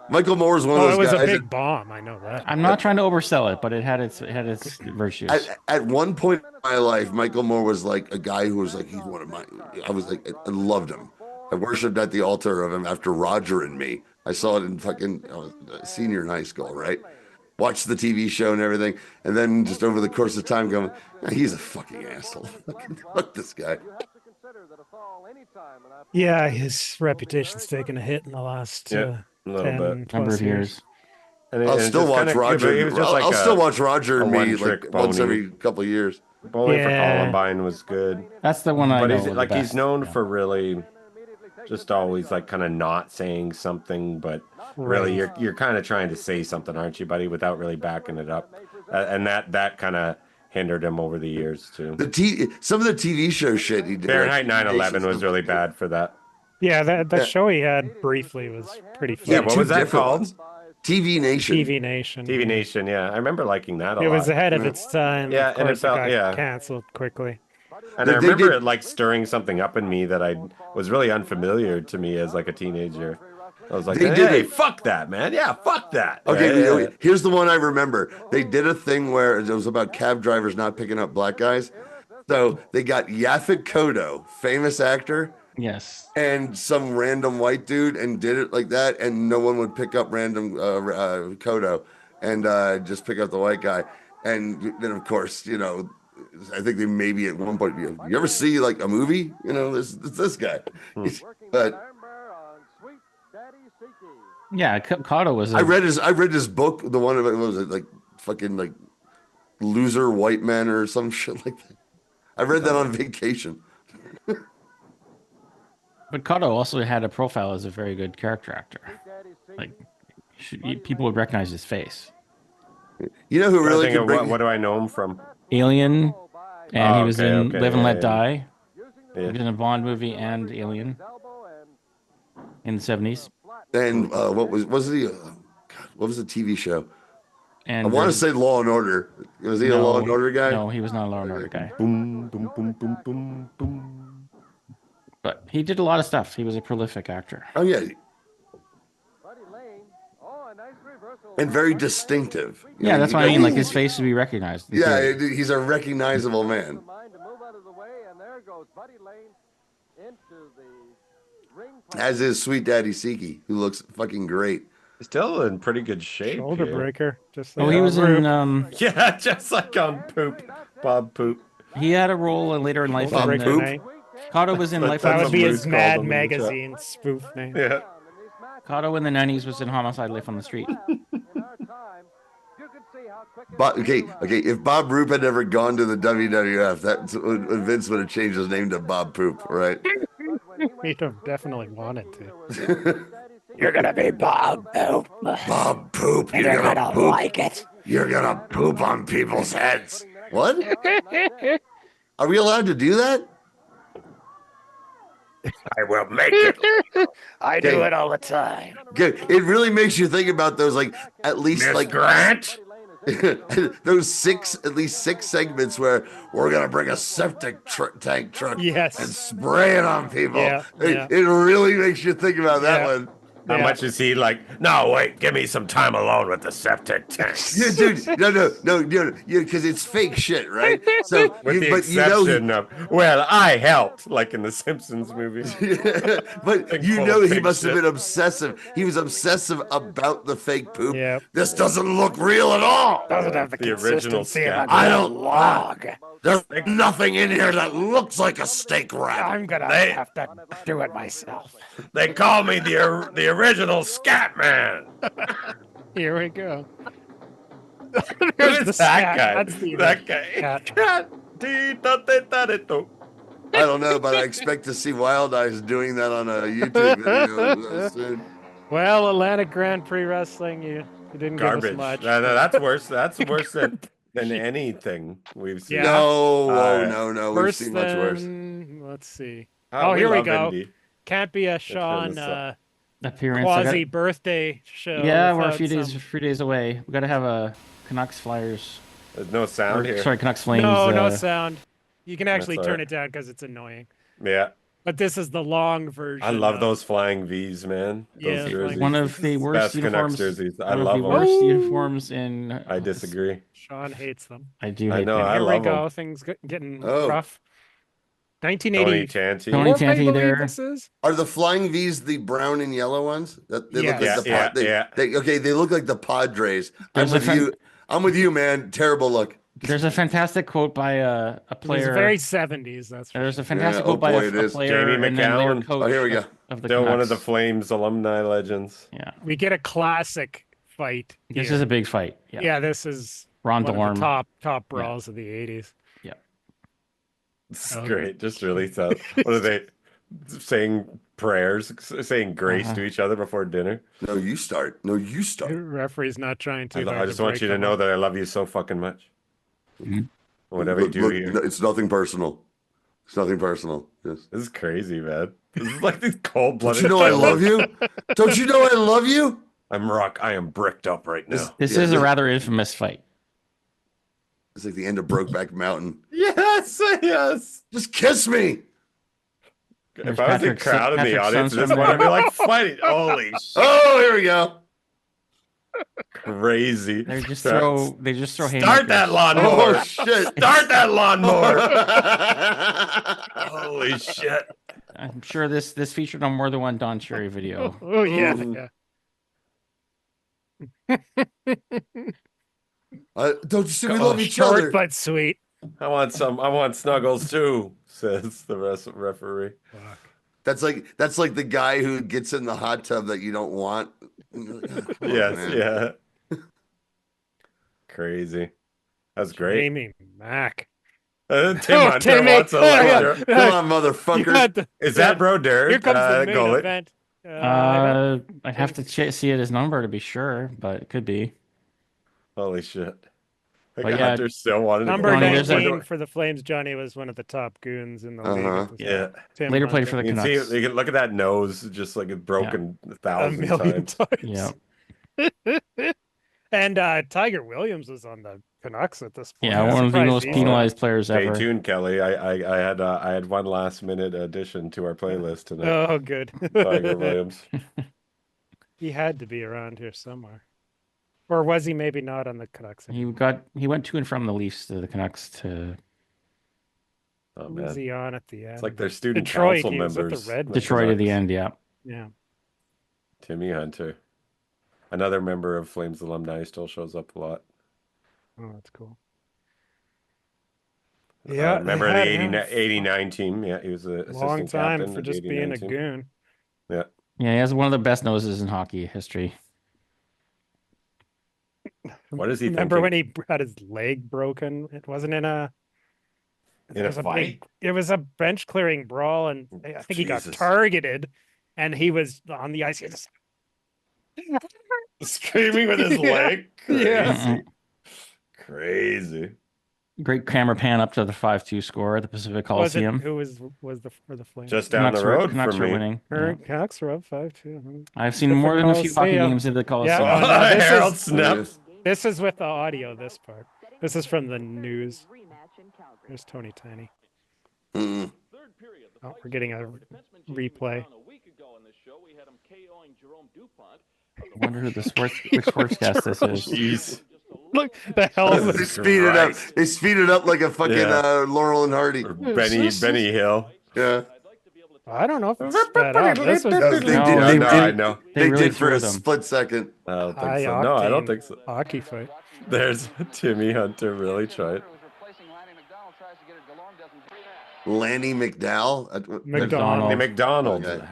Michael Moore's one of Oh, those it was guys. a big bomb. I know that. I'm not trying to oversell it, but it had its virtues. At one point in my life, Michael Moore was like a guy who was like, he's one of my. I was like, I loved him. I worshipped at the altar of him after Roger and Me. I saw it in fucking senior in high school, right? Watched the TV show and everything, and then just over the course of time, going, he's a fucking asshole. Fuck this guy. Yeah, his reputation's taken a hit in the last a little 10, bit. 12 Number of years. And I'll and still just watch kinda- Roger. he was just like I'll still watch Roger a and Me one-trick like once pony. every couple of years. Bowling for Yeah. Columbine was good. That's the one I But know. he's the like he's best. known for really just always like kind of not saying something, but really you're kind of trying to say something, aren't you, buddy, without really backing it up. And that kind of hindered him over the years too. Some of the TV show shit he did. Fahrenheit 9/11 was really bad for that. Yeah, that show he had briefly was pretty funny. Yeah, what was that called? TV Nation. TV Nation. TV Nation, yeah. I remember liking that a lot. It was ahead of its time. Yeah, Of course, and it got canceled quickly. And I remember it like stirring something up in me that I was really unfamiliar to me as like a teenager. I was like, hey, fuck that, man. Yeah, fuck that. Okay, here's the one I remember. They did a thing where it was about cab drivers not picking up black guys. So they got Yaphet Kotto, famous actor. Yes. And some random white dude and did it like that. And no one would pick up random Kotto and just pick up the white guy. And then, of course, you know, I think they maybe at one point, you ever see like a movie? You know, this guy. But yeah, Cotto was. I read his book. The one of it was like fucking like loser white men or some shit like that. I read that on vacation. But Cotto also had a profile as a very good character actor. Like people would recognize his face. You know who really could bring... what do I know him from? Alien, and he was in Live and Let Die. Yeah. He was in a Bond movie and Alien in the 70s. And what was he? God, what was the TV show? And I want to say Law and Order. Was he a Law and Order guy? No, he was not a Law and Order guy. Boom, boom, boom, boom, boom, boom. But he did a lot of stuff. He was a prolific actor. Oh yeah. And very distinctive. Yeah, that's what I mean. Like his face would be recognized. Yeah, he's a recognizable man. As is Sweet Daddy Siki, who looks fucking great. Still in pretty good shape. Shoulder here. breaker. Just like he was in. Yeah, just like on Poop. Bob Poop. He had a role later in life. Bob Poop. Cotto was in Life. That would be his Mad Magazine spoof name. Yeah. Cotto in the 90s was in Homicide: Life on the Street. But okay. If Bob Roop had never gone to the WWF, Vince would have changed his name to Bob Poop, right? He'd have definitely wanted to. You're gonna be Bob Poop. Bob Poop. And you're gonna poop. like it. You're gonna poop on people's heads. What? Are we allowed to do that? I will make it. I do it all the time. Good. It really makes you think about those, like at least Miss like Grant. those at least six segments where we're gonna bring a septic tank truck and spray it on people. Yeah, it really makes you think about that one. How much is he like? No, wait, give me some time alone with the septic tank. Yeah, dude, no, because it's fake shit, right? So, with the exception of, well, I helped, like in the Simpsons movies. But you know he must have been obsessive. He was obsessive about the fake poop. Yep. This doesn't look real at all. Doesn't have the original consistency of a I don't log. There's nothing in here that looks like a steak wrap. I'm gonna have to do it myself. They call me the original Scat Man. Here we go. Who's that guy? That's the That guy. I don't know, but I expect to see Wild Eyes doing that on a YouTube video soon. Well, Atlantic Grand Prix Wrestling, you didn't Garbage. give us much. No, that's worse. That's worse than anything we've seen. Yeah. No. We've Worse seen much worse. than, let's see. Oh, Here we love go. Indy. Can't be a Sean appearance. quasi birthday show. Yeah, we're a without few days away. We got to have a Canucks Flyers. There's no sound here. Sorry, Canucks Flames. No sound. You can actually That's turn all right. it down because it's annoying. Yeah. But this is the long version. I love those flying V's, man. Yeah, Those jerseys. One of the worst Best Canucks uniforms. jerseys. I one of love the them. worst uniforms in. I disagree. Sean hates them. I do. I hate know. them. I Here we love go. them. Things getting Oh. rough. Tony 1980. Tanti. Tony What Tanti flavor there. this is? Are the flying V's the brown and yellow ones? That they Yes. look like the Yeah, they, yeah. they look like the Padres. There's I'm with you, man. Terrible look. There's a fantastic quote by a It was player. very 70s. That's for There's a sure. fantastic Yeah, quote by boy, a it is. player Jamie and then later McCown. coach Oh, here we go. of the Still one of the Canucks. Flames alumni legends. Yeah, We get a classic fight. this here. is a big fight. Yeah, Yeah, this is Ron one Dorm. of the top brawls of the 80s. Yeah, It's Okay. great. Just really tough. What are they saying? Prayers, saying grace to each other before dinner. No, you start. No, you The start. referee's not trying to. I just want you to know that I love you so fucking much. Whatever you do Look, here. it's nothing personal. It's nothing personal. Yes. This is crazy, man. This is like these cold-blooded. Don't you know I love you? Don't you know I love you? I am bricked up right now. This is a rather infamous fight. It's like the end of Brokeback Mountain. Yes, yes. Just kiss me. If I was the crowd in the audience, this one, I'd be like, fighting. Holy shit. Oh, here we go. Crazy. They just throw Start that lawnmower. Oh, shit. Start that lawnmower. Holy shit. I'm sure this featured on more than one Don Cherry video. Oh yeah. Don't you see we Oh, love each Short other? but sweet. I want snuggles too, says the referee. That's like the guy who gets in the hot tub that you don't want. Yes, yeah. Crazy. That's great. Jamie Mack. Tim Hunter wants a lecture. Come on, motherfucker. Is that bro Derek? Here comes the main Gullet? event. I'd have to see his number to be sure, but it could be. Holy shit. But yeah, Hunter still wanted Number to go. 19 for the Flames. Johnny was one of the top goons in the league. At the Yeah. Tim Later played Hunter. for the You can Canucks. see, you can look at that nose, just like it's broken a A thousand million times. times. And Tiger Williams was on the Canucks at this point. Yeah, I'm one of the surprised most he's penalized players Stay ever. tuned, Kelly. I had one last minute addition to our playlist tonight. Oh, good. Tiger Williams. He had to be around here somewhere. Or was he maybe not on the Canucks? He went to and from the Leafs to the Canucks to Oh Who was man, he on at the end? it's like their student Detroit, council he was with members. the Red Detroit at the end. Yeah. Yeah. Timmy Hunter, another member of Flames alumni, still shows up a lot. Oh, that's cool. Yeah, remember they the had him 89 team? Yeah, he was a long assistant time captain for of the just being 89 a team. goon. Yeah. Yeah, he has one of the best noses in hockey history. What is he Remember thinking? when he had his leg broken? It wasn't in a. In a fight? It was a bench clearing brawl, and I think he got Jesus. targeted, and he was on the ice. He just Screaming with his leg? Yeah. Crazy. Great camera pan up to the 5-2 score at the Pacific Was it, Coliseum. who was the for the Flames? Just down Canucks the were- road Canucks from were me. winning. Current Canucks were up 5-2. I've seen more than a few hockey games at the Coliseum. Yeah, no, this Harold is- Snap. This is with the audio. This part. This is from the news. There's Tony Tiny. Mm. Oh, we're getting a replay. I wonder who which sportscast this is. Jeez. Look, the hell They was speed it up. They speed it up like a fucking Yeah. Laurel and Hardy. Benny Hill. Yeah. I don't know if it's sped up. This was They did. No, They no, did. I know. They They really did for threw a them. split second. I don't think high so. No, I don't octane think so. hockey fight. There's Timmy Hunter really tried. Lanny McDowell. McDonald. Lanny McDonald. Okay.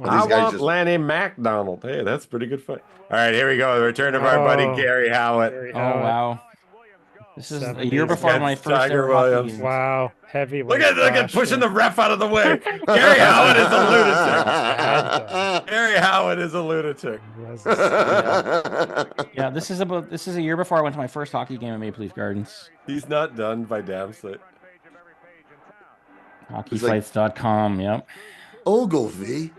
I These guys want just- Lanny McDonald. Hey, that's a pretty good fight. All right, here we go. The return of our buddy Oh. Gary Howitt. Gary Oh Howitt. wow! This is a 70s. year before my Against first Tiger ever hockey Williams. games. Wow, heavyweight. Look at pushing the ref out of the way. Gary Howitt is a lunatic. Gary Howitt is a lunatic. Yeah, this is a year before I went to my first hockey game at Maple Leaf Gardens. He's not done by damn sight. Hockeyfights.com. Yep. Ogilvy.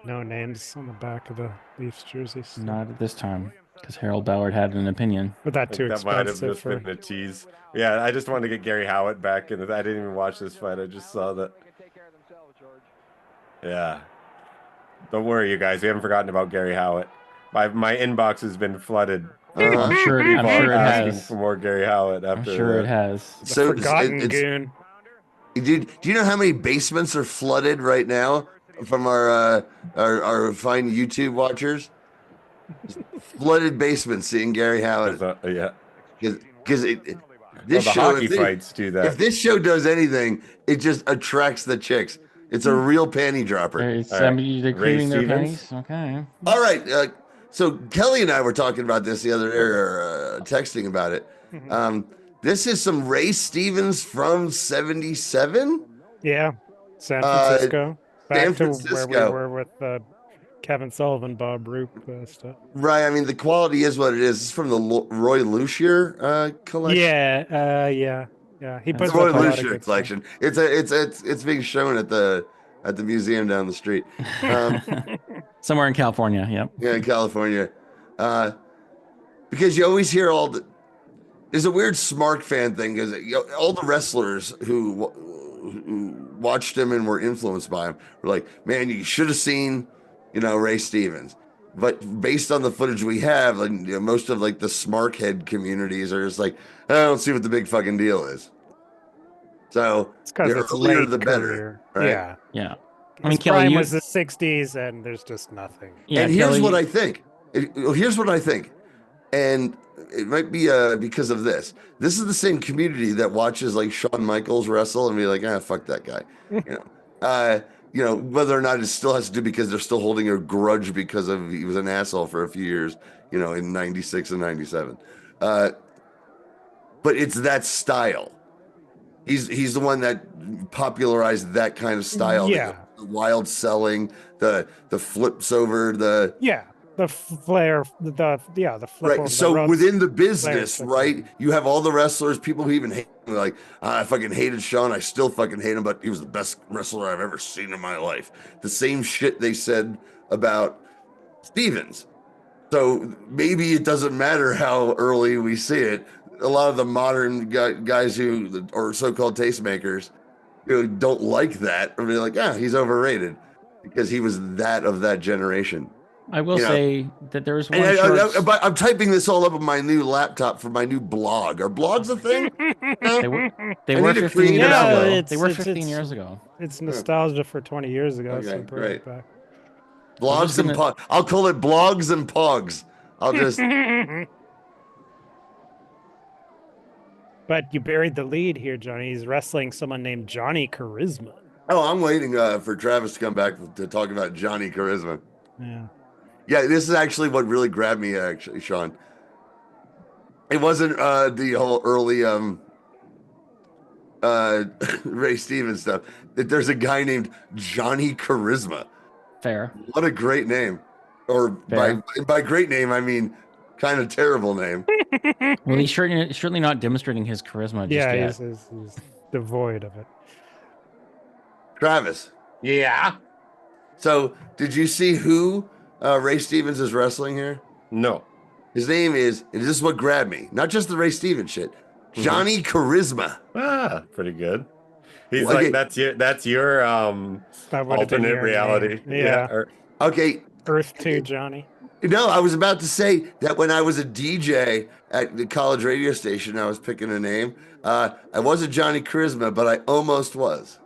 No names on the back of the Leafs jerseys. Not at this time, because Harold Ballard had an opinion. But that I too think that might have expensive just for. been a tease. Yeah, I just wanted to get Gary Howitt back, and I didn't even watch this fight. I just saw that. Yeah. Don't worry, you guys. We haven't forgotten about Gary Howitt. My inbox has been flooded. I'm sure it asking has. for more Gary Howitt I'm after sure that. it has. So Forgotten goon. Dude, do you know how many basements are flooded right now from our fine YouTube watchers? Flooded basements seeing Gary Howitt. Yeah. Because this the show, hockey fights do that. If this show does anything, it just attracts the chicks. It's a real panty dropper. It's, All right. they're Ray creaming their Stevens? pennies. Okay. All right. So Kelly and I were talking about this the other day, or texting about it. This is some Ray Stevens from '77. Yeah, San Francisco. Back San to where Francisco. we were with Kevin Sullivan, Bob Roop stuff. Right. I mean, the quality is what it is. It's from the Roy Lucier collection. Yeah. He The puts Roy up a lot of Lucier good collection. It's being shown at the museum down the street. Somewhere in California. Yep. Yeah, in California. Because you always hear there's a weird Smark fan thing because all the wrestlers who watched him and were influenced by him were like, man, you should have seen, Ray Stevens. But based on the footage we have, like, most of like the Smark head communities are just like, I don't see what the big fucking deal is. So it's because the it's earlier late the better, career. right? Yeah. I mean, Kelly was the '60s, and there's just nothing. Yeah, and here's what I think. Here's what I think, and it might be because of this. This is the same community that watches like Shawn Michaels wrestle and be like, fuck that guy, whether or not it still has to do because they're still holding a grudge because he was an asshole for a few years, in '96 and '97. But it's that style. He's the one that popularized that kind of style. Yeah. The wild selling, the flips over the flare, the flip right. over So the ropes, within the business, flare, right, you have all the wrestlers, people who even hate him, like, I fucking hated Shawn, I still fucking hate him, but he was the best wrestler I've ever seen in my life. The same shit they said about Stevens. So maybe it doesn't matter how early we see it. A lot of the modern guys who are so-called tastemakers, don't like that. Or they're like, he's overrated because he was that of that generation. I will say that there was one. I'm typing this all up on my new laptop for my new blog. Are blogs a thing? They were 15 years ago. They were 15 years ago. It's nostalgia for 20 years ago. Okay, so bring it great. back. Blogs and pogs. I'll call it blogs and pogs. I'll just. But you buried the lead here, Johnny. He's wrestling someone named Johnny Charisma. Oh, I'm waiting for Travis to come back to talk about Johnny Charisma. Yeah. Yeah, this is actually what really grabbed me, actually, Sean. It wasn't the whole early Ray Stevens stuff. There's a guy named Johnny Charisma. Fair. What a great name. Or by great name, I mean kind of terrible name. Well, he's certainly not demonstrating his charisma just yet. He's devoid of it. Travis. Yeah. So, did you see who Ray Stevens is wrestling here? No. His name is, and this is what grabbed me, not just the Ray Stevens shit, Johnny Charisma. Ah, pretty good. He's like that's your alternate reality. Yeah. Okay. Earth 2 Johnny. No, I was about to say that when I was a DJ at the college radio station, I was picking a name. I wasn't Johnny Charisma, but I almost was.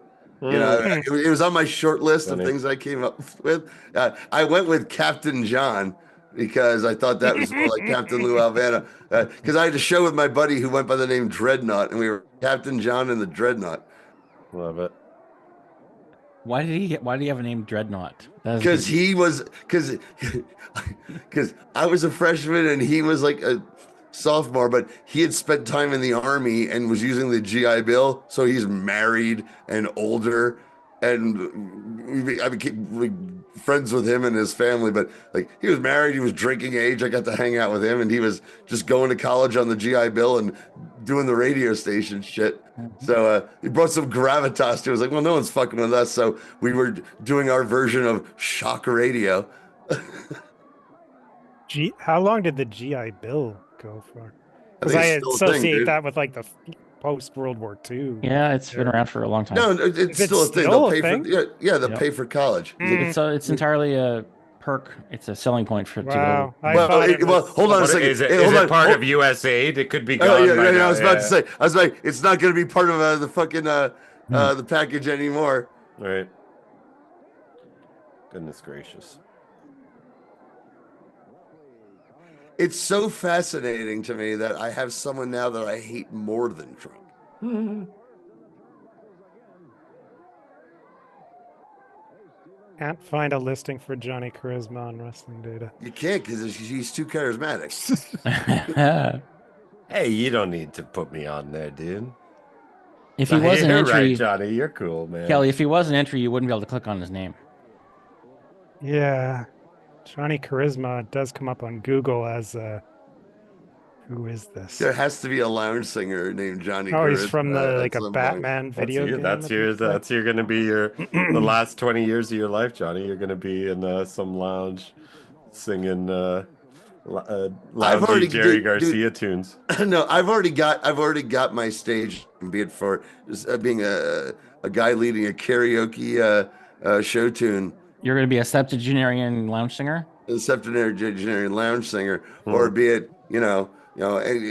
It was on my short list of things I came up with. I went with Captain John because I thought that was more like Captain Lou Albano. Because I had a show with my buddy who went by the name Dreadnought, and we were Captain John and the Dreadnought. Love it. Why did he have a name Dreadnought? Because I was a freshman and he was like a sophomore, but he had spent time in the army and was using the GI Bill, so he's married and older, and I became friends with him and his family. But like, he was married, he was drinking age. I got to hang out with him, and he was just going to college on the GI Bill and doing the radio station shit. So he brought some gravitas to it. I was like, well, no one's fucking with us, so we were doing our version of shock radio. How long did the GI Bill go for? Because I associate that with like the post World War II. Yeah, it's been around for a long time. No, it's still a thing. They'll pay for they'll pay for college. It's entirely a perk. It's a selling point for wow. to go. Well, hold on a second. Is it part of USAID? It could be gone. I was about to say. I was like, it's not going to be part of the fucking the package anymore. Right. Goodness gracious. It's so fascinating to me that I have someone now that I hate more than Trump. Can't find a listing for Johnny Charisma on Wrestling Data. You can't because he's too charismatic. Hey, you don't need to put me on there, dude. If he was an entry, right, Johnny, you're cool, man. Kelly, if he was an entry, you wouldn't be able to click on his name. Yeah. Johnny Charisma does come up on Google as who is this? There has to be a lounge singer named Johnny Oh, he's from Charisma the at a some point. Batman video game. That's going to be the last 20 years of your life, Johnny. You're going to be in some lounge singing loungy Jerry Garcia tunes. No, I've already got my stage, be it for just being a guy leading a karaoke show tune. You're going to be a septuagenarian lounge singer? A septuagenarian lounge singer, or be it,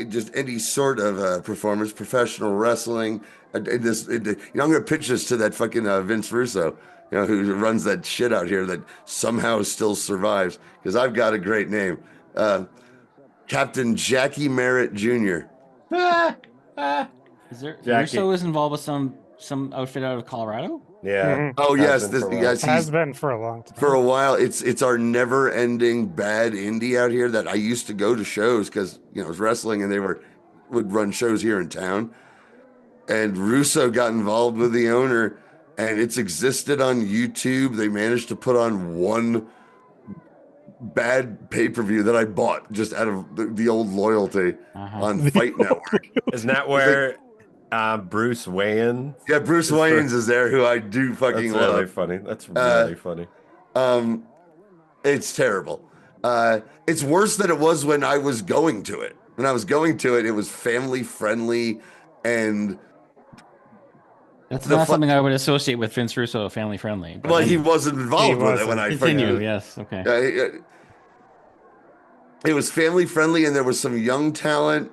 just any sort of performance, professional wrestling. I'm going to pitch this to that fucking Vince Russo, who runs that shit out here that somehow still survives, because I've got a great name. Captain Jackie Merritt Jr. Is there Russo is involved with some outfit out of Colorado? Yeah. Mm-hmm. Oh yes, has been for a long time. For a while, it's our never-ending bad indie out here that I used to go to shows because it was wrestling and they would run shows here in town. And Russo got involved with the owner, and it's existed on YouTube. They managed to put on one bad pay-per-view that I bought just out of the old loyalty on Fight Network. Isn't that where Bruce Wayans? Yeah, Bruce Wayans is there, who I do fucking love. love. Really funny. That's really funny. It's terrible. It's worse than it was when I was going to it. When I was going to it, it was family friendly, and that's not something I would associate with Vince Russo, family friendly. Well, he wasn't involved with it when I continue. Yes, okay. It was family friendly, and there was some young talent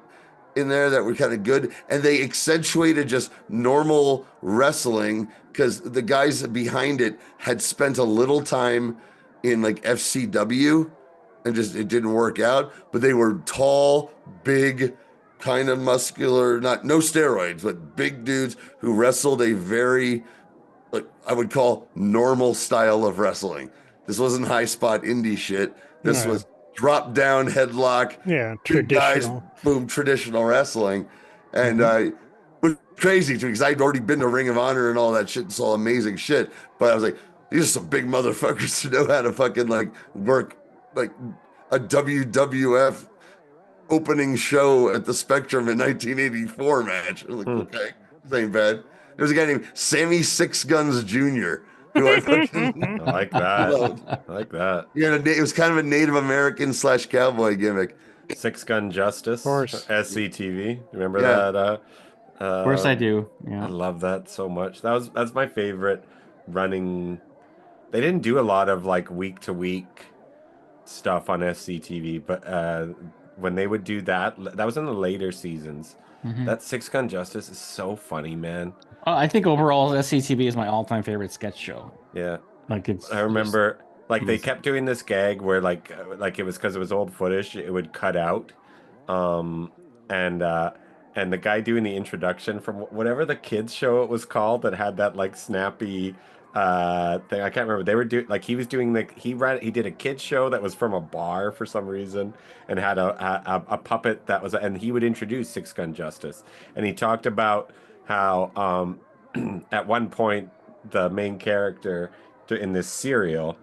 in there that were kind of good, and they accentuated just normal wrestling because the guys behind it had spent a little time in like FCW, and just it didn't work out. But they were tall, big, kind of muscular, no steroids, but big dudes who wrestled a very, like I would call, normal style of wrestling. This wasn't high spot indie shit. This was drop down headlock. Yeah, traditional. Guys, boom, traditional wrestling. And it was crazy too, because I'd already been to Ring of Honor and all that shit and saw amazing shit. But I was like, these are some big motherfuckers who know how to fucking like work like a WWF opening show at the Spectrum in 1984 match. I was like, okay, this ain't bad. There was a guy named Sammy Six Guns Jr. who I fucking I like that. loved. I like that. Yeah, it was kind of a Native American / cowboy gimmick. Six Gun Justice, of course. SCTV. Remember that? Of course I do. Yeah. I love that so much. That's my favorite running. They didn't do a lot of like week to week stuff on SCTV, but when they would do that was in the later seasons. That Six Gun Justice is so funny, man. I think overall SCTV is my all-time favorite sketch show. Yeah, like it's. I remember like they kept doing this gag where like it was because it was old footage, it would cut out, and the guy doing the introduction from whatever the kids show it was called that had that like snappy thing. I can't remember. They were he was doing he did a kids show that was from a bar for some reason and had a puppet that was, and he would introduce Six Gun Justice, and he talked about how at one point the main character in this serial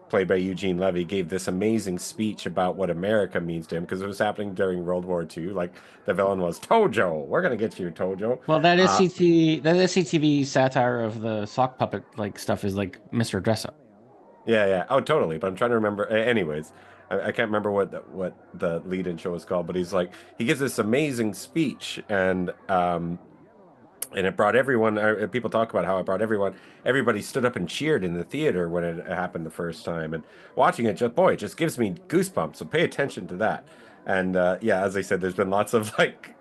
played by Eugene Levy gave this amazing speech about what America means to him because it was happening during World War II. Like the villain was Tojo. We're gonna get you, Tojo. Well, that SCTV satire of the sock puppet like stuff is like Mr. Dressup. Yeah. Oh, totally. But I'm trying to remember. Anyways, I can't remember what the lead-in show was called. But he gives this amazing speech and it brought everyone. People talk about how it brought everyone. Everybody stood up and cheered in the theater when it happened the first time. And watching it, it just gives me goosebumps. So pay attention to that. And as I said, there's been lots of like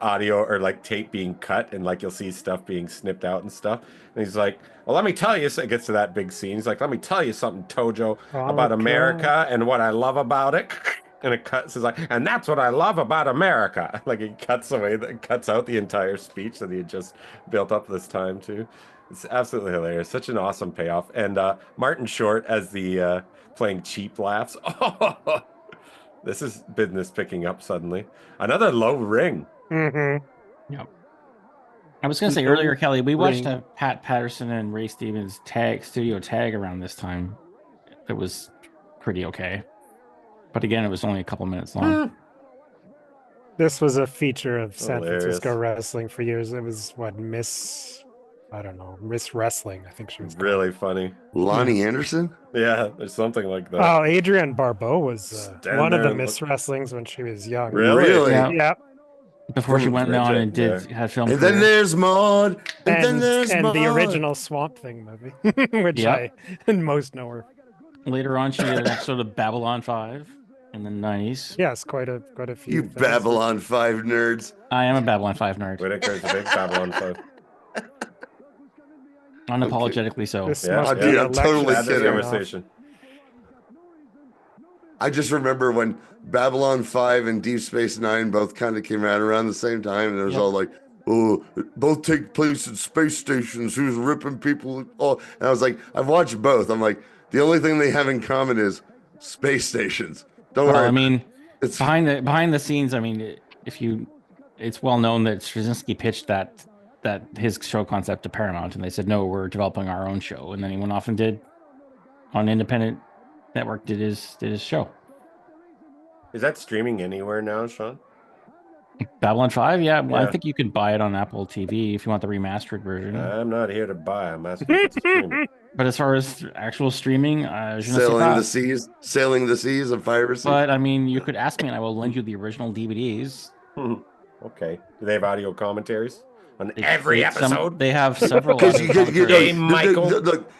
audio or like tape being cut, and like you'll see stuff being snipped out and stuff. And he's like, "Well, let me tell you." So it gets to that big scene. He's like, "Let me tell you something, Tojo, about America and what I love about it." And it cuts. It's like, and that's what I love about America. Like it cuts out the entire speech that he had just built up this time too. It's absolutely hilarious. Such an awesome payoff. And Martin Short as the playing Cheap Laughs. Oh, this is business picking up suddenly. Another low ring. Mm-hmm. Yep. I was gonna say earlier, Kelly, we watched a Pat Patterson and Ray Stevens studio tag around this time. It was pretty okay. But again, it was only a couple minutes long. This was a feature of San Hilarious. Francisco wrestling for years. It was what Miss Wrestling. I think she was really funny. Lonnie Anderson? Yeah, there's something like that. Oh, Adrienne Barbeau was Stand one of there the and Miss Wrestlings when she was young. Really? Yeah. Before she went on and had film. And then there's Maud. And then there's and Maud. the original Swamp Thing movie, which Yep. I most know her. Later on, she did an episode of Babylon 5 in the 90s. Yes, quite a few. You things. Babylon 5 nerds. I am a Babylon 5 nerd. Whittaker's a big Babylon 5. Unapologetically so. This Yeah, must yeah. be I'm totally Had this kidding. conversation. I just remember when Babylon 5 and Deep Space Nine both kind of came out around the same time, and it was all like, oh, both take place at space stations. Who's ripping people? Oh, and I was like, I've watched both. I'm like, the only thing they have in common is space stations. Don't Well, worry. I mean, it's behind the scenes. I mean, it's well known that Straczynski pitched that his show concept to Paramount, and they said no, we're developing our own show, and then he went off and did on independent network did his show. Is that streaming anywhere now, Sean? Babylon 5, yeah. Well, Yeah. I think you could buy it on Apple TV if you want the remastered version. I'm not here to buy. I'm asking to stream it. But as far as actual streaming, je ne sais sailing the seas of piracy. But I mean, you could ask me, and I will lend you the original DVDs. Okay. Do they have audio commentaries on every episode? They have several. Look,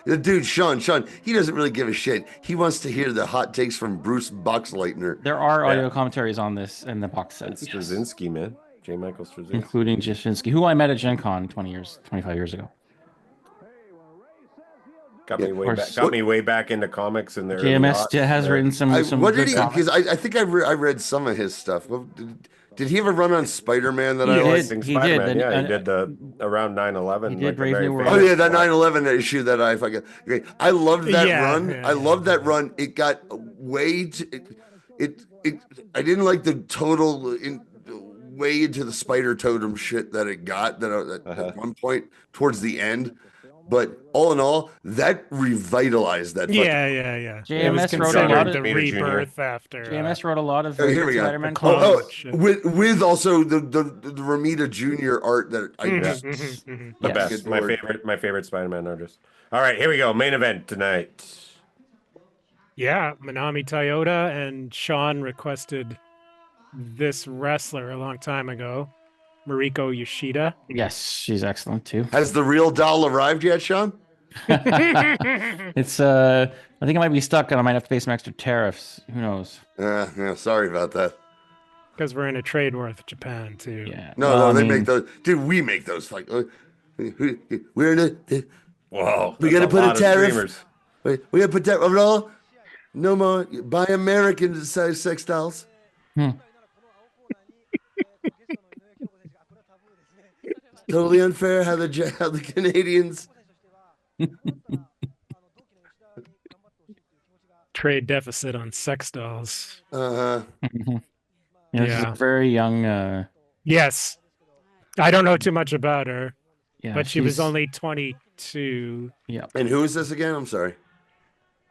the dude, Sean, he doesn't really give a shit. He wants to hear the hot takes from Bruce Boxleitner. There are audio commentaries on this in the box set. It's Straczynski, man. J. Michael Straczynski. Including Straczynski, who I met at Gen Con 25 years ago. Got me way back into comics in the early JMS aughts has there. written some What did good he? comics. Because I think I read some of his stuff. Did he ever run on Spider-Man that He I did. liked? He Spider-Man, did. yeah, he did the around 9/11. He did like the Brave very New World. Oh famous yeah, that one. 9/11 issue that I fucking. Okay. I loved that run. Yeah, I loved that run. It got way. I didn't like the total way into the spider totem shit that it got. At one point towards the end. But all in all, that revitalized that. Yeah. JMS wrote a lot of the rebirth after. JMS wrote a lot of Here we go. Spider-Man Oh, comics. with also the Romita Jr. art that I just The best. My favorite Spider-Man artist. All right, here we go. Main event tonight. Yeah, Manami Toyota and Sean requested this wrestler a long time ago, Mariko Yoshida. Yes, she's excellent too. Has the real doll arrived yet, Sean? It's I think it might be stuck, and I might have to pay some extra tariffs. Who knows? Yeah. Sorry about that. Because we're in a trade war with Japan too. Yeah. No, they make those. Dude, we make those. Like, we're in a. Whoa. We gotta put a tariff. We gotta put that. No more. Buy American size sex dolls. Totally unfair how the Canadians. Trade deficit on sex dolls. Uh-huh. She's a very young. Yes. I don't know too much about her. Yeah, but she was she's- only 22. Yeah. And who is this again? I'm sorry.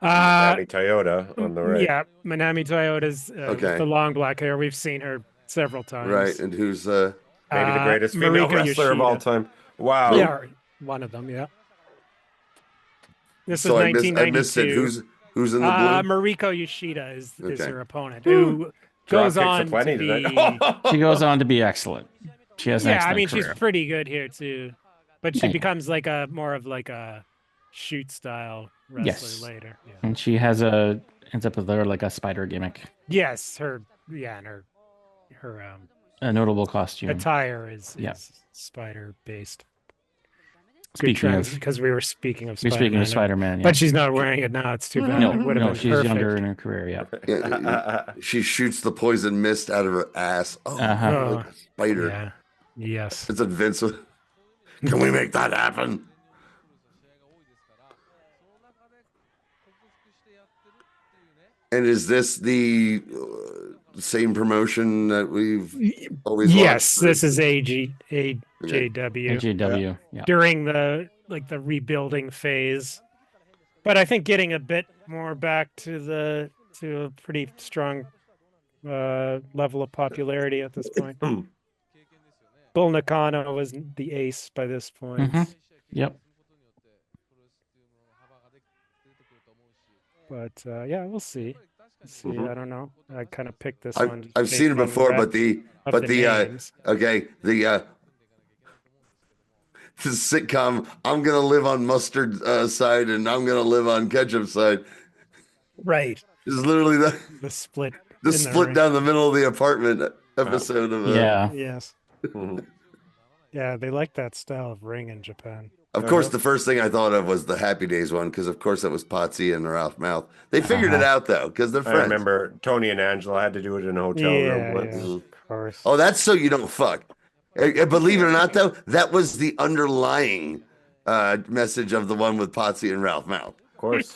Manami Toyota on the right. Yeah, Manami Toyota's Okay. the long black hair. We've seen her several times. Right, and who's Maybe the greatest female Mariko wrestler of all Yoshida. time. Wow. Yeah, one of them. Yeah. This So is I missed 1992. it. Who's in the blue? Mariko Yoshida is Okay. her opponent, who goes Drop kicks on of plenty to be. tonight. She goes on to be excellent. She has an Yeah, I excellent mean career. she's pretty good here too, but she Yeah. becomes like a more of like a shoot style wrestler Yes. later. Yeah. And she ends up with like a spider gimmick, Yes, and her a notable costume. attire is Yeah. spider based. Speaking of- because we were speaking of We're Spider-Man, speaking of Spider-Man, yeah. but she's not wearing it now. It's too bad. No, It would have no, been she's perfect. younger in her career. Yeah. Yeah, she shoots the poison mist out of her ass. Oh, Uh-huh. like a spider. Yeah. Yes. It's a Vince. Can we make that happen? And is this the same promotion that we've always Yes, watched? this is AJW. AJW, yeah. During the rebuilding phase, but I think getting a bit more back to the to a pretty strong level of popularity at this point. Bull Nakano was the ace by this point. Yep. But yeah, we'll see. I don't know. I kind of picked this one. I've seen it before, but the sitcom, I'm gonna live on mustard side and I'm gonna live on ketchup side. Right. Is literally the split. The split down the middle of the apartment episode of Yes. Yeah, they like that style of ring in Japan. Of course, the first thing I thought of was the Happy Days one, because of course that was Potsy and Ralph Mouth. They figured it out though, because they're friends. I remember Tony and Angela had to do it in a hotel room once. Of course. Oh, that's so you don't fuck. Believe it or not, though, that was the underlying message of the one with Potsy and Ralph Mouth. Of course.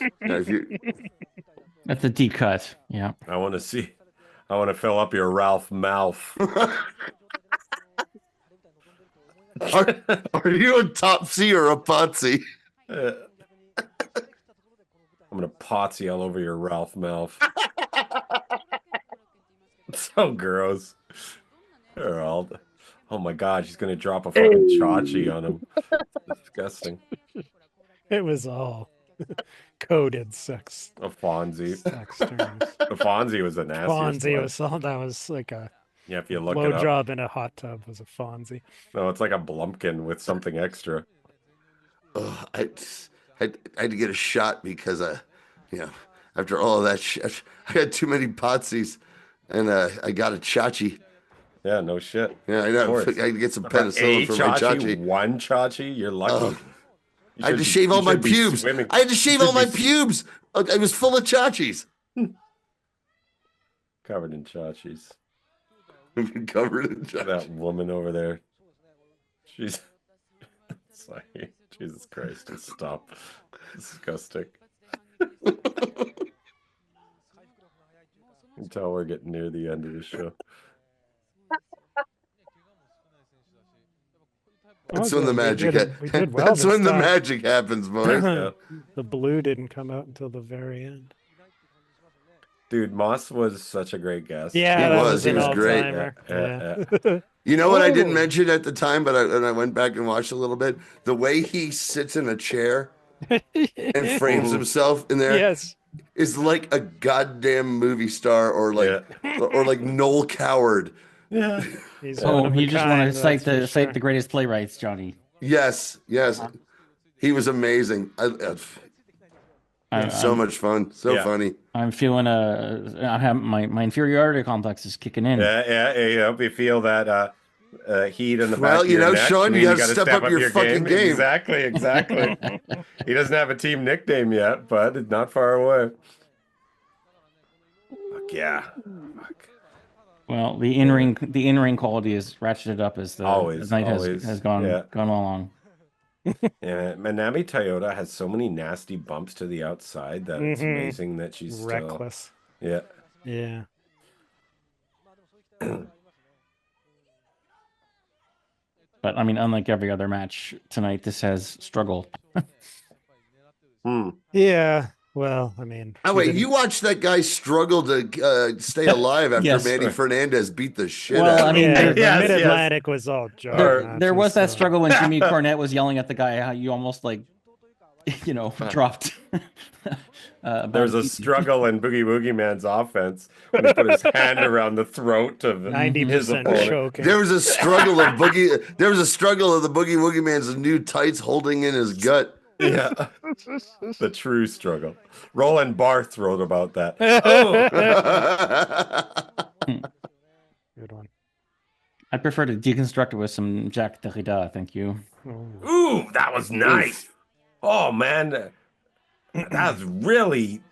That's a deep cut. Yeah. I want to fill up your Ralph Mouth. Are you a Topsy or a Potsy? I'm gonna Potsy all over your Ralph Mouth. So gross. Gerald. Oh my God, she's gonna drop a fucking Chachi on him. Disgusting. It was all coded sex. A Fonzie. Sex terms. The Fonzie was a nasty. Fonzie was all that was like a if you look it up. blowjob in a hot tub was a Fonzie. No, it's like a Blumpkin with something extra. I had to get a shot because after all of that shit, I had too many Potsies, and I got a Chachi. Yeah, no shit. Yeah, I know. I had to get some penicillin for my Chachi. One Chachi? You're lucky. I had to shave all my pubes. I had to shave all my pubes. I was full of Chachis. Covered in Chachis. Covered in Chachis. That woman over there. She's like, Jesus Christ, just stop. Disgusting. You can tell we're getting near the end of the show. That's when the magic. That's when the magic happens, boys. The blue didn't come out until the very end. Dude, Moss was such a great guest. Yeah, he was great. You know what I didn't mention at the time, but I went back and watched a little bit. The way he sits in a chair and frames himself in there is like a goddamn movie star, or like Noel Coward. Yeah. You just want to cite the greatest playwrights, Johnny. Yes. He was amazing. So much fun. So funny. I'm feeling I have my inferiority complex is kicking in. Yeah. We feel that heat in the back of your neck. Sean, you got to step up your fucking game. Exactly. He doesn't have a team nickname yet, but it's not far away. Fuck yeah. Well, the in-ring quality is ratcheted up as the night has gone along. Yeah, Manami Toyota has so many nasty bumps to the outside that it's amazing that she's reckless. Yeah. But I mean, unlike every other match tonight, this has struggled. Yeah. Well, I mean. Oh wait, you watched that guy struggle to stay alive after Manny Fernandez beat the shit out of him. I mean, the Mid-Atlantic was all jarring. There was that struggle when Jimmy Cornette was yelling at the guy how you almost dropped. There's a struggle in Boogie Woogie Man's offense when he put his hand around the throat of 90% choking. There was a struggle of Boogie. There was a struggle of the Boogie Woogie Man's new tights holding in his gut. Yeah, the true struggle. Roland Barth wrote about that. Good one. I prefer to deconstruct it with some Jacques Derrida. Thank you. Ooh, that was nice. Oh man, that was really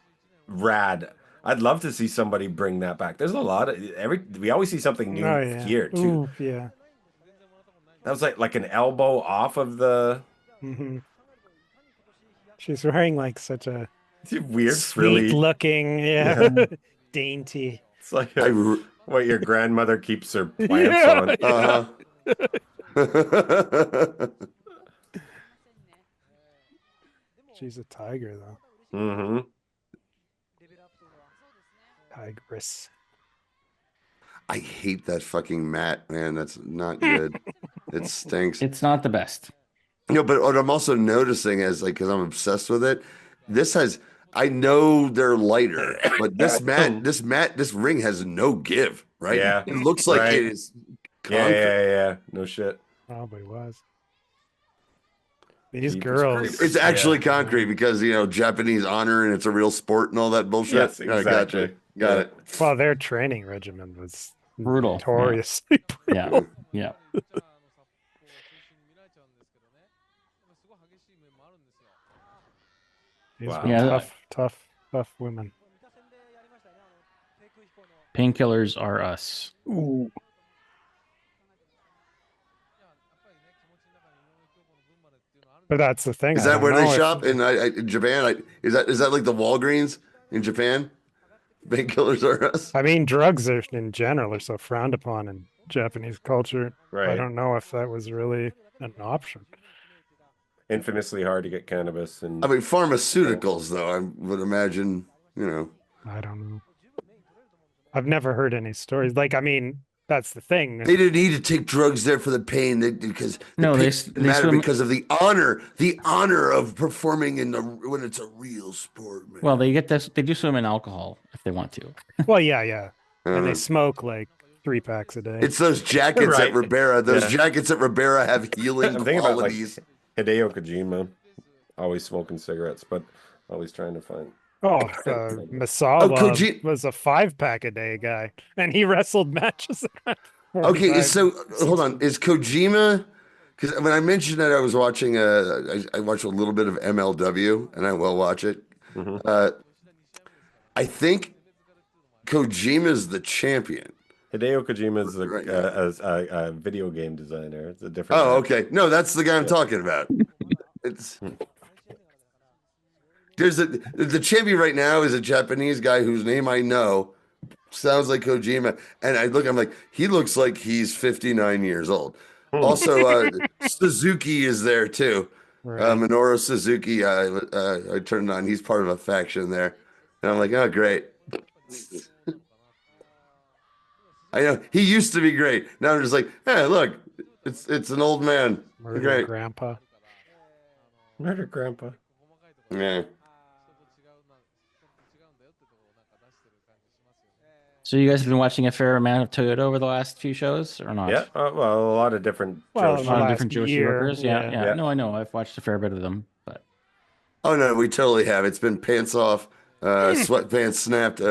rad. I'd love to see somebody bring that back. There's a lot of we always see something new here too. Ooh, yeah. That was like an elbow off of the. She's wearing like such a weird, frilly looking, dainty. It's like what your grandmother keeps her plants on. She's a tiger, though. Tigress. I hate that fucking mat, man. That's not good. It stinks. It's not the best. But what I'm also noticing is like, because I'm obsessed with it, this has, I know they're lighter, but this ring has no give, right? Yeah. It looks like it is concrete. Yeah. No shit. Probably was. These girls. It's actually concrete because, Japanese honor and it's a real sport and all that bullshit. Yes, Yeah, exactly. Got it. Well, their training regimen was Brutal. notoriously brutal. Yeah. These Wow. were Yeah. tough women. Painkillers are us. Ooh. But that's the thing. Is that where they shop in Japan? Is that like the Walgreens in Japan? Painkillers are us. I mean, drugs are in general are so frowned upon in Japanese culture. Right. I don't know if that was really an option. Infamously hard to get cannabis and I mean, pharmaceuticals, though, I would imagine, I don't know. I've never heard any stories. Like, I mean, that's the thing. They didn't need to take drugs there for the pain because No, they matter swim- because of the honor of performing when it's a real sport, man. Well, they get this. They do swim in alcohol if they want to. Well, yeah. And they smoke like 3 packs a day. It's those jackets Right. at Ribera. Those jackets at Ribera have healing I'm thinking about like qualities. Hideo Kojima, always smoking cigarettes, but always trying to find. Misawa was a 5-pack a day guy, and he wrestled matches. Okay, so hold on. Is Kojima? Because when I mentioned that I was watching, I watched a little bit of MLW, and I will watch it. I think Kojima's the champion. Hideo Kojima is a video game designer. It's a different. Oh, okay. No, that's the guy I'm talking about. It's the champion right now is a Japanese guy whose name I know. Sounds like Kojima, and I'm like, he looks like he's 59 years old. Also, Suzuki is there too. Right. Minoru Suzuki. I turned on. He's part of a faction there, and I'm like, oh, great. I know he used to be great. Now I'm just like, hey, look, it's an old man. Murder Great. grandpa. Murder grandpa. Yeah. So you guys have been watching a fair amount of Toyota over the last few shows, or not? Yeah, well, a lot of different. A lot of different Joshi workers. Yeah. No, I know. I've watched a fair bit of them, but. Oh no, we totally have. It's been pants off, sweatpants snapped.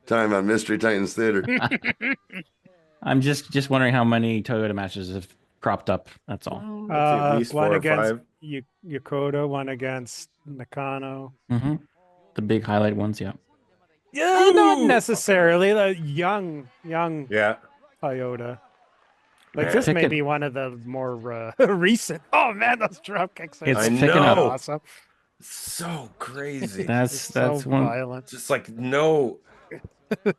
Time on Mystery Titans Theater. I'm just wondering how many Toyota matches have cropped up. That's all. At least 4 one or against 5. Yokota, one against Nakano. Mm-hmm. The big highlight ones, yeah. Yeah, not necessarily. The young Yeah. Toyota. Like Man. this may be one of the more recent. Oh man, those drop kicks are It's so picking up. awesome. So crazy. That's so one. violent. Just like no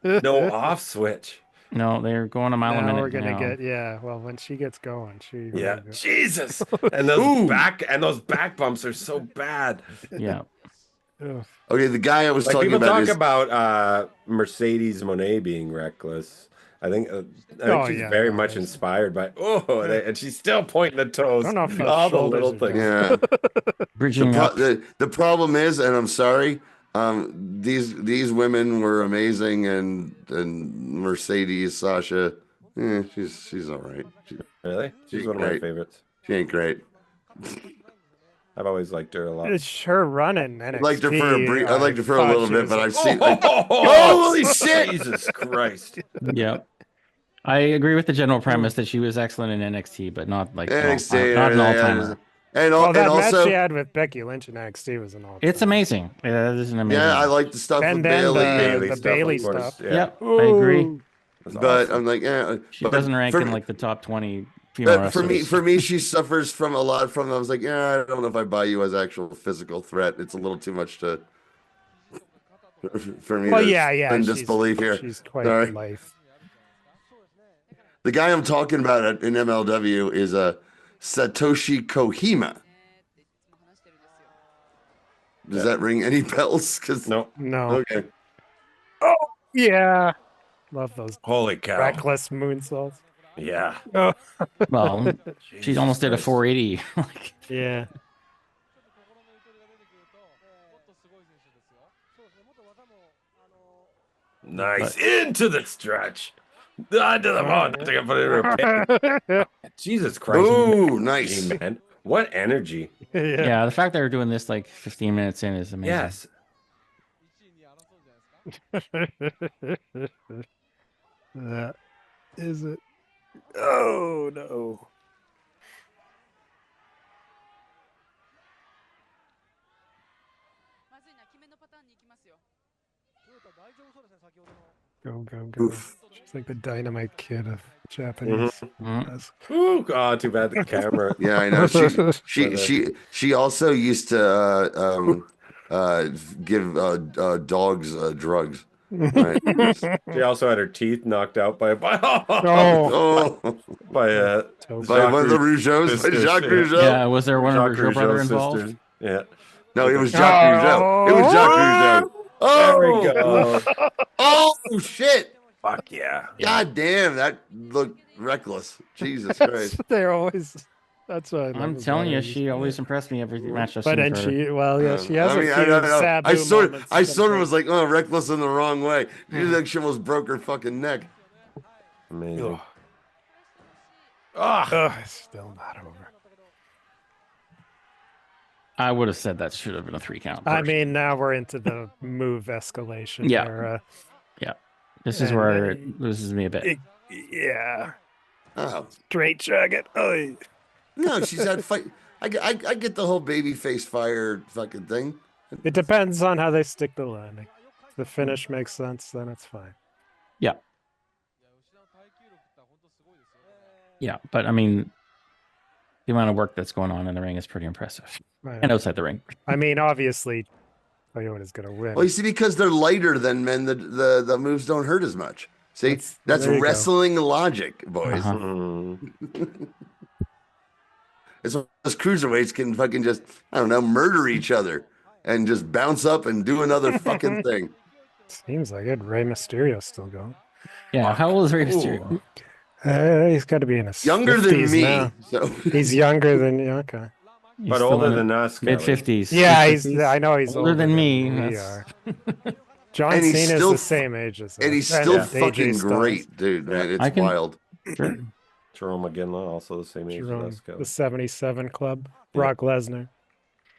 off switch. No, they're going a mile a Now minute. we're gonna now. get well when she gets going. Yeah. Jesus. And those back bumps are so bad. Yeah. Ugh. Okay, the guy I was talking people about talk is about Mercedes Monet being reckless. I think she's very much inspired by and she's still pointing the toes. I don't know if all the shoulders little are things. yeah. Bridging up. The problem is, and I'm sorry, these women were amazing, and Mercedes Sasha, she's all right. Really? She's one of my favorites. She ain't great. I've always liked her a lot. It's her running NXT. I liked her for I liked her for a thought little she bit, was but like, I've seen. Holy shit! Jesus Christ! Yeah. I agree with the general premise that she was excellent in NXT, but not like NXT, not an all-timer. And that also, match she had with Becky Lynch in NXT was an all. It's amazing. Yeah, that is an amazing. yeah, I like the stuff And with then Bailey. the Bailey stuff. Yeah. Yep, I agree. But I'm like, yeah. She doesn't rank in like the top 20 female But wrestlers. for me, she suffers from a lot from. I was like, yeah, I don't know if I buy you as actual physical threat. It's a little too much to for me. Well, to yeah. suspend disbelief here. She's quite Sorry. life. The guy I'm talking about in MLW is Satoshi Kohima. Does that ring any bells? No. No. Okay. Yeah. Love those Holy cow. reckless moonsaults. Yeah. Oh. Well, she Jesus almost did a Christ. 480. Yeah. Nice. Into the stretch. Onto the ball. Nothing can put it in a pin. Jesus Christ. Ooh, nice. Man. What energy. Yeah, the fact that they're doing this like 15 minutes in is amazing. Yes. That is it. Oh, no. Go, go, go. She's like the dynamite kid of Japanese. Ooh, oh, too bad the camera. Yeah, I know. She also used to give dogs drugs. Right. She also had her teeth knocked out by by one of the Rougeaus, by Jacques Rougeau. Yeah, was there one of Rougeau brother involved? sisters. Yeah. No, it was Jacques Rougeau. It was Jacques Rougeau. There we Oh, go. oh shit! Fuck yeah! God damn, that looked reckless. Jesus Christ! They're always. That's what I love I'm about telling you, her. she always impressed me every match I've But seen. and for her. she, well, yeah, she has I mean, a few Sabu moments. I sort of was like, oh, reckless in the wrong way. She like she almost broke her fucking neck. Amazing. It's still not over. I would have said that should have been a 3 count. I mean, now we're into the move escalation. Yeah. Era. Yeah. This is where it loses me a bit. Yeah. Oh. Straight jacket. Oh. No, she's had fight. I get the whole baby face fire fucking thing. It depends on how they stick the landing. If the finish makes sense, then it's fine. Yeah. Yeah, but I mean, the amount of work that's going on in the ring is pretty impressive. Right. And outside the ring. I mean, obviously, Toyota's going to win. Well, you see, because they're lighter than men, the moves don't hurt as much. See, that's there you go. wrestling logic, boys. Uh-huh. It's those cruiserweights can fucking just, I don't know, murder each other and just bounce up and do another fucking thing. Seems like it. Rey Mysterio's still going. Yeah, how old is Rey Mysterio? He's got to be in his Younger than 50s me. now. So. He's younger than you. Okay. But older than us. Mid-50s. Yeah, I know he's older than me. We are. John And he's Cena's still the same age as us. And he's still AJ fucking Styles. great, dude. Man, it's wild. Sure. Jerome McGinley, also the same age Jerome, as us. the 77 Club. Brock Lesnar.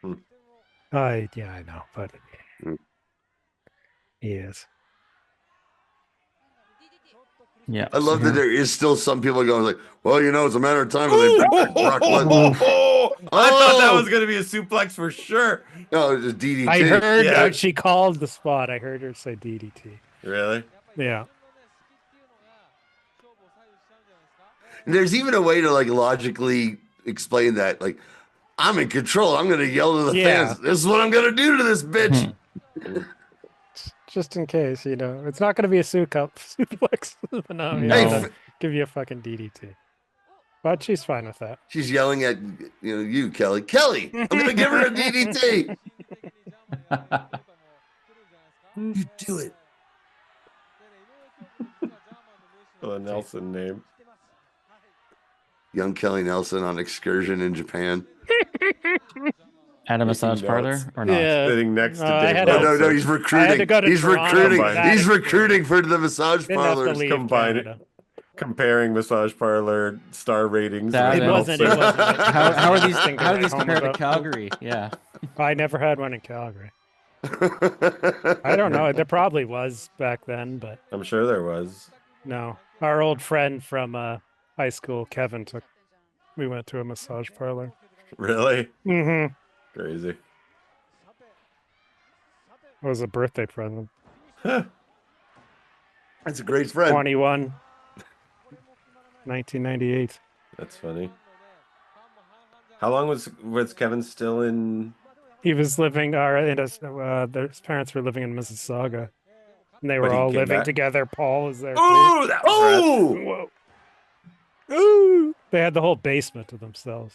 Yeah, I know, but he is. Yeah. I love that there is still some people going like, well, you know, it's a matter of time when they bring back Brock Lesnar. I thought that was going to be a suplex for sure. No, it's just DDT. I heard she called the spot. I heard her say DDT. Really? Yeah. There's even a way to like logically explain that. Like, I'm in control. I'm going to yell to the fans. This is what I'm going to do to this bitch. Just in case, you know, it's not going to be a suplex. But no, Hey, gonna give you a fucking DDT. But she's fine with that. She's yelling at you, Kelly. Kelly, I'm going to give her a DDT. You do it. The Nelson name. Young Kelly Nelson on excursion in Japan. At a massage parlor or not? Yeah. Sitting next to I Dave had Nelson. No, he's recruiting. He's recruiting. He's recruiting for the massage Didn't have to parlors. Combining, comparing massage parlor star ratings. That- with It wasn't. It Nelson. wasn't. How are these Things how to are these write home compared to about. Calgary? Yeah. I never had one in Calgary. I don't know. There probably was back then, but I'm sure there was. no. Our old friend from high school, Kevin, we went to a massage parlor. Really? Mm-hmm. Crazy. It was a birthday present. That's a great friend. 21. 1998. That's funny. How long was Kevin still in? He was living, his parents were living in Mississauga. And they But were he all came living back? together. Paul was there too. Oh, that was Whoa. Ooh. They had the whole basement to themselves.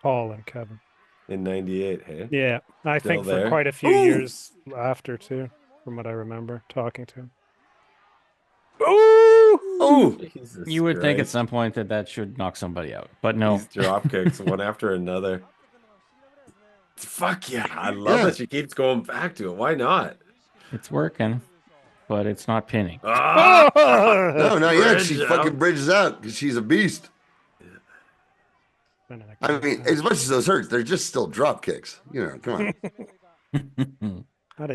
Paul and Kevin. in '98. Hey. Yeah. I Still think for there? quite a few Ooh. years after too, from what I remember talking to him. Ooh. Jesus You would think at Christ. some point that should knock somebody out, but no. These drop kicks, one after another. Fuck yeah. I love Yeah. that she keeps going back to it. Why not? It's working, but it's not pinning. Ah! No, not yet. She Bridge fucking out. bridges out because she's a beast. I mean, as much as those hurts, they're just still drop kicks. You know, come on.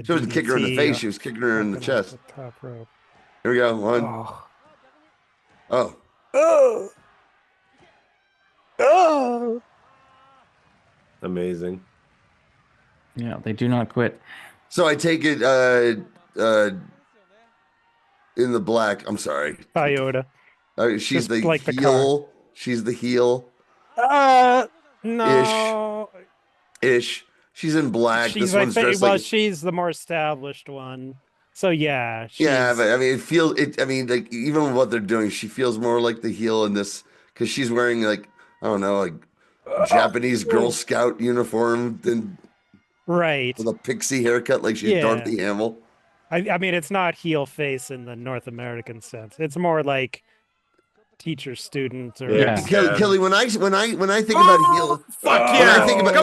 She wasn't kicking her in the face. She was kicking her in the chest. Top rope. Here we go. One. Oh. Oh. Oh. Amazing. Yeah, they do not quit. So I take it in the black. I'm sorry. Toyota. She's Just the like the heel. She's the heel. No. Ish. She's in black. She's, This one's dressed like. she's the more established one. So yeah. Yeah, she's- but I mean, it feels. It. I mean, like even with what they're doing, she feels more like the heel in this because she's wearing like I don't know, like Japanese Girl Scout uniform and right with a pixie haircut, like she's Yeah. Dorothy Hamill. I mean, it's not heel face in the North American sense. It's more like teacher student or Kelly, when I think about heel, Fuck when yeah. I think about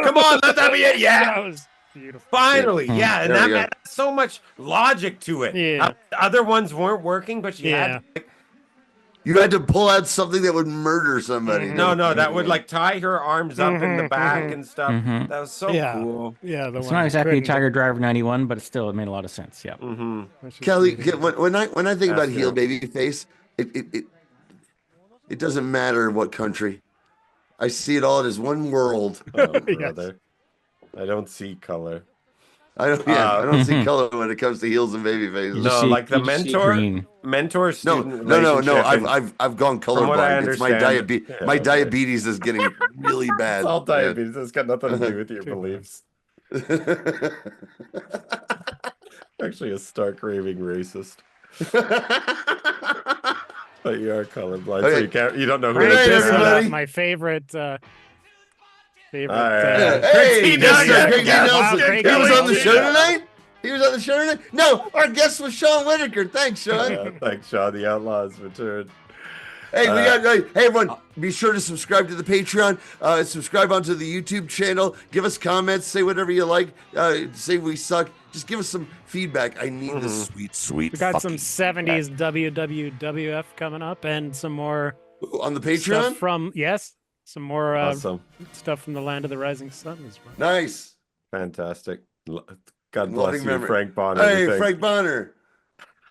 Come on, let that be it. Yeah. That was beautiful. Finally, yeah, and There that we go. had so much logic to it. Yeah. Other ones weren't working, but she had. you had to pull out something that would murder somebody. No, that would like tie her arms up in the back and stuff. Mhm. That was so Yeah. cool. Yeah, the It's one not that exactly couldn't- Tiger Driver 91, but it made a lot of sense. Yeah. Kelly, when I think about Ask heel her. baby face, it doesn't matter what country. I see it all as one world. Oh, brother. I don't see color. I don't see color when it comes to heels and baby faces. No, like the mentor No, student no. relationship. I've gone From what I colorblind. It's my understand- diabetes. Yeah, My okay. diabetes is getting really bad. It's all diabetes. It's got nothing to do with your beliefs. Actually, a stark raving racist. But you are colorblind, so Okay. you don't know who Good it night, is. everybody. My favorite. Favorite. Hey, Greg T. Mr. Nelson. Greg T. Yeah. Nelson. Greg He T. was on the Nelson. show tonight? He was on the show tonight? No, our guest was Sean Whittaker. Thanks, Sean. Yeah, thanks, Sean. The Outlaws returned. Hey, hey, everyone, be sure to subscribe to the Patreon. Subscribe onto the YouTube channel. Give us comments. Say whatever you like. Say we suck. Just give us some feedback. I need this sweet, sweet We got some fucking 70s WWF coming up and some more on the stuff Patreon. from some more Awesome. stuff from the Land of the Rising Sun as well. Nice. Fantastic. God bless Loving you, memory. Frank Bonner. Hey, Thanks. Frank Bonner.